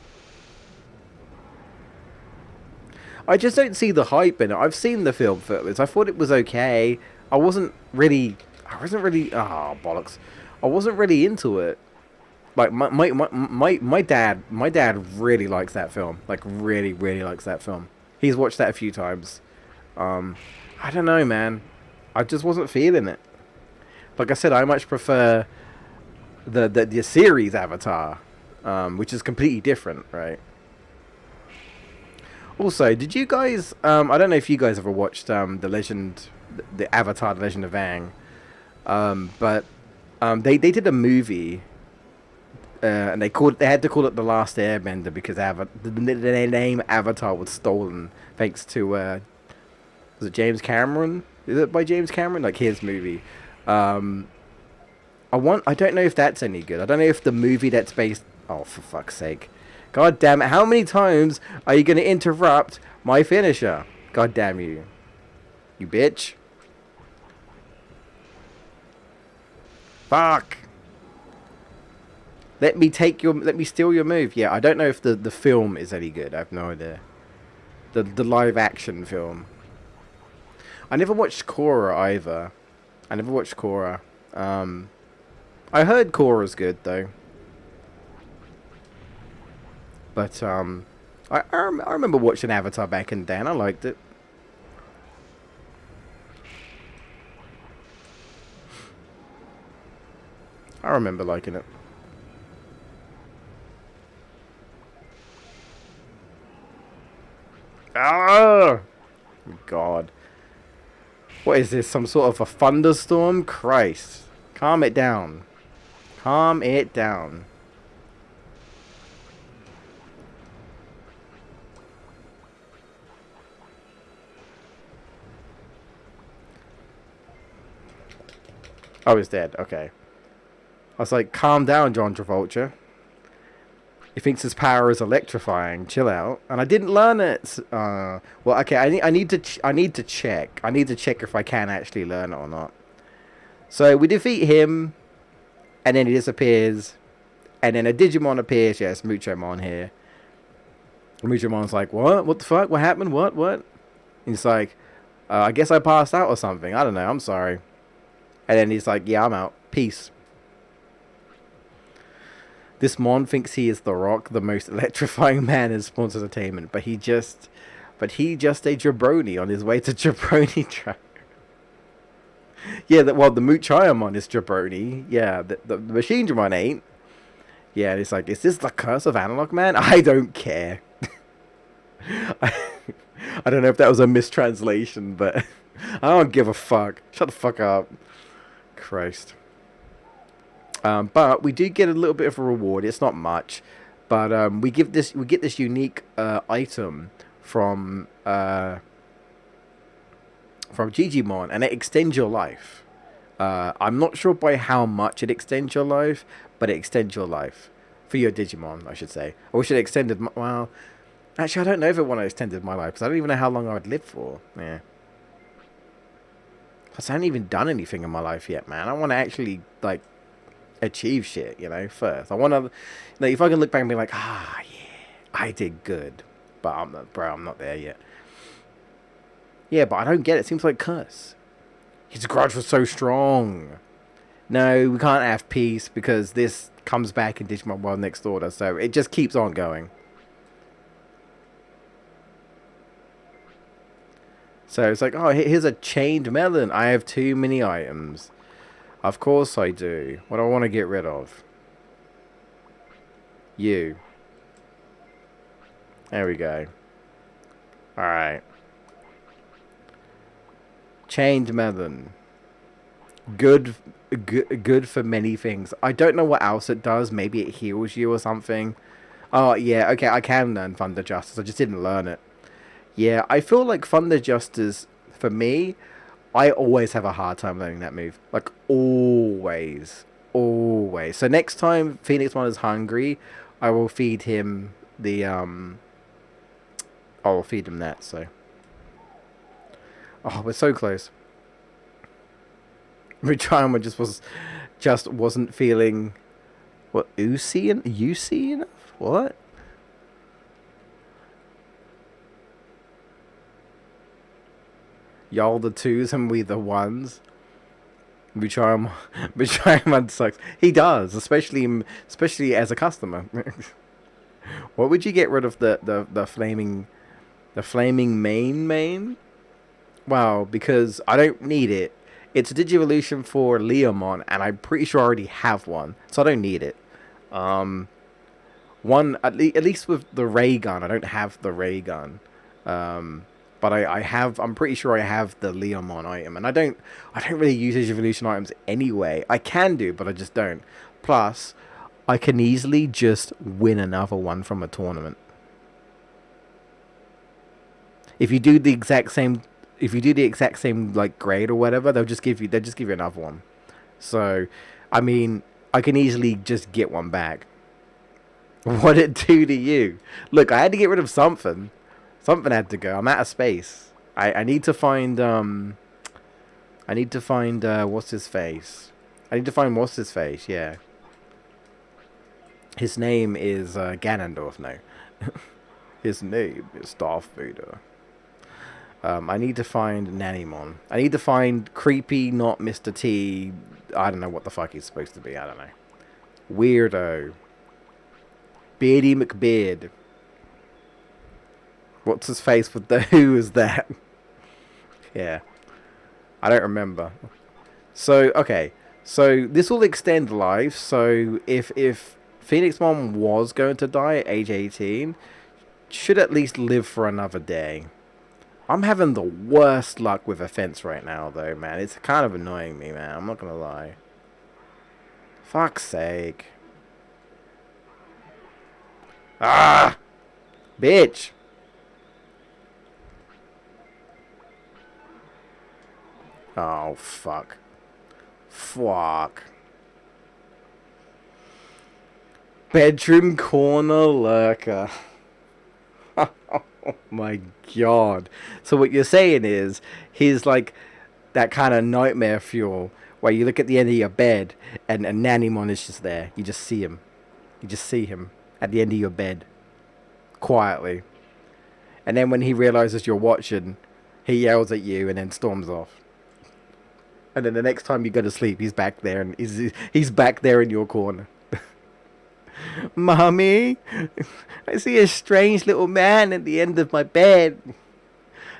I just don't see the hype in it. I've seen the film footage. I thought it was okay. I wasn't really. Oh bollocks! I wasn't really into it. Like my dad really likes that film. Like really likes that film. He's watched that a few times. I don't know, man. I just wasn't feeling it. Like I said, I much prefer the series Avatar, which is completely different, right? Also, did you guys? I don't know if you guys ever watched the Avatar: The Legend of Aang, but they did a movie, and they had to call it The Last Airbender because the name Avatar was stolen thanks to was it James Cameron? Is it by James Cameron? Like his movie. I don't know if that's any good. I don't know if the movie that's based. Oh, for fuck's sake. God damn it, how many times are you going to interrupt my finisher? God damn you. You bitch. Fuck. Let me steal your move. Yeah, I don't know if the film is any good. I have no idea. The live action film. I never watched Korra either. I never watched Korra. I heard Korra's good though. But I remember watching Avatar back in the day and I liked it. I remember liking it. Ah! God. What is this? Some sort of a thunderstorm? Christ. Calm it down. Calm it down. Oh, he's dead. Okay. I was like, calm down, John Travolta. He thinks his power is electrifying. Chill out. And I didn't learn it. Well, okay. I need to check. I need to check if I can actually learn it or not. So we defeat him, and then he disappears, and then a Digimon appears. Yes, Muchomon here. And Muchomon's like, what? What the fuck? What happened? What? And he's like, I guess I passed out or something. I don't know. I'm sorry. And then he's like, yeah, I'm out. Peace. This Mon thinks he is the Rock, the most electrifying man in sports entertainment, but he just a jabroni on his way to jabroni track. Yeah, the Muchayamon is jabroni. Yeah, the Machine Dramon ain't. Yeah, and it's like, is this the curse of Analog Man? I don't care. I don't know if that was a mistranslation, but I don't give a fuck. Shut the fuck up. Christ. But we do get a little bit of a reward. It's not much, but we get this unique item from Digimon, and it extends your life. I'm not sure by how much it extends your life, but it extends your life for your Digimon, I should say. I wish it extended. Well, actually, I don't know if it extended my life because I don't even know how long I would live for. Yeah. Because I haven't even done anything in my life yet, man. I want to actually, like, achieve shit, first. I want to, if I can look back and be like, yeah, I did good. But I'm not there yet. Yeah, but I don't get it. It seems like curse. His grudge was so strong. No, we can't have peace because this comes back in Digimon World Next Order. So it just keeps on going. So it's like, oh, here's a chained melon. I have too many items. Of course I do. What do I want to get rid of? You. There we go. Alright. Chained melon. Good for many things. I don't know what else it does. Maybe it heals you or something. Oh, yeah. Okay, I can learn Thunder Justice. I just didn't learn it. Yeah, I feel like Thunder Justice, for me, I always have a hard time learning that move. Like, always. Always. So next time Phoenixmon is hungry, I will feed him the, I will feed him that, so. Oh, we're so close. Retirement just wasn't feeling, what, oozy enough? What? Y'all the twos and we the ones. Retirement sucks. He does, especially as a customer. What would you get rid of the flaming main? Well, because I don't need it. It's a Digivolution for Leomon, and I'm pretty sure I already have one, so I don't need it. One at least with the ray gun, I don't have the ray gun. But I have. I'm pretty sure I have the Leomon item, and I don't really use Digivolution items anyway. I can do, but I just don't. Plus, I can easily just win another one from a tournament. If you do the exact same like grade or whatever, they'll just give you another one. So, I mean, I can easily just get one back. What'd it do to you? Look, I had to get rid of something. Something had to go. I'm out of space. I need to find what's his face? Yeah. His name is Ganondorf. No. His name is Darth Vader. I need to find Nanimon. I need to find Creepy, not Mr. T. I don't know what the fuck he's supposed to be. I don't know. Weirdo. Beardy McBeard. What's his face with the who is that? Yeah. I don't remember. So, okay. So, this will extend life. So, if Phoenixmon was going to die at age 18, should at least live for another day. I'm having the worst luck with offense right now, though, man. It's kind of annoying me, man. I'm not gonna lie. Fuck's sake. Ah! Bitch! Oh, fuck. Fuck. Bedroom corner lurker. Oh my god. So what you're saying is, he's like that kind of nightmare fuel where you look at the end of your bed and Nanimon is just there. You just see him. You just see him at the end of your bed. Quietly. And then when he realizes you're watching, he yells at you and then storms off. And then the next time you go to sleep, he's back there and he's back there in your corner. Mommy, I see a strange little man at the end of my bed.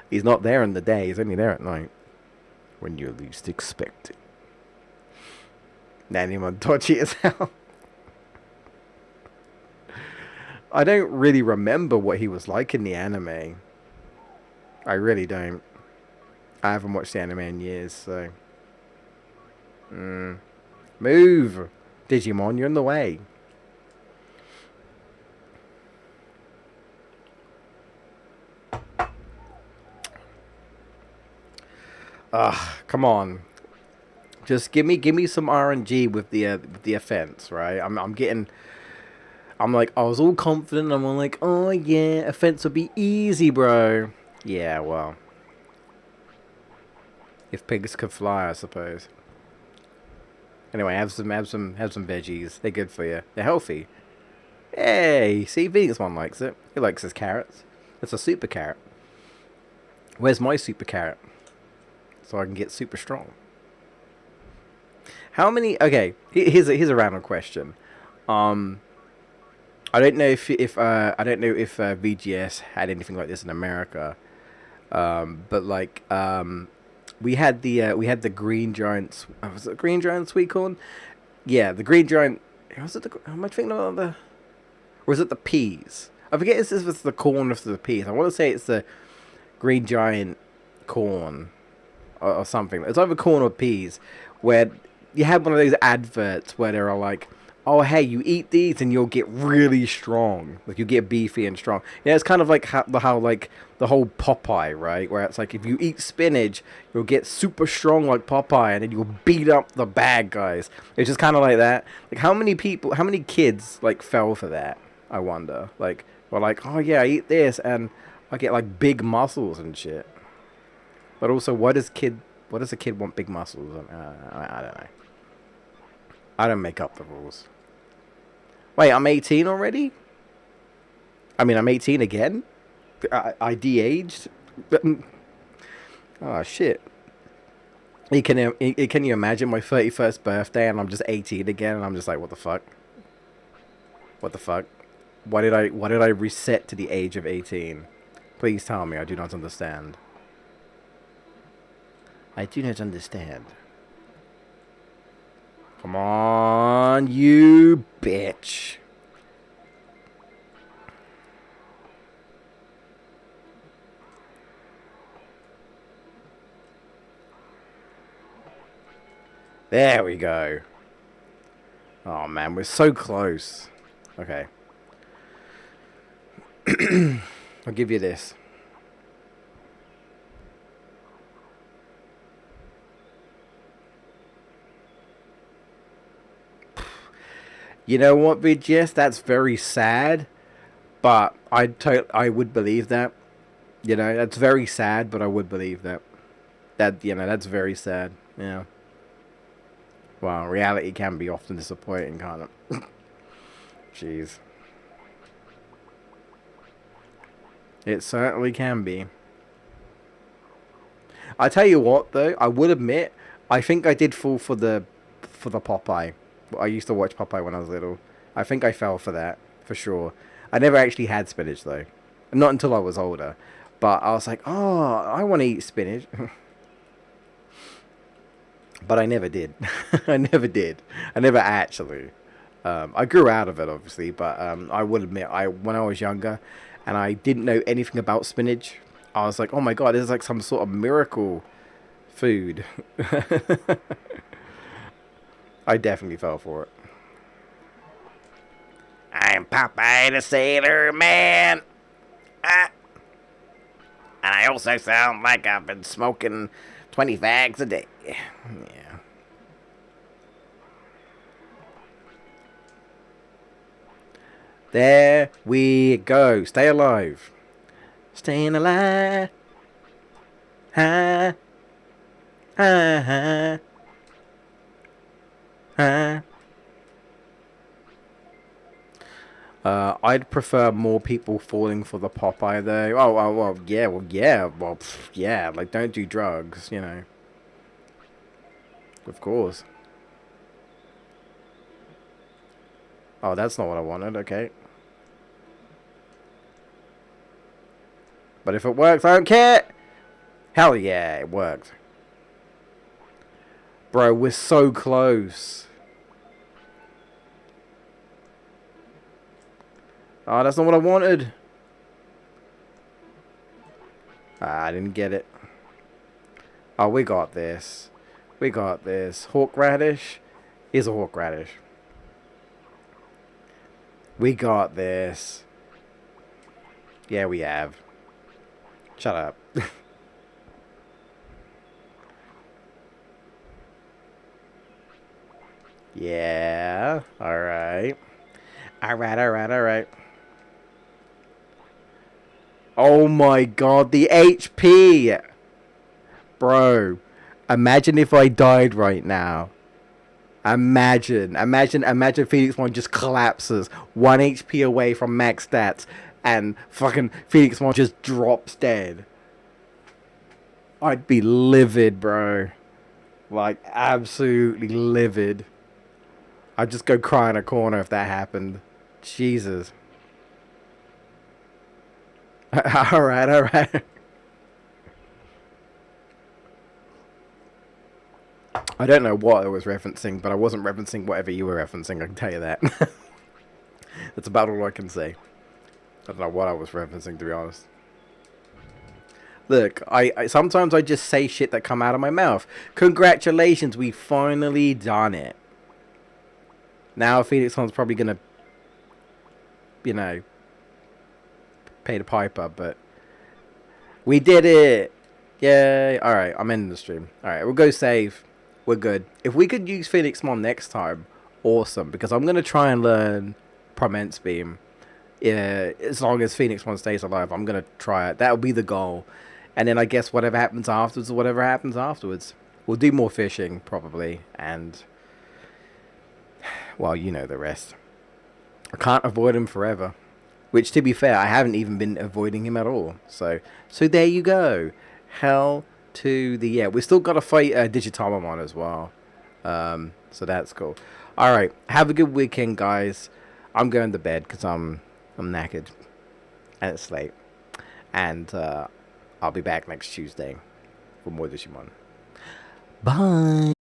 He's not there in the day, he's only there at night. When you least expect it. Nanimon dodgy as hell. I don't really remember what he was like in the anime. I really don't. I haven't watched the anime in years, so... Move! Digimon, you're in the way. Come on. Just give me some RNG with the offense, right? I'm like, I was all confident. I'm all like, oh yeah, offense would be easy, bro. Yeah, well, if pigs could fly, I suppose. Anyway, have some veggies. They're good for you. They're healthy. Hey, see, Phoenixmon likes it. He likes his carrots. It's a super carrot. Where's my super carrot? So I can get super strong. How many... Okay, here's a random question. Um, I don't know if I don't know if VGS had anything like this in America. But like we had the Green Giant. Was it Green Giant sweet corn? Yeah, the Green Giant. Was it the? Am I thinking about the? Or is it the peas? I forget if this was the corn or the peas. I want to say it's the Green Giant corn or something. It's either corn or peas, where you had one of those adverts where they're like, "Oh, hey, you eat these and you'll get really strong. Like you get beefy and strong." Yeah, it's kind of like how like the whole Popeye, right? Where it's like if you eat spinach, you'll get super strong like Popeye, and then you'll beat up the bad guys. It's just kind of like that. Like how many people, how many kids like fell for that? I wonder. Like, were like, "Oh yeah, I eat this and I get like big muscles and shit." But also, what does a kid want big muscles? I don't know. I don't make up the rules. Wait, I'm 18 already? I mean, I'm 18 again? I de-aged? Oh, shit. Can you imagine my 31st birthday and I'm just 18 again and I'm just like, what the fuck? What the fuck? Why did I reset to the age of 18? Please tell me, I do not understand. I do not understand. Come on, you bitch. There we go. Oh man, we're so close. Okay. I'll give you this. You know what, VGS? That's very sad, but I would believe that. You know, that's very sad, but I would believe that. That's very sad. Yeah. Well, reality can be often disappointing, can't it? Jeez. It certainly can be. I tell you what, though, I would admit, I think I did fall for the Popeye. I used to watch Popeye when I was little. I think I fell for that for sure. I never actually had spinach though, not until I was older. But I was like, oh, I want to eat spinach, but I never did. I never did. I never actually. I grew out of it, obviously, but I would admit, when I was younger, and I didn't know anything about spinach, I was like, oh my god, this is like some sort of miracle food. I definitely fell for it. I'm Popeye the Sailor Man. Ah. And I also sound like I've been smoking 20 fags a day. Yeah. There we go. Stay alive. Staying alive. Ha. Ha ha. Ha. I'd prefer more people falling for the Popeye though. Yeah. Like, don't do drugs, you know. Of course. Oh, that's not what I wanted. Okay. But if it works, I don't care. Hell yeah, it worked. Bro, we're so close. Oh, that's not what I wanted. Ah, I didn't get it. Oh, we got this. We got this. Hawk radish is a hawk radish. We got this. Yeah, we have. Shut up. Yeah. Alright. Alright. Oh my god, the HP! Bro, imagine if I died right now. Imagine Phoenix One just collapses 1 HP away from max stats and fucking Phoenix One just drops dead. I'd be livid, bro. Like, absolutely livid. I'd just go cry in a corner if that happened. Jesus. Alright, alright. I don't know what I was referencing, but I wasn't referencing whatever you were referencing, I can tell you that. That's about all I can say. I don't know what I was referencing, to be honest. Look, I sometimes I just say shit that come out of my mouth. Congratulations, we finally done it. Now Phoenix One's probably gonna, you know, pay the piper, but we did it. Yay. Alright, I'm ending the stream. Alright, we'll go save. We're good. If we could use Phoenix Mon next time, awesome. Because I'm going to try and learn Promense Beam. Yeah, as long as Phoenix Mon stays alive, I'm going to try it. That'll be the goal. And then I guess whatever happens afterwards, whatever happens afterwards. We'll do more fishing, probably. And, well, you know the rest. I can't avoid him forever. Which, to be fair, I haven't even been avoiding him at all. So there you go. Hell to the yeah. We still got to fight Digitamon as well. So that's cool. All right. Have a good weekend, guys. I'm going to bed because I'm knackered and it's late. And I'll be back next Tuesday for more Digimon. Bye.